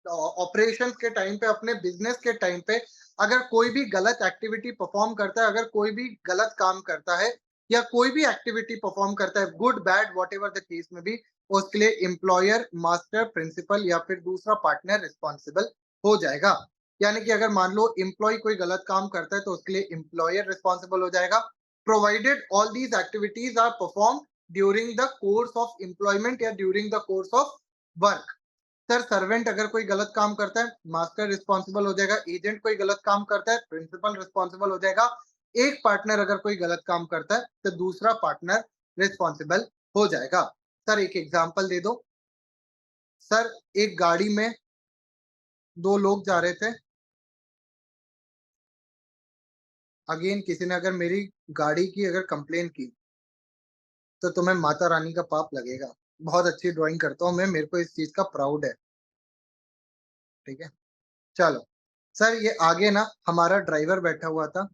ऑपरेशन के टाइम पे, अपने बिजनेस के टाइम पे अगर कोई भी गलत एक्टिविटी परफॉर्म करता है, अगर कोई भी गलत काम करता है या कोई भी एक्टिविटी परफॉर्म करता है, good bad what ever the case में भी, उसके लिए एम्प्लॉयर, मास्टर, प्रिंसिपल या फिर दूसरा पार्टनर रिस्पॉन्सिबल हो जाएगा। यानी कि अगर मान लो एम्प्लॉय कोई गलत काम करता है तो उसके लिए एम्प्लॉयर रिस्पॉन्सिबल हो जाएगा, provided all these activities are perform during the course of employment या during the course of work. Sir servant अगर कोई गलत काम करता है, मास्टर रिस्पॉन्सिबल हो जाएगा, एजेंट कोई गलत काम करता है, प्रिंसिपल रिस्पॉन्सिबल हो जाएगा, एक पार्टनर अगर कोई गलत काम करता है तो दूसरा पार्टनर रिस्पॉन्सिबल हो जाएगा। सर एक एग्जांपल दे दो। सर एक गाड़ी में दो लोग जा रहे थे, अगेन किसी ने अगर मेरी गाड़ी की अगर कंप्लेन की तो तुम्हें माता रानी का पाप लगेगा। बहुत अच्छी ड्राइंग करता हूँ मैं, मेरे को इस चीज का प्राउड है। ठीक है, चलो। सर ये आगे ना हमारा ड्राइवर बैठा हुआ था,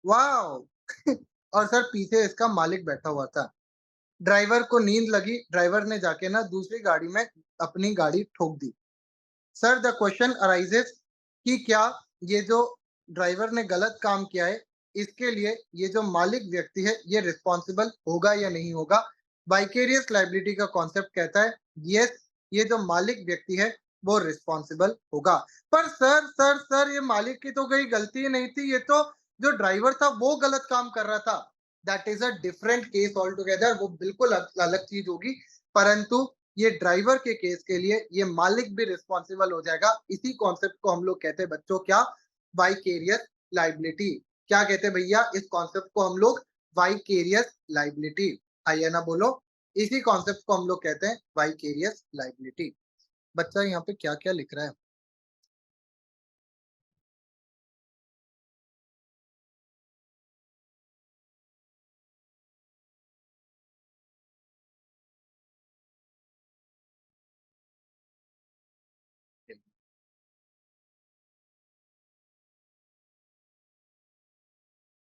वाओ और सर पीछे इसका मालिक बैठा हुआ था। ड्राइवर को नींद लगी, ड्राइवर ने जाके ना दूसरी गाड़ी में अपनी गाड़ी ठोक दी। सर द क्वेश्चन अराइजेस कि क्या ये जो ड्राइवर ने गलत काम किया है, इसके लिए ये जो मालिक व्यक्ति है ये रिस्पॉन्सिबल होगा या नहीं होगा। वाइकेरियस लाइबिलिटी का कॉन्सेप्ट कहता है यस, ये जो मालिक व्यक्ति है वो रिस्पॉन्सिबल होगा। पर सर ये मालिक की तो कोई गलती ही नहीं थी, ये तो जो ड्राइवर था वो गलत काम कर रहा था। That is a different case all together, वो बिल्कुल अलग चीज होगी। परंतु ये ड्राइवर के केस के लिए ये मालिक भी रिस्पॉन्सिबल हो जाएगा। इसी कॉन्सेप्ट को हम लोग कहते हैं बच्चों क्या, वाइकेरियस लाइबिलिटी। क्या कहते हैं भैया इस कॉन्सेप्ट को हम लोग, वाइकेरियस लाइबिलिटी। आइए ना बोलो, इसी कॉन्सेप्ट को हम लोग कहते हैं वाइकेरियस लाइबिलिटी। बच्चा यहाँ पे क्या क्या लिख रहा है?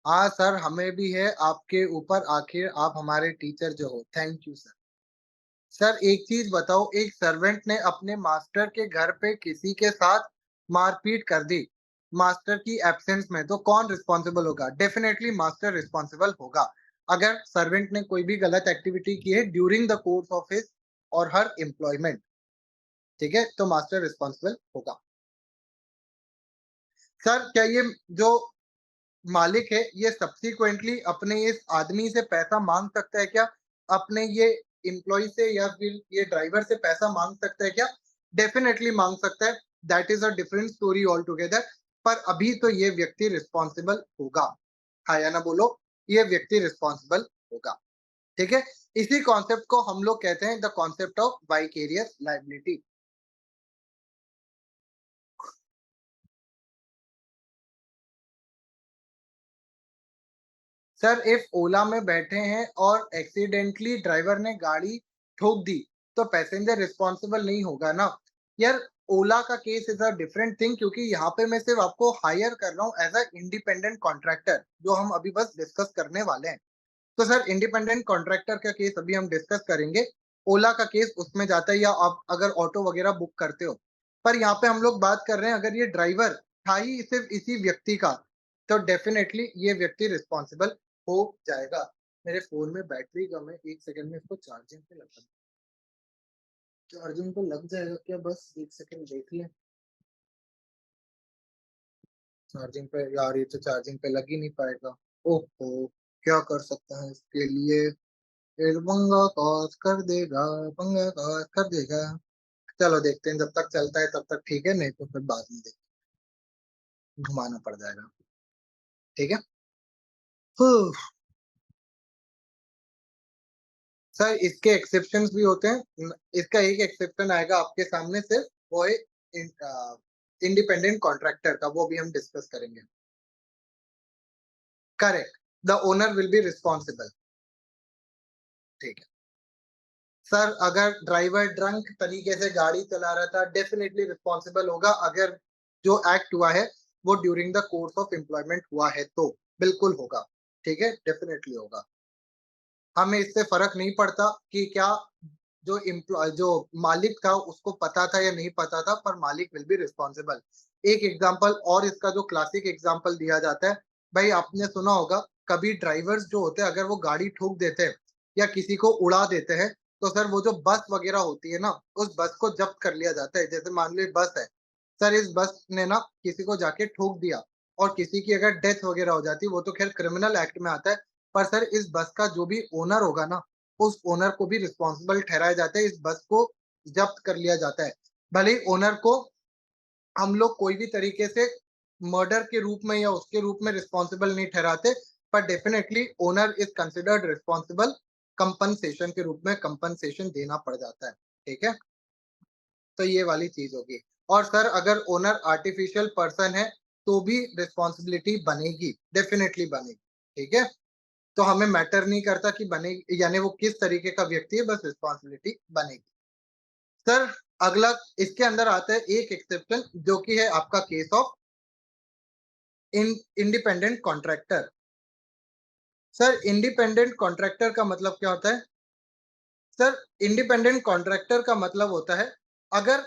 हाँ सर, हमें भी है आपके ऊपर, आखिर आप हमारे टीचर जो हो। Thank you sir. सर एक चीज बताओ, एक सर्वेंट ने अपने मास्टर के घर पे किसी के साथ मारपीट कर दी मास्टर की एब्सेंस में, तो कौन रिस्पॉन्सिबल होगा? डेफिनेटली मास्टर रिस्पॉन्सिबल होगा। अगर सर्वेंट ने कोई भी गलत एक्टिविटी की है during the course of his और हर एम्प्लॉयमेंट, ठीक है, तो मास्टर रिस्पॉन्सिबल होगा। सर क्या ये जो मालिक है ये सब्सिक्वेंटली अपने इस आदमी से पैसा मांग सकता है क्या? अपने ये एम्प्लॉय से या फिर ये ड्राइवर से पैसा मांग सकता है क्या? डेफिनेटली मांग सकता है। That is a different story all together. पर अभी तो ये व्यक्ति रिस्पॉन्सिबल होगा। हाँ या ना बोलो, ये व्यक्ति रिस्पॉन्सिबल होगा। ठीक है, इसी कॉन्सेप्ट को हम लोग कहते हैं the concept of vicarious liability. Sir if Ola में बैठे हैं और एक्सीडेंटली ड्राइवर ने गाड़ी ठोक दी तो पैसेंजर रिस्पॉन्सिबल नहीं होगा ना यार। ओला का case is a different thing, क्योंकि यहाँ पे मैं सिर्फ आपको हायर कर रहा हूँ एज अ इंडिपेंडेंट कॉन्ट्रैक्टर, जो हम अभी बस डिस्कस करने वाले हैं। तो सर इंडिपेंडेंट कॉन्ट्रैक्टर का केस अभी हम डिस्कस करेंगे। ओला का केस उसमें जाता है, या आप अगर ऑटो वगैरह बुक करते हो। पर यहाँ पे हम लोग बात कर रहे हैं, अगर ये ड्राइवर था ही सिर्फ इसी व्यक्ति का, तो डेफिनेटली ये व्यक्ति रिस्पॉन्सिबल हो जाएगा। मेरे फोन में बैटरी कम है, एक सेकंड में इसको चार्जिंग पे लगा, चार्जिंग पे लग जाएगा क्या? बस एक सेकंड देख ले। चार्जिंग पे यार, ये तो चार्जिंग पे लग ही नहीं पाएगा। ओहो, क्या कर सकता है इसके लिए? फिर पंगा कॉस कर देगा, पंगा कॉस कर देगा। चलो देखते हैं, जब तक चलता है तब तक ठीक है, नहीं तो फिर बाद में घुमाना पड़ जाएगा। ठीक है। huh. सर इसके एक्सेप्शंस भी होते हैं। इसका एक एक्सेप्शन आएगा आपके सामने सिर्फ, वो है इंडिपेंडेंट कॉन्ट्रैक्टर का, वो भी हम डिस्कस करेंगे। Correct, the owner will be responsible. ठीक है। सर अगर ड्राइवर ड्रंक तरीके से गाड़ी चला रहा था, डेफिनेटली रिस्पॉन्सिबल होगा। अगर जो एक्ट हुआ है वो during the course of employment हुआ है तो बिल्कुल होगा। ठीक है, डेफिनेटली होगा। हमें इससे फर्क नहीं पड़ता कि क्या जो एम्प्लॉय जो मालिक था उसको पता था या नहीं पता था, पर मालिक विल बी रिस्पॉन्सिबल। एक एग्जांपल और इसका जो क्लासिक एग्जांपल दिया जाता है, भाई आपने सुना होगा कभी ड्राइवर्स जो होते हैं अगर वो गाड़ी ठोक देते हैं या किसी को उड़ा देते हैं, तो सर वो जो बस वगैरह होती है ना, उस बस को जब्त कर लिया जाता है। जैसे मान लो बस है, सर इस बस ने ना किसी को जाके ठोक दिया और किसी की अगर डेथ वगैरह हो जाती, वो तो खैर क्रिमिनल एक्ट में आता है, पर सर इस बस का जो भी ओनर होगा ना, उस ओनर को भी रिस्पॉन्सिबल ठहराया जाता है, इस बस को जब्त कर लिया जाता है। भले ही ओनर को हम लोग कोई भी तरीके से मर्डर के रूप में या उसके रूप में रिस्पॉन्सिबल नहीं ठहराते, पर definitely owner is considered responsible, compensation के रूप में कंपनसेशन देना पड़ जाता है। ठीक है, तो ये वाली चीज होगी। और सर अगर ओनर आर्टिफिशियल पर्सन है तो भी रिस्पॉन्सिबिलिटी बनेगी, डेफिनेटली बनेगी। ठीक है, तो हमें मैटर नहीं करता कि बने यानी वो किस तरीके का व्यक्ति है, बस रिस्पॉन्सिबिलिटी बनेगी। सर अगला इसके अंदर आता है एक एक्सेप्शन, जो कि है आपका case of independent contractor. Sir independent contractor का मतलब क्या होता है? सर इंडिपेंडेंट कॉन्ट्रैक्टर का मतलब होता है, अगर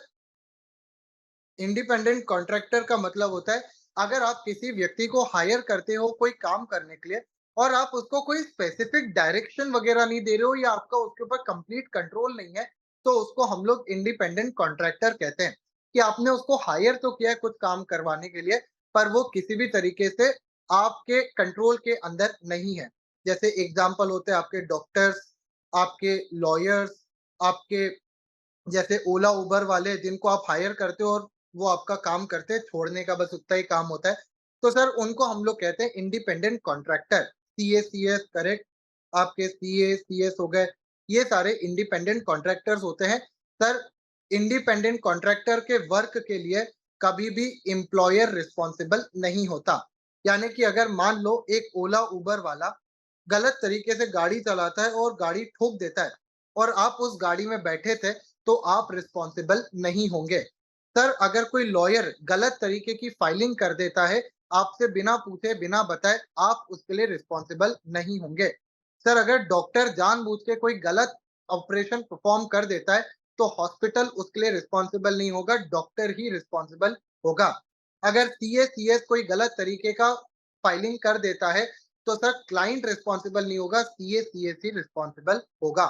इंडिपेंडेंट कॉन्ट्रैक्टर का मतलब होता है, अगर आप किसी व्यक्ति को हायर करते हो कोई काम करने के लिए और आप उसको कोई स्पेसिफिक डायरेक्शन वगैरह नहीं दे रहे हो या आपका उसके ऊपर कंप्लीट कंट्रोल नहीं है, तो उसको हम लोग इंडिपेंडेंट कॉन्ट्रैक्टर कहते हैं। कि आपने उसको हायर तो किया है कुछ काम करवाने के लिए, पर वो किसी भी तरीके से आपके कंट्रोल के अंदर नहीं है। जैसे एग्जाम्पल होते हैं आपके डॉक्टर्स, आपके लॉयर्स, आपके जैसे ओला उबर वाले जिनको आप हायर करते हो और वो आपका काम करते हैं, छोड़ने का बस उतना ही काम होता है। तो सर उनको हम लोग कहते हैं independent contractor. CA, CS correct, आपके सीए, सीएस हो गए, ये सारे इंडिपेंडेंट कॉन्ट्रैक्टर्स होते हैं। सर इंडिपेंडेंट कॉन्ट्रैक्टर के वर्क के लिए कभी भी एम्प्लॉयर रिस्पॉन्सिबल नहीं होता। यानी कि अगर मान लो एक ओला उबर वाला गलत तरीके से गाड़ी चलाता है और गाड़ी ठोक देता है और आप उस गाड़ी में बैठे थे, तो आप रिस्पॉन्सिबल नहीं होंगे। सर अगर कोई लॉयर गलत तरीके की फाइलिंग कर देता है, आपसे बिना पूछे बिना बताए, आप उसके लिए रिस्पॉन्सिबल नहीं होंगे। सर अगर डॉक्टर जानबूझ के कोई गलत ऑपरेशन परफॉर्म कर देता है, तो हॉस्पिटल उसके लिए रिस्पॉन्सिबल नहीं होगा, डॉक्टर ही रिस्पॉन्सिबल होगा। अगर सीए, सीएस कोई गलत तरीके का फाइलिंग कर देता है, तो सर क्लाइंट रिस्पॉन्सिबल नहीं होगा, सीए, सीएस ही रिस्पॉन्सिबल होगा।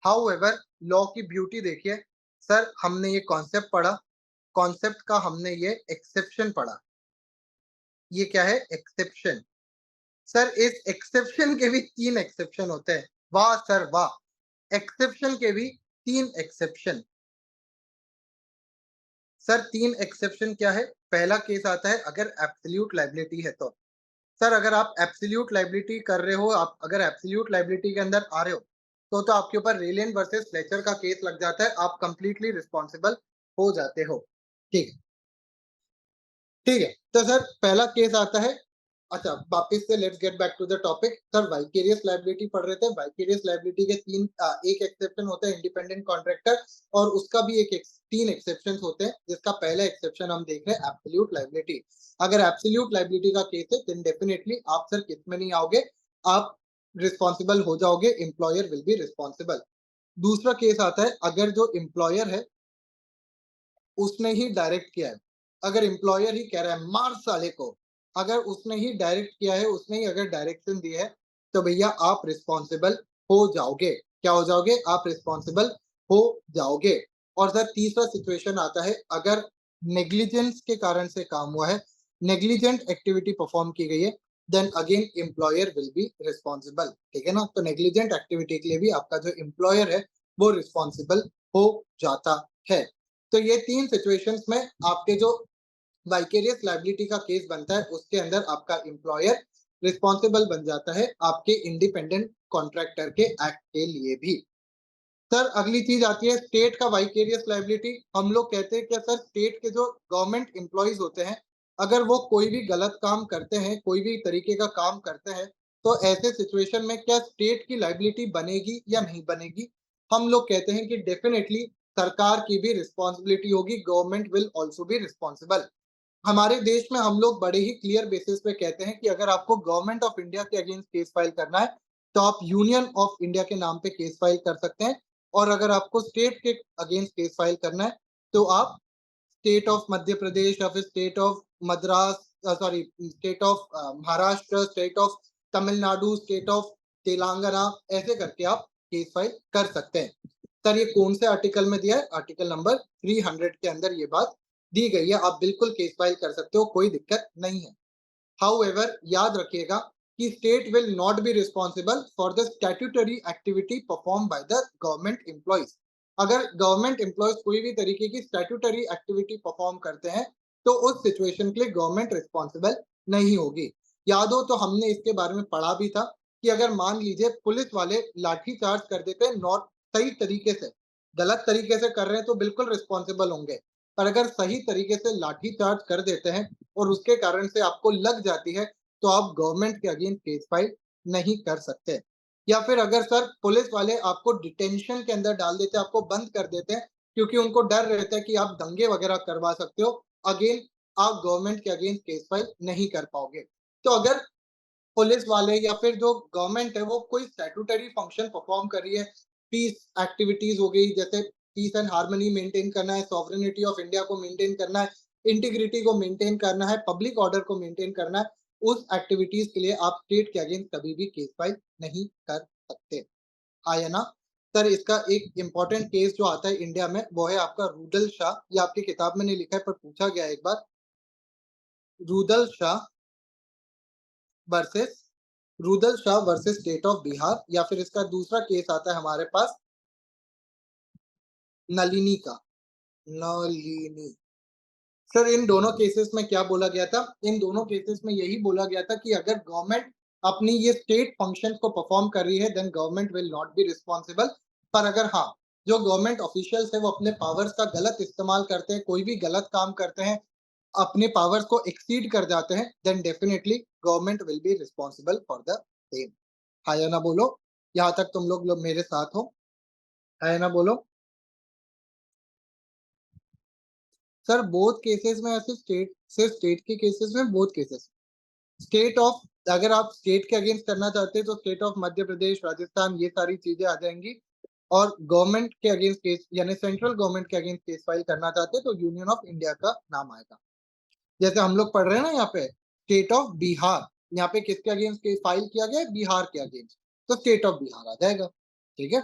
हाउएवर लॉ की ब्यूटी देखिए, सर हमने ये कॉन्सेप्ट पढ़ा, कॉन्सेप्ट का हमने ये एक्सेप्शन पढ़ा। ये क्या है? एक्सेप्शन। सर इस एक्सेप्शन के भी 3 एक्सेप्शन होते हैं। वाह सर वाह! एक्सेप्शन के भी 3 एक्सेप्शन। सर 3 एक्सेप्शन क्या है? पहला केस आता है अगर एब्सोल्यूट लायबिलिटी है तो। सर अगर आप एब्सोल्यूट लायबिलिटी कर रहे हो, आप अगर एब्सोल्यूट लायबिलिटी के अंदर आ रहे हो, तो आपके ऊपर रेलियन वर्सेस फ्लेचर का केस लग जाता है, आप कंप्लीटली रिस्पॉन्सिबल हो जाते हो। ठीक है, ठीक है। तो सर पहला केस आता है, अच्छा वापस से let's get back to the topic. Sir vicarious liability पढ़ रहे थे। वाइकेरियस लायबिलिटी के 3 एक एक्सेप्शन होता है इंडिपेंडेंट कॉन्ट्रैक्टर और उसका भी 3 एक्सेप्शंस होते हैं, जिसका पहला एक्सेप्शन हम देख रहे हैं एब्सोल्यूट लायबिलिटी। अगर एब्सोल्यूट लायबिलिटी का केस है, देन डेफिनिटली आप सर किसमें नहीं आओगे, आप रिस्पॉन्सिबल हो जाओगे, एम्प्लॉयर विल बी रिस्पॉन्सिबल। दूसरा केस आता है अगर जो एम्प्लॉयर है उसने ही डायरेक्ट किया है। अगर एम्प्लॉयर ही कह रहा है मार साले को, अगर उसने ही डायरेक्ट किया है, उसने ही अगर डायरेक्शन दी है, तो भैया आप रिस्पॉन्सिबल हो जाओगे। क्या हो जाओगे? आप रिस्पॉन्सिबल हो जाओगे। और सर तीसरा सिचुएशन आता है अगर नेग्लिजेंस के कारण से काम हुआ है, नेग्लिजेंट एक्टिविटी परफॉर्म की गई है, then again employer will be responsible. ठीक है ना? तो नेग्लिजेंट एक्टिविटी के लिए भी आपका जो एम्प्लॉयर है वो रिस्पॉन्सिबल हो जाता है। तो ये 3 सिचुएशंस में आपके जो वाइकेरियस लायबिलिटी का केस बनता है, उसके अंदर आपका एम्प्लॉयर रिस्पॉन्सिबल बन जाता है आपके इंडिपेंडेंट कॉन्ट्रैक्टर के एक्ट के लिए भी। सर अगली चीज आती है स्टेट का वाइकेरियस लायबिलिटी। हम लोग कहते हैं कि सर स्टेट के जो गवर्नमेंट एम्प्लॉइज होते हैं, अगर वो कोई भी गलत काम करते हैं, कोई भी तरीके का काम करते हैं, तो ऐसे सिचुएशन में क्या स्टेट की लायबिलिटी बनेगी या नहीं बनेगी? हम लोग कहते हैं कि डेफिनेटली सरकार की भी रिस्पॉन्सिबिलिटी होगी, government will also be responsible. हमारे देश में हम लोग बड़े ही क्लियर बेसिस पे कहते हैं कि अगर आपको गवर्नमेंट ऑफ इंडिया के अगेंस्ट केस फाइल करना है, तो आप यूनियन ऑफ इंडिया के नाम पे केस फाइल कर सकते हैं। और अगर आपको स्टेट के अगेंस्ट केस फाइल करना है, तो आप स्टेट ऑफ मध्य प्रदेश या फिर state of Madras, sorry state of Maharashtra, state of Tamil Nadu, state of Telangana, ऐसे करके आप केस फाइल कर सकते हैं। सर ये कौन से आर्टिकल में दिया है? आर्टिकल नंबर 300 के अंदर ये बात दी गई है, आप बिल्कुल केस फाइल कर सकते हो, कोई दिक्कत नहीं है। हाउएवर याद रखिएगा कि state will not be responsible for the statutory activity perform by the government employees. अगर गवर्नमेंट एम्प्लॉयज कोई भी तरीके की स्टैट्यूटरी एक्टिविटी परफॉर्म करते हैं तो उस सिचुएशन के लिए गवर्नमेंट रिस्पॉन्सिबल नहीं होगी। याद हो तो हमने इसके बारे में पढ़ा भी था कि अगर मान लीजिए पुलिस वाले लाठी चार्ज कर देते हैं नॉट सही तरीके से, गलत तरीके से कर रहे हैं तो बिल्कुल रिस्पॉन्सिबल होंगे, पर अगर सही तरीके से लाठी चार्ज कर देते हैं और उसके कारण से आपको लग जाती है तो आप गवर्नमेंट के अगेंस्ट केस फाइल नहीं कर सकते। या फिर अगर सर पुलिस वाले आपको डिटेंशन के अंदर डाल देते हैं, आपको बंद कर देते हैं क्योंकि उनको डर रहता है कि आप दंगे वगैरह करवा सकते हो, अगेन आप गवर्नमेंट के अगेंस्ट केस फाइल नहीं कर पाओगे। तो अगर पुलिस वाले या फिर जो गवर्नमेंट है वो कोई स्टैट्यूटरी फंक्शन परफॉर्म कर रही है, पीस एक्टिविटीज हो गई, जैसे पीस एंड हार्मनी मेंटेन करना है, सॉवरेनिटी ऑफ इंडिया को मेंटेन करना है, इंटीग्रिटी को मेंटेन करना है, पब्लिक ऑर्डर को मेंटेन करना है, उस एक्टिविटीज के लिए आप स्टेट के अगेंस्ट कभी भी केस फाइल नहीं कर सकते। आया ना? सर इसका एक इंपॉर्टेंट केस जो आता है इंडिया में वो है आपका रूदल शाह, ये आपकी किताब में नहीं लिखा है पर पूछा गया है एक बार, Rudal Shah versus Rudal Shah versus state of Bihar, या फिर इसका दूसरा केस आता है हमारे पास नलिनी का, नलिनी। सर इन दोनों केसेस में क्या बोला गया था? इन दोनों केसेस में यही बोला गया था कि अगर गवर्नमेंट अपनी ये स्टेट फंक्शन को परफॉर्म कर रही है then government will not be responsible. पर अगर हाँ, जो गवर्नमेंट ऑफिशियल्स है वो अपने पावर्स का गलत इस्तेमाल करते हैं, कोई भी गलत काम करते हैं, अपने पावर्स को एक्सीड कर जाते हैं, then definitely government will be responsible for the same. हाँ या ना बोलो, यहाँ तक तुम लोग मेरे साथ हो? है ना बोलो। सर बोथ केसेस में ऐसे स्टेट सिर्फ स्टेट के केसेस में, बोथ केसेस स्टेट ऑफ, अगर आप स्टेट के अगेंस्ट करना चाहते हैं तो स्टेट ऑफ मध्य प्रदेश, राजस्थान, ये सारी चीजें आ जाएंगी। और गवर्नमेंट के अगेंस्ट केस यानी सेंट्रल गवर्नमेंट के अगेंस्ट केस फाइल करना चाहते हैं तो यूनियन ऑफ इंडिया का नाम आएगा। जैसे हम लोग पढ़ रहे हैं ना यहाँ पे स्टेट ऑफ बिहार, यहाँ पे किसके अगेंस्ट केस फाइल किया गया है? बिहार के अगेंस्ट, तो स्टेट ऑफ बिहार आ जाएगा। ठीक है,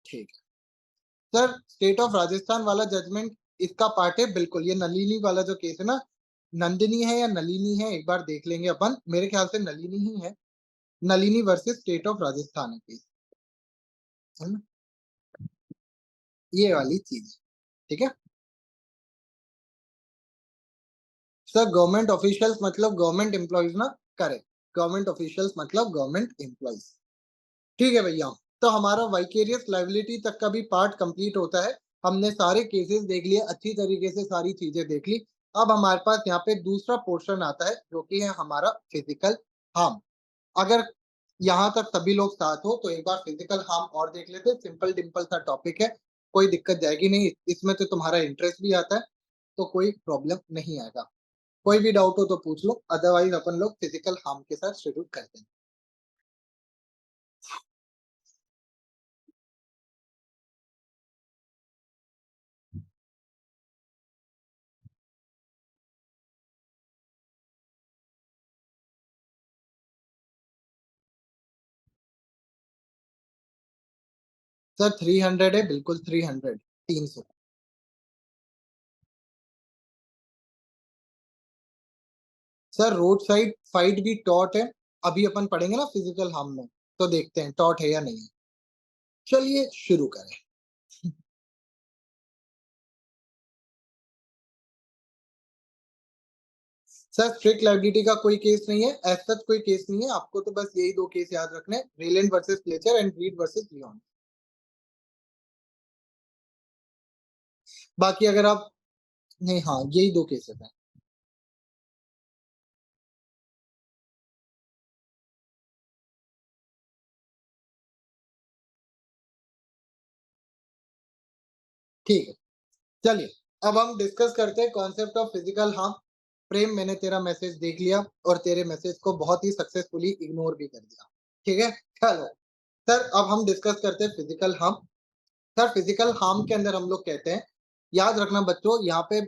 ठीक है। सर स्टेट ऑफ राजस्थान वाला जजमेंट इसका पार्ट है बिल्कुल, ये नलिनी वाला जो केस है ना, नंदिनी है या नलिनी है एक बार देख लेंगे अपन, मेरे ख्याल से नलिनी ही है। Nalini versus state of Rajasthan है केस, है ना, ये वाली चीज। ठीक है सर, गवर्नमेंट ऑफिशियल्स मतलब गवर्नमेंट एम्प्लॉइज ना, करेक्ट, गवर्नमेंट ऑफिशियल्स मतलब गवर्नमेंट एम्प्लॉइज। ठीक है भैया, तो हमारा वाइकेरियस लाइबिलिटी तक का भी पार्ट कंप्लीट होता है। हमने सारे केसेस देख लिए, अच्छी तरीके से सारी चीजें देख ली। अब हमारे पास यहाँ पे दूसरा पोर्शन आता है जो कि है हमारा फिजिकल हार्म। अगर यहाँ तक सभी लोग साथ हो तो एक बार फिजिकल हार्म और देख लेते हैं, सिंपल डिम्पल सा टॉपिक है, कोई दिक्कत जाएगी नहीं, इसमें तो तुम्हारा इंटरेस्ट भी आता है तो कोई प्रॉब्लम नहीं आएगा। कोई भी डाउट हो तो पूछ लो, अदरवाइज अपन लोग फिजिकल हार्म के साथ शुरू करते हैं। सर 300 है, बिल्कुल 300, 300। सर रोड साइड फाइट भी टॉट है, अभी अपन पढ़ेंगे ना फिजिकल हार्म में, तो देखते हैं टॉट है या नहीं है। चलिए शुरू करें। सर स्ट्रिक्ट लाइबिलिटी का कोई केस नहीं है, एज सच कोई केस नहीं है, आपको तो बस यही दो केस याद रखने, Rylands versus Fletcher and read versus Leone. बाकी अगर आप, नहीं हाँ यही दो केसेस हैं। ठीक है, चलिए अब हम डिस्कस करते हैं कॉन्सेप्ट ऑफ फिजिकल हार्म। प्रेम मैंने तेरा मैसेज देख लिया और तेरे मैसेज को बहुत ही सक्सेसफुली इग्नोर भी कर दिया। ठीक है, चलो सर अब हम डिस्कस करते हैं physical harm. Sir physical harm के अंदर हम लोग कहते हैं, याद रखना बच्चों, यहाँ पे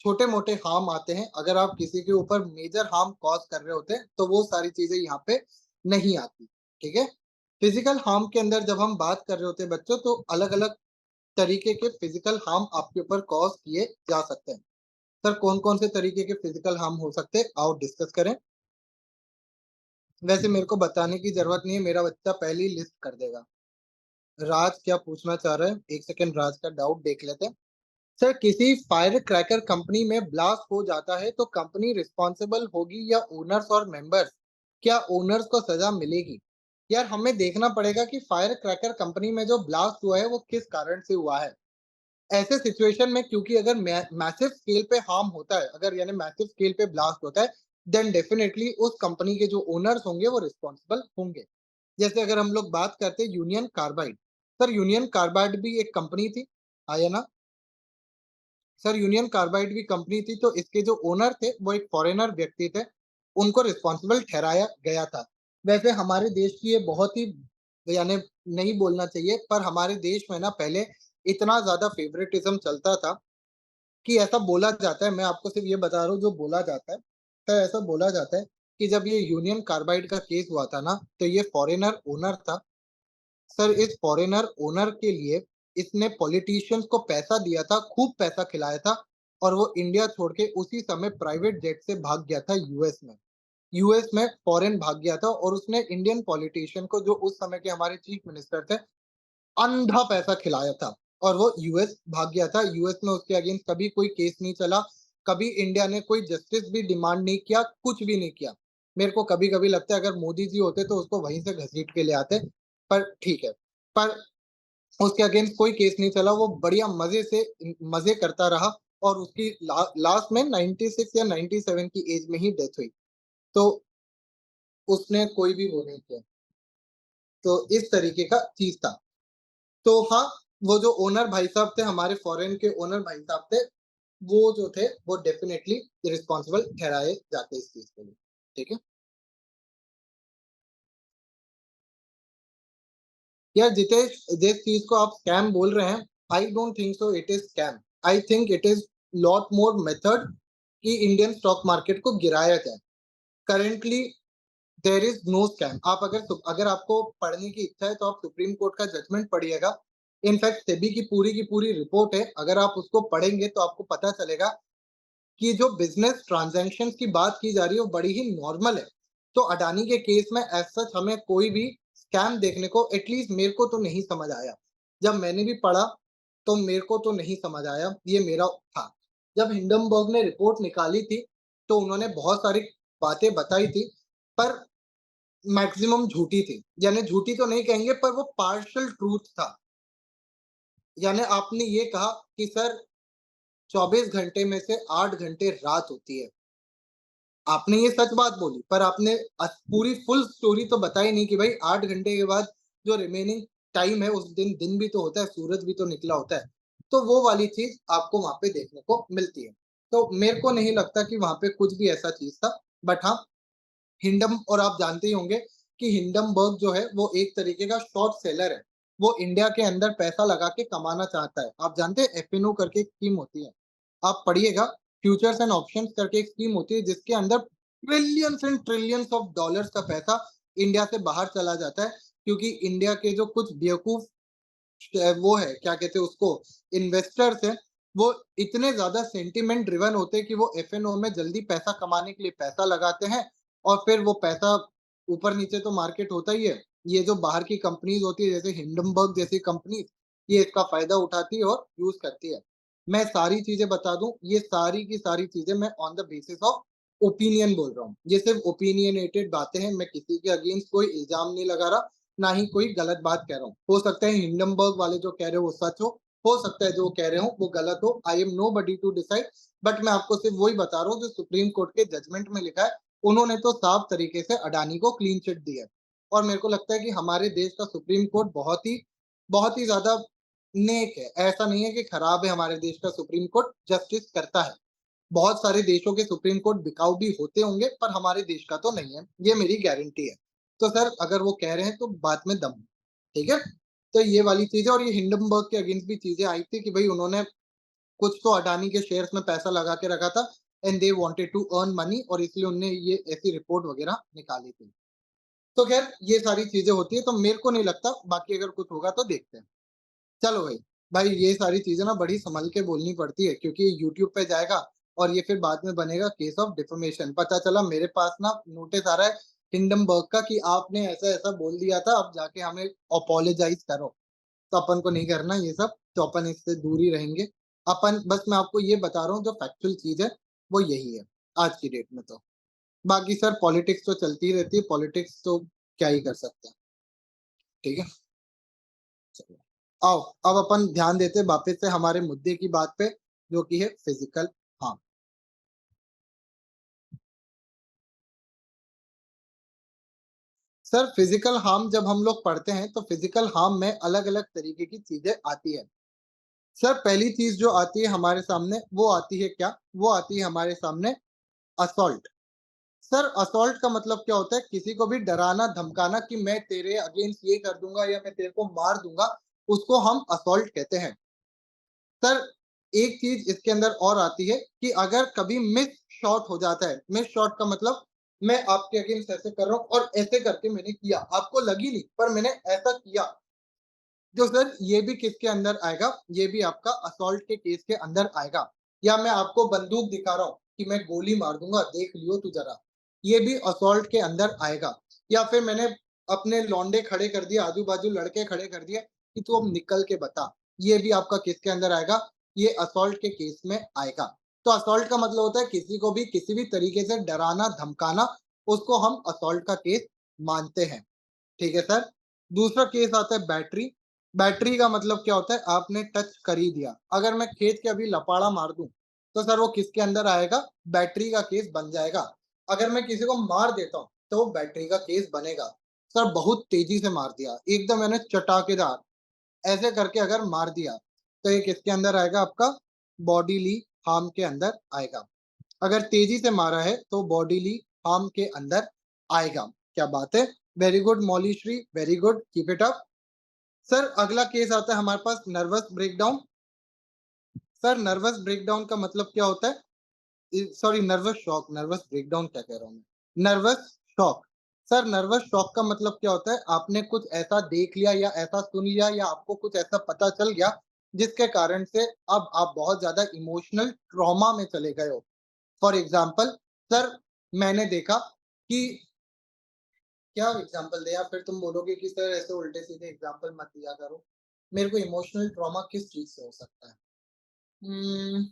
छोटे मोटे हार्म आते हैं, अगर आप किसी के ऊपर मेजर हार्म कॉज कर रहे होते हैं तो वो सारी चीजें यहाँ पे नहीं आती। ठीक है, फिजिकल हार्म के अंदर जब हम बात कर रहे होते हैं बच्चों तो अलग अलग तरीके के फिजिकल हार्म आपके ऊपर कॉज किए जा सकते हैं। सर कौन-कौन से तरीके के फिजिकल हार्म हो सकते हैं, आओ डिस्कस करें। वैसे मेरे को बताने की ज़रूरत नहीं है, मेरा बच्चा पहले ही लिस्ट कर देगा। राज क्या पूछना चाह रहा है? 1 सेकंड राज का डाउट देख लेते हैं। सर किसी फायर क्रैकर कंपनी में ब्लास्ट हो जाता है तो कंपनी रिस्पॉन्सिबल होगी या ओनर्स और मेंबर्स? क्या ओनर्स को सजा मिलेगी? यार हमें देखना पड़ेगा कि फायर क्रैकर कंपनी में जो ब्लास्ट हुआ है वो किस कारण से हुआ है। ऐसे सिचुएशन में क्योंकि अगर मैसिव स्केल पे हार्म होता है, अगर यानी मैसिव स्केल पे ब्लास्ट होता है, देन डेफिनेटली उस कंपनी के जो ओनर्स होंगे वो रिस्पॉन्सिबल होंगे। जैसे अगर हम लोग बात करते हैं union carbide, sir union carbide भी एक कंपनी थी, हाँ या ना? सर यूनियन कार्बाइड भी कंपनी थी, तो इसके जो ओनर थे वो एक फॉरेनर व्यक्ति थे, उनको रिस्पॉन्सिबल ठहराया गया था। वैसे हमारे देश की ये बहुत ही यानी नहीं बोलना चाहिए, पर हमारे देश में ना पहले इतना ज़्यादा फेवरेटिज़्म चलता था कि ऐसा बोला जाता है, मैं आपको सिर्फ़ ये बता रहा हूँ जो बोला जाता है, तो ऐसा बोला जाता है कि जब ये यूनियन कार्बाइड का केस हुआ था ना, तो ये फॉरेनर ओनर था। सर इस फॉरेनर ओनर के लिए इसने पॉलिटिशियंस को पैसा दिया था, खूब पैसा खिलाया था और वो इंडिया छोड़ के उसी समय प्राइवेट जेट से भाग गया था यूएस में। यूएस में फॉरेन भाग गया था और उसने इंडियन पॉलिटिशियन को जो उस समय के हमारे चीफ मिनिस्टर थे, अंधा पैसा खिलाया था और वो यूएस भाग गया था। यूएस में उसके अगेंस्ट कभी कोई केस नहीं चला, कभी इंडिया ने कोई जस्टिस भी डिमांड नहीं किया, कुछ भी नहीं किया। मेरे को कभी-कभी लगता है अगर मोदी जी होते तो उसको वहीं से घसीट के ले आते, पर ठीक है। पर उसके अगेंस्ट कोई केस नहीं चला, वो बढ़िया मज़े से मज़े करता रहा और उसकी लास्ट में 96 या 97 की एज में ही डेथ हुई। तो उसने कोई भी वो नहीं किया। तो इस तरीके का चीज़ था। तो हाँ, वो जो ओनर भाई साहब थे, हमारे फॉरेन के ओनर भाई साहब थे, वो जो थे, वो डेफ़िनेटली रिस्पॉन्सिबल ठहराए जाते इस चीज़ के लिए। ठीक है? यार जितेश, जिस चीज़ को आप स्कैम बोल रहे हैं, I don't think so it is scam. I think it is lot more method कि इंडियन स्टॉक मार्केट को गिराया जाए। Currently there is no scam. आप अगर आपको पढ़ने की इच्छा है तो आप सुप्रीम कोर्ट का जजमेंट पढ़िएगा। इनफैक्ट सेबी की पूरी रिपोर्ट है, अगर आप उसको पढ़ेंगे तो आपको पता चलेगा कि जो बिज़नेस ट्रांज़ैक्शंस की बात की जा रही है वो बड़ी ही नॉर्मल है। तो अडानी के केस में एज़ सच हमें कोई भी स्कैम देखने को एटलीस्ट मेरे को तो नहीं समझ आया। जब मैंने भी पढ़ा तो मेरे को तो नहीं समझ आया, ये मेरा था। जब हिंडनबर्ग ने रिपोर्ट निकाली थी, तो उन्होंने बहुत सारी बातें बताई थी, पर मैक्सिमम झूठी थी। यानी झूठी तो नहीं कहेंगे पर वो पार्शियल ट्रूथ था। यानी आपने ये कहा कि सर 24 घंटे में से 8 घंटे रात होती है। आपने ये सच बात बोली, पर आपने पूरी फुल स्टोरी तो बताई नहीं कि भाई 8 घंटे के बाद जो रिमेनिंग टाइम है उस दिन दिन भी तो होता है, सूरज भी तो निकला होता है। तो वो वाली चीज़ आपको वहाँ पे देखने को मिलती है। तो मेरे को नहीं लगता कि वहाँ पे कुछ भी ऐसा चीज़ था। बट हाँ, हिंडम और आप जानते ही होंगे कि हिंडनबर्ग जो है वो एक तरीके का शॉर्ट सेलर है। वो इंडिया के अंदर पैसा लगा के कमाना चाहता है। आप जानते हैं एफएनओ करके एक स्कीम होती है। आप पढ़िएगा, फ्यूचर्स एंड ऑप्शंस करके एक स्कीम होती है जिसके अंदर trillions and trillions of dollars का पैसा इंडिया से बाहर चला जाता है क्योंकि इंडिया के जो कुछ बेवकूफ वो है क्या कहते हैं उसको इन्वेस्टर्स हैं, वो इतने ज़्यादा सेंटिमेंट ड्रिवन होते हैं कि वो एफएनओ में जल्दी पैसा कमाने के लिए पैसा लगाते हैं और फिर वो पैसा ऊपर-नीचे तो मार्केट होता ही है। ये जो बाहर की कंपनीज़ होती है जैसे हिंडनबर्ग जैसी कंपनीज़, ये इसका फ़ायदा उठाती है और यूज़ करती है। मैं सारी चीज़ें बता दूँ, ये सारी की सारी चीज़ें मैं on the basis of opinion बोल रहा हूँ। ये सिर्फ़ ओपिनियनेटेड बातें हैं, मैं किसी के अगेंस्ट कोई इल्ज़ाम नहीं लगा रहा, ना ही कोई गलत बात कह रहा हूँ। हो सकता है हिंडनबर्ग वाले जो कह रहे हो वो सच हो सकता है जो कह रहे हो वो गलत हो। I am nobody to decide, but मैं आपको सिर्फ़ वही बता रहा हूँ जो सुप्रीम कोर्ट के जजमेंट में लिखा है। उन्होंने तो साफ तरीके से अडानी को क्लीन चिट दी है और मेरे को लगता है कि हमारे देश का सुप्रीम कोर्ट बहुत ही ज़्यादा नेक है। ऐसा नहीं है कि खराब है हमारे देश का सुप्रीम कोर्ट, जस्टिस करता है। बहुत सारे देशों के सुप्रीम कोर्ट बिकाऊ भी होते होंगे, पर हमारे देश का तो नहीं है, ये मेरी गारंटी है। तो सर अगर वो कह रहे हैं तो बात में दम है, ठीक है? तो ये वाली चीज़ है और ये हिंडनबर्ग के अगेंस्ट भी चीज़ें आई थी कि भई उन्होंने कुछ तो अडानी के शेयर्स में पैसा लगा के रखा था and they wanted to earn money और इसलिए उन्होंने ये ऐसी रिपोर्ट वगैरह निकाली थी। तो ख़ैर ये सारी चीज़ें होती हैं, तो मेरे को नहीं लगता, बाकी अगर कुछ होगा तो देखते हैं। चलो भाई, भाई ये सारी चीजें ना बड़ी संभल के बोलनी पड़ती है, क्योंकि ये यूट्यूब पे जाएगा और ये फिर बाद में बनेगा केस ऑफ डिफेमेशन। पता चला मेरे पास ना नोटिस आ रहा है हिंडनबर्ग का कि आपने ऐसा ऐसा बोल दिया था, अब जाके हमें अपोलोजाइज करो। तो अपन को नहीं करना ये सब, तो अपन इससे दूर ही रहेंगे। अपन बस मैं आपको ये बता रहा हूँ जो फैक्चुअल चीज है वो यही है आज की डेट में। तो बाकी सर पॉलिटिक्स तो चलती ही रहती है, पॉलिटिक्स तो क्या ही कर सकते हैं। ठीक है, चलो आओ अब अपन ध्यान देते हैं वापस से हमारे मुद्दे की बात पे, जो कि है physical harm. Sir physical harm जब हम लोग पढ़ते हैं तो फिजिकल हार्म में अलग अलग तरीके की चीजें आती है। सर पहली चीज जो आती है हमारे सामने वो आती है क्या, वो आती है हमारे सामने असॉल्ट। सर असॉल्ट का मतलब क्या होता है, किसी को भी डराना धमकाना कि मैं तेरे अगेंस्ट ये कर दूंगा या मैं तेरे को मार दूंगा, उसको हम असॉल्ट कहते हैं। सर एक चीज इसके अंदर और आती है कि अगर कभी मिस शॉट हो जाता है, मिस शॉट का मतलब मैं आपके अगेंस्ट ऐसे कर रहा हूँ और ऐसे करके मैंने किया, आपको लगी नहीं पर मैंने ऐसा किया, जो सर ये भी किसके अंदर आएगा, ये भी आपका असॉल्ट के केस के अंदर आएगा। या मैं आपको बंदूक दिखा रहा हूँ कि मैं गोली मार दूंगा, देख लियो तू जरा, ये भी असॉल्ट के अंदर आएगा। या फिर मैंने अपने लौंडे खड़े कर दिए, आजू बाजू लड़के खड़े कर दिए कि तू अब निकल के बता, ये भी आपका किसके अंदर आएगा, ये असॉल्ट के केस में आएगा। तो असॉल्ट का मतलब होता है किसी को भी किसी भी तरीके से डराना धमकाना, उसको हम असॉल्ट का केस मानते हैं। ठीक है सर। दूसरा केस आता है बैटरी। बैटरी का मतलब क्या होता है, आपने टच कर ही दिया, अगर मैं खींच के अभी लपाड़ा मार दूं तो सर वो किसके अंदर आएगा, बैटरी का केस बन जाएगा। अगर मैं किसी को मार देता हूं तो वो बैटरी का केस बनेगा। सर बहुत तेजी से मार दिया, एकदम मैंने चटाकेदार ऐसे करके अगर मार दिया तो ये किसके अंदर आएगा, आपका बॉडीली हार्म के अंदर आएगा। अगर तेजी से मारा है तो बॉडीली हार्म के अंदर आएगा। क्या बात है, very good Maulishri, very good, keep it up. Sir अगला केस आता है हमारे पास nervous breakdown. Sir nervous breakdown का मतलब क्या होता है, sorry nervous shock, nervous breakdown क्या कह रहा हूँ मैं, nervous shock. Sir nervous shock का मतलब क्या होता है, आपने कुछ ऐसा देख लिया या ऐसा सुन लिया या आपको कुछ ऐसा पता चल गया जिसके कारण से अब आप बहुत ज्यादा इमोशनल ट्रॉमा में चले गए हो। फॉर एग्जाम्पल सर मैंने देखा कि, क्या एग्जाम्पल दे, या फिर तुम बोलोगे कि सर ऐसे उल्टे सीधे एग्जाम्पल मत दिया करो। मेरे को इमोशनल ट्रॉमा किस चीज से हो सकता है? हम्म,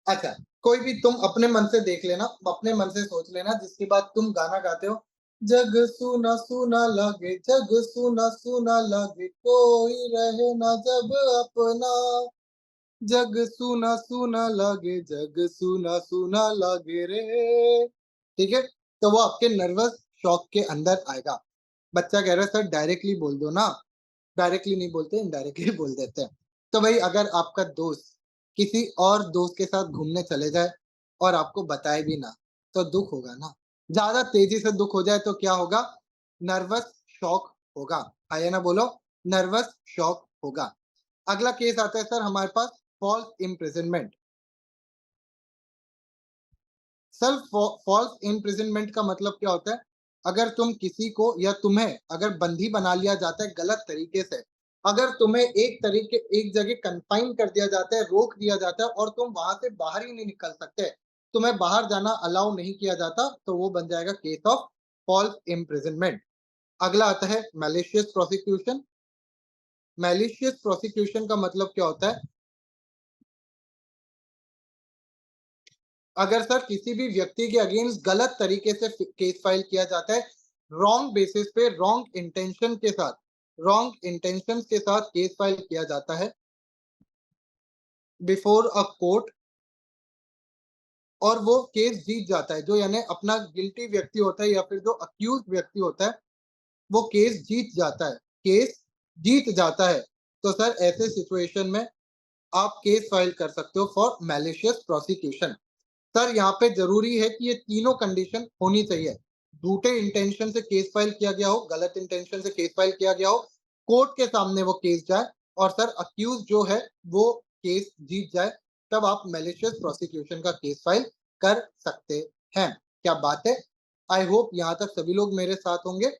अच्छा, कोई भी तुम अपने मन से देख लेना, अपने मन से सोच लेना, जिसके बाद तुम गाना गाते हो, जग सुना सुना लगे, जग सुना सुना लगे, कोई रहे ना जब अपना, जग सुना सुना लगे, जग सुना सुना लगे रे। ठीक है, तो वो आपके नर्वस शॉक के अंदर आएगा। बच्चा कह रहा है सर डायरेक्टली बोल दो ना, डायरेक्टली नहीं बोलते, इनडायरेक्टली बोल देते हैं। तो भाई अगर आपका दोस्त किसी और दोस्त के साथ घूमने चले जाए और आपको बताए भी ना, तो दुख होगा ना। ज्यादा तेजी से दुख हो जाए तो क्या होगा, नर्वस शॉक होगा। आइए ना बोलो, नर्वस शॉक होगा। अगला केस आता है सर हमारे पास false imprisonment. Sir false imprisonment का मतलब क्या होता है, अगर तुम किसी को या तुम्हें अगर बंदी बना लिया जाता है गलत तरीके से, अगर तुम्हें एक जगह कन्फाइन कर दिया जाता है, रोक दिया जाता है और तुम वहां से बाहर ही नहीं निकल सकते, तुम्हें बाहर जाना अलाउ नहीं किया जाता, तो वो बन जाएगा केस ऑफ फॉल्स इम्प्रिजनमेंट। अगला आता है मैलिशियस प्रोसिक्यूशन। मैलिशियस प्रोसिक्यूशन का मतलब क्या होता है, अगर सर किसी भी व्यक्ति के अगेंस्ट गलत तरीके से केस फाइल किया जाता है, रॉन्ग बेसिस पे रॉन्ग इंटेंशन के साथ, रॉन्ग इंटेंशन के साथ केस फाइल किया जाता है बिफोर अ कोर्ट, और वो केस जीत जाता है, जो यानी अपना गिल्टी व्यक्ति होता है या फिर जो अक्यूज व्यक्ति होता है वो केस जीत जाता है, केस जीत जाता है, तो सर ऐसे सिचुएशन में आप केस फाइल कर सकते हो फॉर मैलिशियस प्रोसिक्यूशन। सर यहाँ पे जरूरी है कि ये तीनों कंडीशन होनी चाहिए, झूठे इंटेंशन से केस फाइल किया गया हो, गलत इंटेंशन से केस फाइल किया गया हो, कोर्ट के सामने वो केस जाए, और सर अक्यूज जो है वो केस जीत जाए, तब आप मैलिशियस प्रोसिक्यूशन का केस फाइल कर सकते हैं। क्या बात है, आई होप यहाँ तक सभी लोग मेरे साथ होंगे।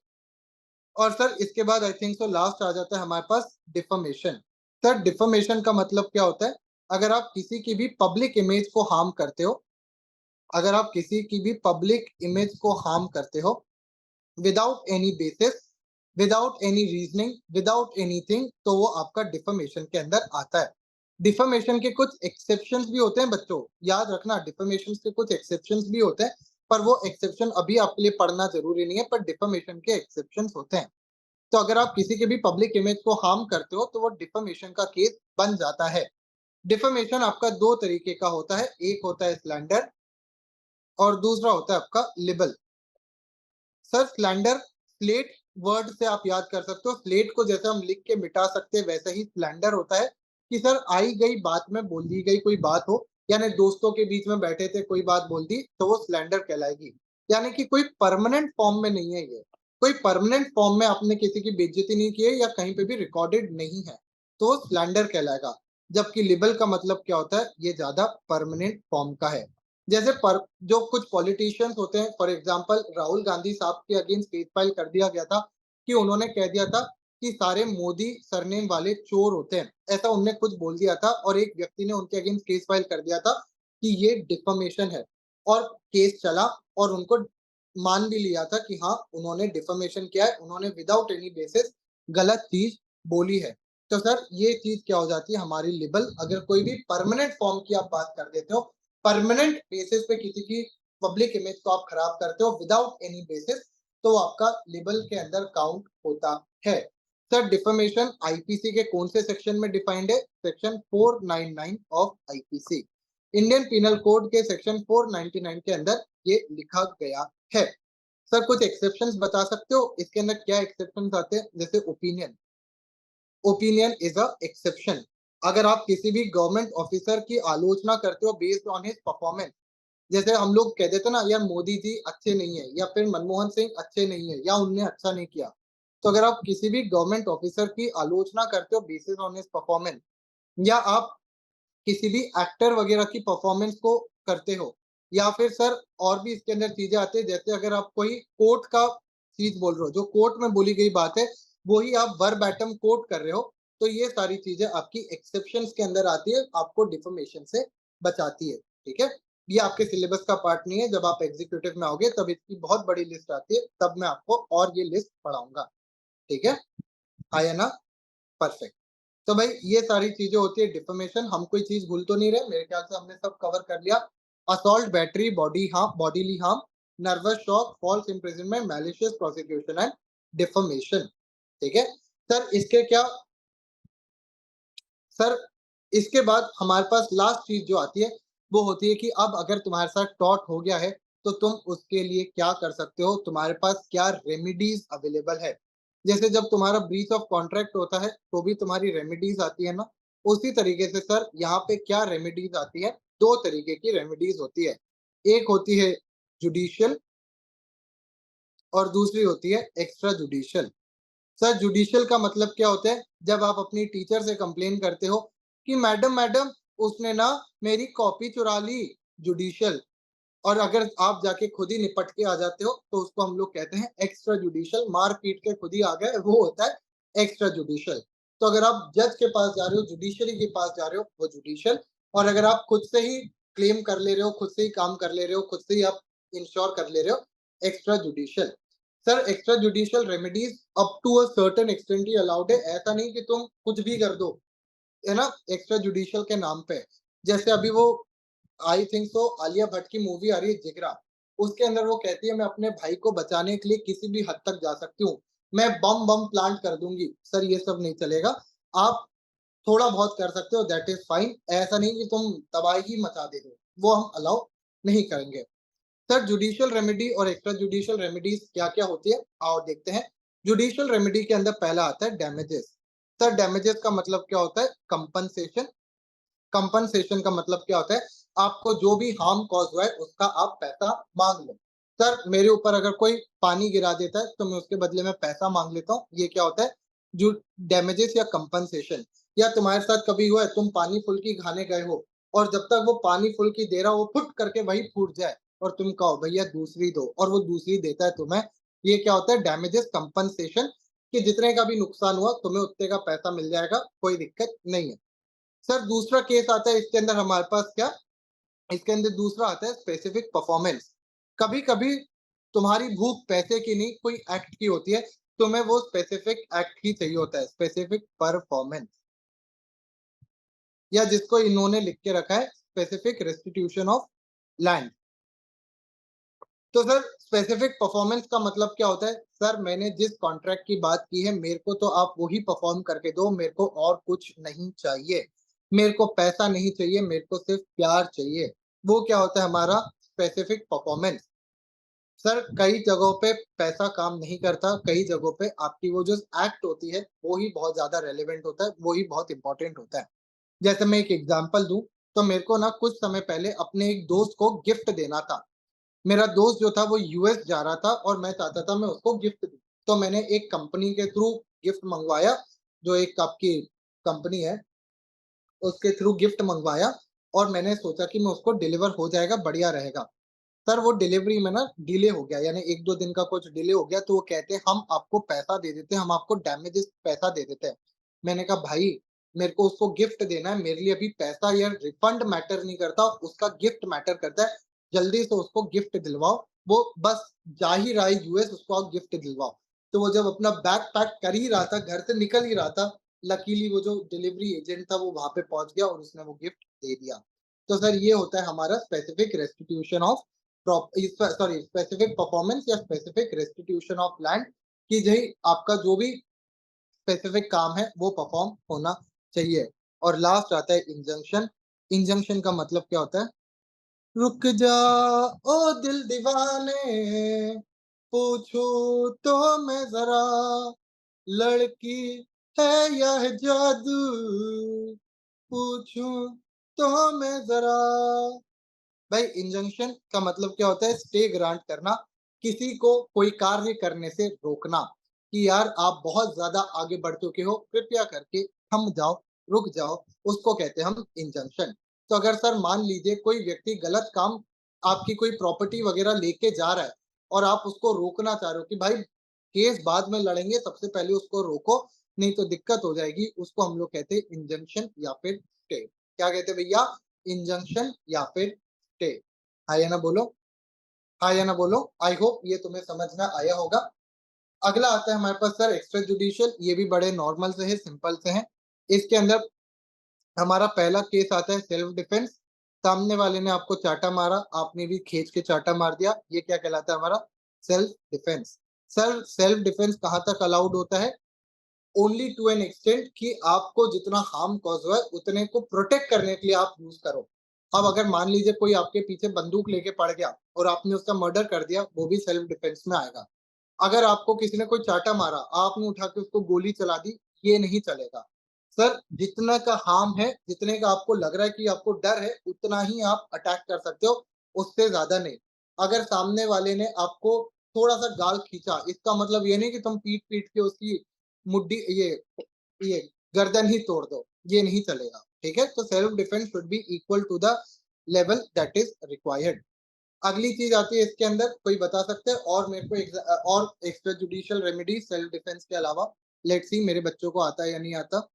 और सर इसके बाद आई थिंक सो लास्ट आ जाता है हमारे पास डिफमेशन। सर डिफमेशन का मतलब क्या होता है? अगर आप किसी की भी पब्लिक इमेज को हार्म करते हो, अगर आप किसी की भी पब्लिक इमेज को हार्म करते हो without any basis, without any reasoning, without anything, तो वो आपका डिफमेशन के अंदर आता है। डिफमेशन के कुछ एक्सेप्शंस भी होते हैं बच्चों, याद रखना डिफमेशन के कुछ एक्सेप्शंस भी होते हैं, पर वो एक्सेप्शन अभी आपके लिए पढ़ना जरूरी नहीं है, पर डिफमेशन के एक्सेप्शंस होते हैं। तो अगर आप किसी के भी पब्लिक इमेज को हार्म करते हो तो वो डिफमेशन का केस बन जाता है। डिफमेशन आपका दो तरीके का होता है, एक होता है स्लैंडर और दूसरा होता है आपका label. Sir slander slate word से आप याद कर सकते हो, स्लेट को जैसे हम लिख के मिटा सकते हैं वैसे ही स्लैंडर होता है कि सर आई गई बात में बोल दी गई कोई बात हो, यानी दोस्तों के बीच में बैठे थे कोई बात बोल दी तो वो स्लैंडर कहलाएगी। यानी कि कोई परमानेंट फॉर्म में नहीं है, ये कोई परमानेंट फॉर्म में आपने किसी की बेइज्जती नहीं की है या कहीं पे भी रिकॉर्डेड नहीं है, तो वो स्लैंडर कहलाएगा। जबकि लिबल का मतलब क्या होता है, ये ज्यादा परमानेंट फॉर्म का है। जैसे पर जो कुछ पॉलिटिशियंस होते हैं, फॉर एग्जांपल राहुल गांधी साहब के अगेंस्ट केस फाइल कर दिया गया था कि उन्होंने कह दिया था कि सारे मोदी सरनेम वाले चोर होते हैं, ऐसा उनने कुछ बोल दिया था और एक व्यक्ति ने उनके अगेंस्ट केस फाइल कर दिया था कि ये डिफमेशन है, और केस चला और उनको मान भी लिया था कि हाँ उन्होंने डिफमेशन किया है, उन्होंने विदाउट एनी बेसिस गलत चीज बोली है। तो सर ये चीज क्या हो जाती है हमारी लिबल, अगर कोई भी परमानेंट फॉर्म की आप बात कर देते हो, परमानेंट बेसिस पे किसी की पब्लिक इमेज को आप खराब करते हो विदाउट एनी बेसिस, तो आपका लिबल के अंदर काउंट होता है। सर डिफेमेशन आईपीसी के कौन से सेक्शन में डिफाइंड है? Section 499 of IPC, Indian penal code के सेक्शन 499 के अंदर ये लिखा गया है। सर कुछ एक्सेप्शंस बता सकते हो इसके अंदर क्या एक्सेप्शंस आते हैं? जैसे opinion, opinion is a exception. अगर आप किसी भी गवर्नमेंट ऑफिसर की आलोचना करते हो बेस्ड ऑन हिज परफॉर्मेंस, जैसे हम लोग कह देते ना यार मोदी जी अच्छे नहीं है या फिर मनमोहन सिंह अच्छे नहीं है या उनने अच्छा नहीं किया, तो अगर आप किसी भी गवर्नमेंट ऑफिसर की आलोचना करते हो बेसिस ऑन हिज परफॉर्मेंस, या आप किसी भी एक्टर वगैरह की परफॉर्मेंस को करते हो, या फिर सर और भी इसके अंदर चीजें आती है, जैसे अगर आप कोई कोर्ट का चीज बोल रहे हो, जो कोर्ट में बोली गई बात है वो ही आप वर्बैटम कोट कर रहे हो, तो ये सारी चीजें आपकी एक्सेप्शंस के अंदर आती है, आपको डिफॉर्मेशन से बचाती है। ठीक है, ये आपके सिलेबस का पार्ट नहीं है, जब आप एग्जीक्यूटिव में आओगे तब इसकी बहुत बड़ी लिस्ट आती है, तब मैं आपको और ये लिस्ट पढ़ाऊंगा। ठीक है, आया ना? परफेक्ट। तो भाई ये सारी चीजें होती है डिफॉर्मेशन, हम कोई चीज भूल तो नहीं रहे, मेरे ख्याल से हमने सब कवर कर लिया। Assault, battery, body harm, bodily harm, nervous shock, false imprisonment, malicious prosecution and deformation. ठीक है सर, इसके क्या सर, इसके बाद हमारे पास लास्ट चीज जो आती है वो होती है कि अब अगर तुम्हारे साथ टॉट हो गया है तो तुम उसके लिए क्या कर सकते हो, तुम्हारे पास क्या रेमिडीज अवेलेबल है। जैसे जब तुम्हारा ब्रीच ऑफ कॉन्ट्रैक्ट होता है तो भी तुम्हारी रेमिडीज आती है ना, उसी तरीके से सर यहाँ पे क्या रेमिडीज आती है, दो तरीके की रेमिडीज होती है, एक होती है जुडिशियल और दूसरी होती है एक्स्ट्रा जुडिशियल। सर जुडिशियल का मतलब क्या होता है? जब आप अपनी टीचर से कंप्लेन करते हो कि मैडम मैडम उसने ना मेरी कॉपी चुरा ली, जुडिशियल। और अगर आप जाके खुद ही निपट के आ जाते हो तो उसको हम लोग कहते हैं एक्स्ट्रा जुडिशियल, मार पीट के खुद ही आ गए, वो होता है एक्स्ट्रा जुडिशियल। तो अगर आप जज के पास जा रहे हो, जुडिशरी के पास जा रहे हो, वो जुडिशियल। और अगर आप खुद से ही क्लेम कर ले रहे हो, खुद से ही काम कर ले रहे हो, खुद से ही आप इंश्योर कर ले रहे हो, extra judicial. Sir extra judicial remedies up to a certain extent ही अलाउड है, ऐसा नहीं कि तुम कुछ भी कर दो, है ना, एक्स्ट्रा जुडिशियल के नाम पे। जैसे अभी वो I think so Alia Bhatt की मूवी आ रही है जिगरा, उसके अंदर वो कहती है मैं अपने भाई को बचाने के लिए किसी भी हद तक जा सकती हूँ, मैं बम बम प्लांट कर दूंगी। सर ये सब नहीं चलेगा, आप थोड़ा बहुत कर सकते हो, दैट इज फाइन, ऐसा नहीं कि तुम तबाही मचा दे दो, वो हम अलाउ नहीं करेंगे। सर जुडिशियल रेमेडी और एक्स्ट्रा जुडिशियल रेमेडीज क्या क्या होती है आओ देखते हैं। जुडिशियल रेमेडी के अंदर पहला आता है डैमेजेस। सर डैमेजेस का मतलब क्या होता है? कंपनसेशन। कंपनसेशन का मतलब क्या होता है? आपको जो भी हार्म कॉज हुआ है उसका आप पैसा मांग लो। सर मेरे ऊपर अगर कोई पानी गिरा देता है तो मैं उसके बदले में पैसा मांग लेता हूँ, ये क्या होता है? जो डैमेजेस या कंपनसेशन। या तुम्हारे साथ कभी हुआ है तुम पानी फुल्की खाने गए हो और जब तक वो पानी फुल्की दे रहा हो वो फुट करके वही फूट जाए और तुम कहो भैया दूसरी दो और वो दूसरी देता है तुम्हें, ये क्या होता है? Damages compensation. कि जितने का भी नुकसान हुआ तुम्हें उतने का पैसा मिल जाएगा, कोई दिक्कत नहीं है। सर दूसरा केस आता है इसके अंदर हमारे पास क्या, इसके अंदर दूसरा आता है स्पेसिफिक परफॉर्मेंस। कभी-कभी तुम्हारी भूख पैसे की नहीं, कोई एक्ट की होती है, तुम्हें वो स्पेसिफिक एक्ट ही चाहिए होता है, स्पेसिफिक परफॉर्मेंस, या जिसको इन्होंने लिख के रखा है स्पेसिफिक रेस्टिट्यूशन ऑफ लैंड। तो सर स्पेसिफिक परफॉर्मेंस का मतलब क्या होता है? सर मैंने जिस कॉन्ट्रैक्ट की बात की है, मेरे को तो आप वही परफॉर्म करके दो, मेरे को और कुछ नहीं चाहिए। मेरे को पैसा नहीं चाहिए, मेरे को सिर्फ प्यार चाहिए। वो क्या होता है हमारा स्पेसिफिक परफॉर्मेंस। सर कई जगहों पे पैसा काम नहीं करता, कई जगहों पे आपकी वो जो एक्ट होती है, वो ही बहुत ज़्यादा रेलेवेंट होता है, वो ही बहुत इम्पोर्टेंट होता है। जैसे मैं एक एग्ज़ाम्पल दूँ, तो मेरे को ना कुछ समय पहले अपने एक दोस्त को गिफ्ट देना था। मेरा दोस्त जो था वो यूएस जा रहा था और मैं चाहता था मैं उसको गिफ्ट दूँ। तो मैंने एक कंपनी के थ्रू गिफ्ट मँगवाया, जो एक आपकी कंपनी है, उसके थ्रू गिफ्ट मँगवाया और मैंने सोचा कि मैं उसको डिलीवर हो जाएगा, बढ़िया रहेगा। सर वो डिलीवरी में ना डिले हो गया, यानी 1-2 दिन का कुछ डिले हो गया, तो वो कहते हैं हम आपको पैसा दे देते हैं, हम आपको डैमेजेस पैसा दे देते हैं। मैंने कहा भाई मेरे को उसको गिफ्ट देना है, मेरे लिए अभी पैसा या रिफंड मैटर नहीं करता, उसका गिफ्ट मैटर करता है। जल्दी से उसको गिफ्ट दिलवाओ, वो बस जा ही रहा है यूएस, उसको आप गिफ्ट दिलवाओ। तो वो जब अपना बैग पैक कर ही रहा था, घर से निकल ही रहा था, लकीली वो जो डिलीवरी एजेंट था वो वहाँ पे पहुँच गया और उसने वो गिफ्ट दे दिया। तो सर ये होता है हमारा specific restitution of specific performance या स्पेसिफिक रेस्टिट्यूशन ऑफ लैंड, कि जी आपका जो भी स्पेसिफिक काम है वो परफॉर्म होना चाहिए। और लास्ट आता है इंजंक्शन। इंजंक्शन का मतलब क्या होता है? रुक जा ओ दिल दीवाने, पूछूं तो मैं जरा, लड़की है या है जादू, पूछूं तो मैं जरा। भाई इंजंक्शन का मतलब क्या होता है? स्टे ग्रांट करना, किसी को कोई कार्य करने से रोकना, कि यार आप बहुत ज्यादा आगे बढ़ चुके हो, कृपया करके थम जाओ, रुक जाओ, उसको कहते हैं हम इंजंक्शन। तो अगर सर मान लीजिए कोई व्यक्ति गलत काम, आपकी कोई प्रॉपर्टी वगैरह लेके जा रहा है और आप उसको रोकना चाह रहे हो कि भाई केस बाद में लड़ेंगे, सबसे पहले उसको रोको, नहीं तो दिक्कत हो जाएगी, उसको हम लोग कहते हैं इंजंक्शन या फिर स्टे। क्या कहते हैं भैया? इंजंक्शन या फिर स्टे। हाँ या ना बोलो, हाँ या ना बोलो। आई होप ये तुम्हें समझ में आया होगा। अगला आता है हमारे पास सर एक्स्ट्रा जुडिशियल, ये भी बड़े नॉर्मल से है, सिंपल से है। इसके अंदर हमारा पहला केस आता है सेल्फ डिफेंस। सामने वाले ने आपको चाटा मारा, आपने भी खींच के चाटा मार दिया, ये क्या कहलाता है हमारा? Self defence. Sir self defence कहाँ तक अलाउड होता है? ओनली टू एन एक्सटेंट, कि आपको जितना हार्म कॉज हुआ है उतने को प्रोटेक्ट करने के लिए आप यूज करो। अब अगर मान लीजिए कोई आपके पीछे बंदूक लेके पड़ गया और आपने उसका मर्डर कर दिया, वो भी सेल्फ डिफेंस में आएगा। अगर आपको किसी ने कोई चाटा मारा, आपने उठा के उसको गोली चला दी, ये नहीं चलेगा। सर जितना का हार्म है, जितने का आपको लग रहा है कि आपको डर है, उतना ही आप अटैक कर सकते हो, उससे ज्यादा नहीं। अगर सामने वाले ने आपको थोड़ा सा गाल खींचा, इसका मतलब ये नहीं कि तुम पीट पीट के उसकी मुड्डी ये गर्दन ही तोड़ दो, ये नहीं चलेगा। ठीक है? तो self defence should be equal to the level that is required. अगली चीज आती है इसके अंदर, कोई बता सकते हैं और मेरे को और extra judicial remedy self defence के अलावा? लेट्स सी मेरे बच्चों को आता है या नहीं आता।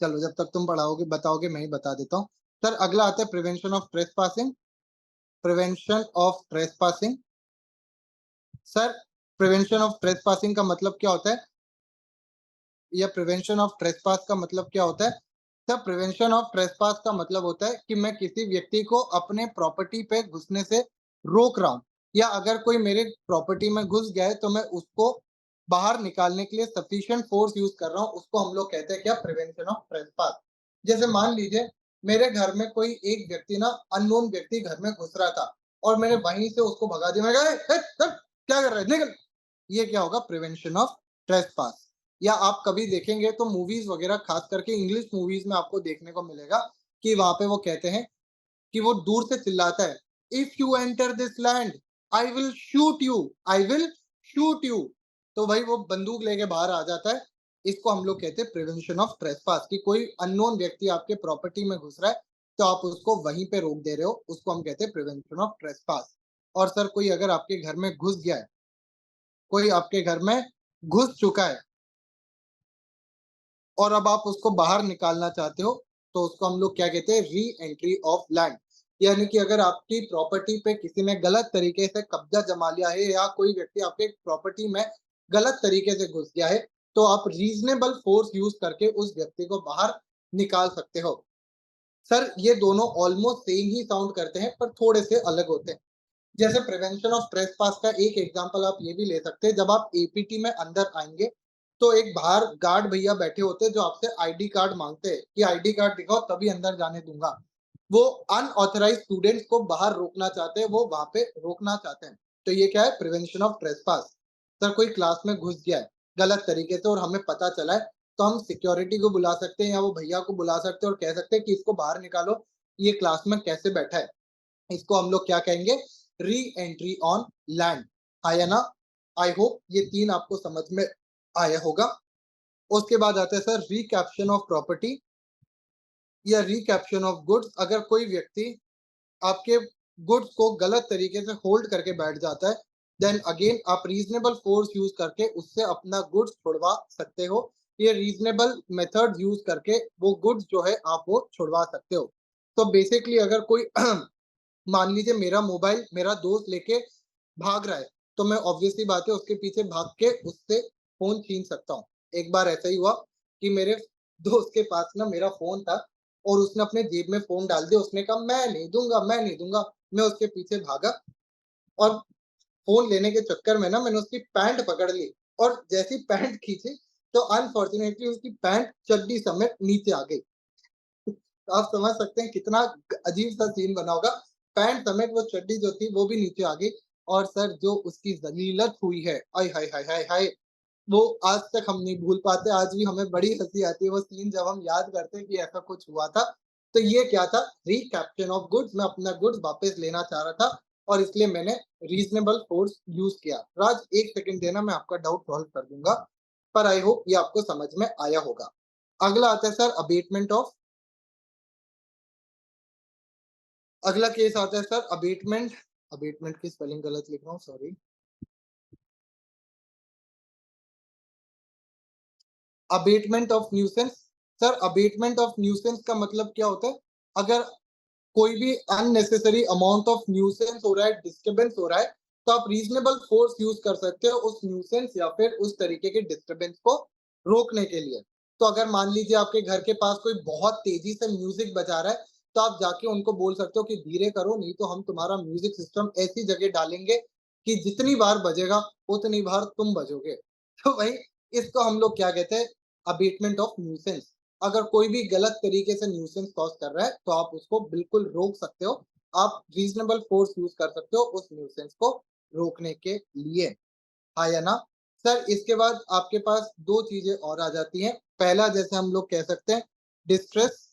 चलो जब तक तुम पढ़ाओगे बताओगे, मैं ही बता देता हूँ। सर अगला आता है prevention of trespassing. Prevention of trespassing. Sir prevention of trespassing का मतलब क्या होता है? या प्रिवेंशन ऑफ ट्रेसपास का मतलब क्या होता है? सर प्रिवेंशन ऑफ ट्रेसपास का मतलब होता है कि मैं किसी व्यक्ति को अपने प्रॉपर्टी पे घुसने से रोक रहा हूँ, या अगर कोई मेरे प्रॉपर्टी में घुस गया है तो मैं उसको बाहर निकालने के लिए सफिशिएंट फोर्स यूज कर रहा हूँ, उसको हम लोग कहते हैं क्या? Prevention of trespass. जैसे मान लीजिए मेरे घर में कोई एक व्यक्ति ना, अननोन व्यक्ति घर में घुस रहा था और मैंने वहीं से उसको भगा दिया, मैं कहा, हट, क्या कर रहा है, निकल। ये क्या होगा? Prevention of trespass. या आप कभी देखेंगे तो मूवीज वगैरह, खास करके इंग्लिश मूवीज में आपको देखने को मिलेगा कि वहां पे वो कहते हैं कि वो दूर से चिल्लाता है, if you enter this land I will shoot you, I will shoot you. तो भाई वो बंदूक लेके बाहर आ जाता है। इसको हम लोग कहते हैं प्रिवेंशन ऑफ ट्रेसपास, कि कोई अननोन व्यक्ति आपके प्रॉपर्टी में घुस रहा है तो आप उसको वहीं पे रोक दे रहे हो, उसको हम कहते हैं प्रिवेंशन ऑफ ट्रेसपास। और सर कोई अगर आपके घर में घुस गया है कोई आपके घर में घुस चुका है और अब आप उसको बाहर निकालना चाहते हो, तो उसको हम लोग क्या कहते हैं, री एंट्री ऑफ लैंड। यानी कि अगर आपकी प्रॉपर्टी पे किसी ने गलत तरीके से कब्जा जमा लिया है या कोई व्यक्ति आपके प्रॉपर्टी में गलत तरीके से घुस गया है, तो आप रीजनेबल फोर्स यूज करके उस व्यक्ति को बाहर निकाल सकते हो। सर ये दोनों ऑलमोस्ट सेम ही साउंड करते हैं पर थोड़े से अलग होते हैं। जैसे प्रिवेंशन ऑफ ट्रेसपास का एक एग्जांपल आप ये भी ले सकते हैं। जब आप एपीटी में अंदर आएंगे तो एक बाहर गार्ड भैया बैठे होते हैं जो आपसे आईडी कार्ड मांगते हैं कि आईडी कार्ड दिखाओ तभी अंदर जाने दूंगा। वो अनऑथराइज्ड स्टूडेंट्स को बाहर रोकना चाहते हैं, वो वहां पे रोकना चाहते हैं। तो ये क्या है, प्रिवेंशन ऑफ ट्रेसपास। सर कोई क्लास में घुस गया है गलत तरीके से और हमें पता चला है, तो हम सिक्योरिटी को बुला सकते हैं या वो भैया को बुला सकते हैं और कह सकते हैं कि इसको बाहर निकालो, ये क्लास में कैसे बैठा है। इसको हम लोग क्या कहेंगे, री एंट्री ऑन लैंड। आया ना? आई होप ये तीन आपको समझ में आया होगा। उसके बाद आता है सर रिकैप्शन ऑफ प्रॉपर्टी या रिकैप्शन ऑफ गुड्स। अगर कोई व्यक्ति आपके गुड्स को गलत तरीके से होल्ड करके बैठ जाता है, देन अगेन आप रीजनेबल फोर्स यूज करके उससे अपना गुड्स छुड़वा सकते हो। ये रीजनेबल मेथड यूज करके वो गुड्स जो है आप वो छुड़वा सकते हो। तो बेसिकली अगर कोई मान लीजिए मेरा मोबाइल मेरा दोस्त लेके भाग रहा है, तो मैं ऑब्वियसली बात है उसके पीछे भाग के उससे फ़ोन छीन सकता हूँ। एक बार ऐसा ही हुआ कि मेरे दोस्त के पास ना मेरा फ़ोन था और उसने अपने जेब में फ़ोन डाल दिया। उसने कहा मैं नहीं दूँगा, मैं नहीं दूँगा। मैं उसके पीछे भागा और फ़ोन लेने के चक्कर में ना मैंने उसकी पैंट पकड़ ली और जैसे ही पैंट खींची तो अनफॉर्च्यूनेटली उसकी पैंट चड्डी समेत नीचे आ गई। तो आप समझ सकते हैं कितना अजीब सा सीन बना होगा। पैंट समेत वो चड्डी जो थी वो भी नीचे आ गई और सर जो उसकी ज़लीलत हुई है, आय हाय हाय हाय हाय! वो आज तक हम नहीं भूल पाते। आज भी हमें बड़ी हँसी आती है वो सीन जब हम याद करते हैं कि ऐसा कुछ हुआ था। तो ये क्या था, रिकैप्चर ऑफ गुड्स। मैं अपना गुड्स वापस लेना चाह रहा था और इसलिए मैंने रीज़नेबल फ़ोर्स यूज़ किया। राज 1 सेकंड देना, मैं आपका डाउट सॉल्व कर दूँगा, पर आई होप ये आपको समझ में आया होगा। अगला आता है सर अबेटमेंट ऑफ। अगला केस आता है सर अबेटमेंट। अबेटमेंट की स्पेलिंग गलत लिख रहा हूँ, sorry. Abetment of nuisance. Sir abetment of nuisance का मतलब क्या होता है? अगर कोई भी अननेसेसरी अमाउंट ऑफ न्यूसेंस हो रहा है, डिस्टर्बेंस हो रहा है, तो आप रीजनेबल फोर्स यूज कर सकते हो उस न्यूसेंस या फिर उस तरीके के डिस्टर्बेंस को रोकने के लिए। तो अगर मान लीजिए आपके घर के पास कोई बहुत तेजी से म्यूजिक बजा रहा है, तो आप जाके उनको बोल सकते हो कि धीरे करो, नहीं तो हम तुम्हारा म्यूजिक सिस्टम ऐसी जगह डालेंगे कि जितनी बार बजेगा उतनी बार तुम बजोगे। तो भाई इसको हम लोग क्या कहते हैं, अबेटमेंट ऑफ न्यूसेंस। अगर कोई भी गलत तरीके से न्यूसेंस कॉज कर रहा है तो आप उसको बिल्कुल रोक सकते हो। आप रीजनेबल फोर्स यूज कर सकते हो उस न्यूसेंस को रोकने के लिए। हाँ या ना? सर इसके बाद आपके पास दो चीजें और आ जाती हैं। पहला जैसे हम लोग कह सकते हैं distress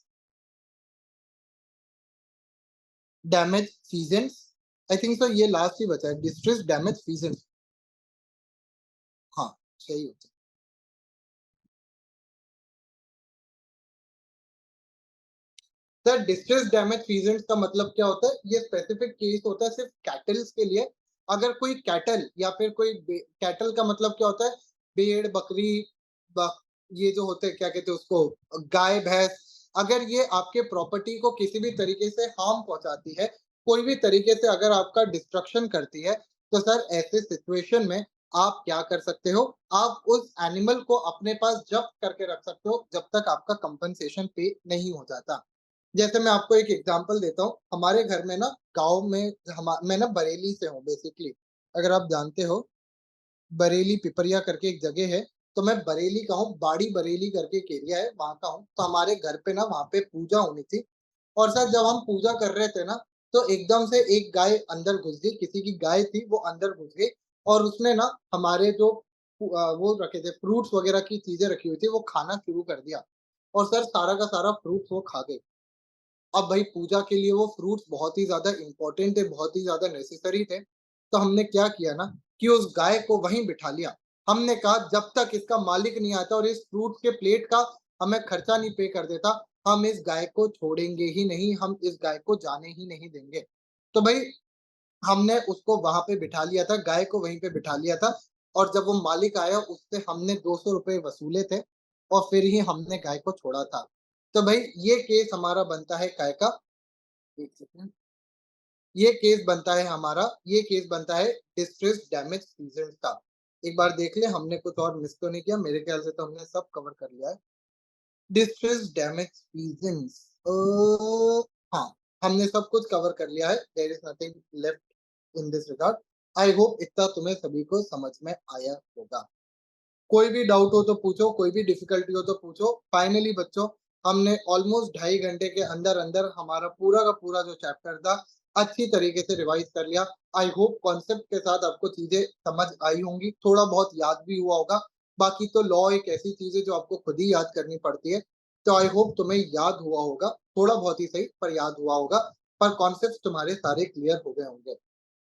damage फीजेंट्स। I think sir ये लास्ट ही बचा है, डिस्ट्रेस डैमेज फीजेंट्स। हाँ, सही होता है। सर डिस्ट्रेस डैमेज फीजेंट्स का मतलब क्या होता है? ये स्पेसिफिक केस होता है सिर्फ कैटल्स के लिए। अगर कोई कैटल या फिर कोई कैटल का मतलब क्या होता है? भेड़, बकरी, बक, ये जो होते हैं क्या कहते हैं उसको, गाय, भैंस। अगर ये आपके प्रॉपर्टी को किसी भी तरीके से हार्म पहुंचाती है, कोई भी तरीके से अगर आपका डिस्ट्रक्शन करती है, तो सर ऐसे सिचुएशन में आप क्या कर सकते हो? आप उस एनिमल को अपने पास जब्त करके रख सकते हो जब तक आपका कंपनसेशन पे नहीं हो जाता। जैसे मैं आपको एक एग्जांपल देता हूँ, हमारे घर में ना गाँव में मैं ना बरेली से हूँ बेसिकली, अगर आप जानते हो, बरेली पिपरिया करके एक जगह है, तो मैं बरेली का हूँ, बाड़ी बरेली करके एक एरिया है, वहाँ का हूँ। तो हमारे घर पे ना वहाँ पे पूजा होनी थी और सर जब हम पूजा कर रहे थे ना, तो एकदम से एक गाय अंदर घुस गई, किसी की गाय थी वो अंदर घुस गई और उसने ना हमारे जो वो रखे थे फ्रूट्स वगैरह की चीजें रखी हुई थी, वो खाना शुरू कर दिया और सर सारा का सारा फ्रूट्स वो खा गई। अब भाई पूजा के लिए वो फ्रूट्स बहुत ही ज़्यादा इम्पोर्टेंट थे, बहुत ही ज़्यादा नेसेसरी थे। तो हमने क्या किया ना कि उस गाय को वहीं बिठा लिया। हमने कहा जब तक इसका मालिक नहीं आता और इस फ्रूट के प्लेट का हमें खर्चा नहीं पे कर देता, हम इस गाय को छोड़ेंगे ही नहीं, हम इस गाय को जाने ही नहीं देंगे। तो भाई हमने उसको वहाँ पे बिठा लिया था, गाय को वहीं पे बिठा लिया था और जब वो मालिक आया उससे हमने 200 रुपए वसूले थे और फिर ही हमने गाय को छोड़ा था। तो भाई ये केस हमारा बनता है काय का? 1 सेकंड। ये केस बनता है डिस्ट्रेस डैमेज सीजन का। एक बार देख ले हमने कुछ और मिस तो नहीं किया, मेरे ख्याल से तो हमने सब कवर कर लिया है। डिस्ट्रेस डैमेज सीजन्स हाँ, हमने सब कुछ कवर कर लिया है। There is nothing left in this regard. I hope इतना तुम्हें सभी को समझ में आया होगा। कोई भी डाउट हो तो पूछो, कोई भी डिफिकल्टी हो तो पूछो। फाइनली बच्चों, हमने ऑलमोस्ट 2.5 घंटे के अंदर-अंदर हमारा पूरा का पूरा जो चैप्टर था, अच्छी तरीके से रिवाइज़ कर लिया। आई होप कॉन्सेप्ट के साथ आपको चीज़ें समझ आई होंगी, थोड़ा बहुत याद भी हुआ होगा। बाकी तो लॉ एक ऐसी चीज़ है जो आपको खुद ही याद करनी पड़ती है। तो आई होप तुम्हें याद हुआ होगा, थोड़ा बहुत ही सही पर याद हुआ होगा, पर कॉन्सेप्ट्स तुम्हारे सारे क्लियर हो गए होंगे।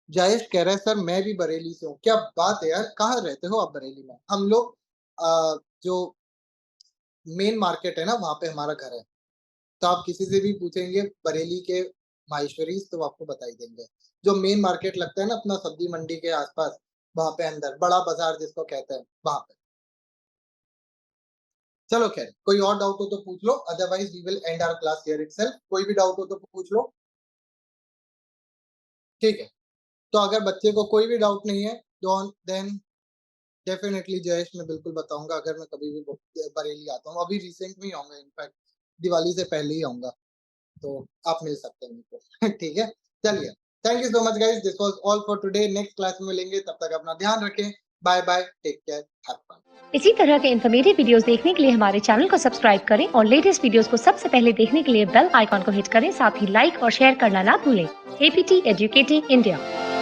जयेश कह रहा है सर मैं भी बरेली से हूँ। क्या बात है यार! कहाँ रहते हो आप बरेली में? हम लोग जो मेन मार्केट है ना वहाँ पे हमारा घर है। तो आप किसी से भी पूछेंगे बरेली के माहेश्वरीज़ तो वो आपको बता ही देंगे। जो मेन मार्केट लगता है ना अपना सब्जी मंडी के आस-पास, वहाँ पे अंदर बड़ा बाज़ार जिसको कहते हैं, वहाँ पे। चलो ख़ैर, कोई और डाउट हो तो पूछ लो, otherwise we will end our class here itself. कोई भी डाउट हो तो पूछ लो, ठीक है? तो अगर बच्चे को कोई भी डाउट नहीं है, डोंट देन डेफ़िनेटली जयेश मैं बिल्कुल बताऊँगा अगर मैं कभी भी बरेली आता हूँ। अभी रिसेंट में ही आऊँगा इनफैक्ट दिवाली से पहले ही आऊँगा, तो आप मिल सकते हैं मुझको। ठीक है? चलिए, thank you so much guys this was all for today. Next class में मिलेंगे, तब तक अपना ध्यान रखें। Bye bye, take care, have fun. इसी तरह के इन्फॉर्मेटिव वीडियोस देखने के लिए हमारे चैनल को सब्सक्राइब करें और लेटेस्ट वीडियोस को सबसे पहले देखने के लिए बेल आइकॉन को हिट करें। साथ ही लाइक और शेयर करना ना भूलें। APT educating India.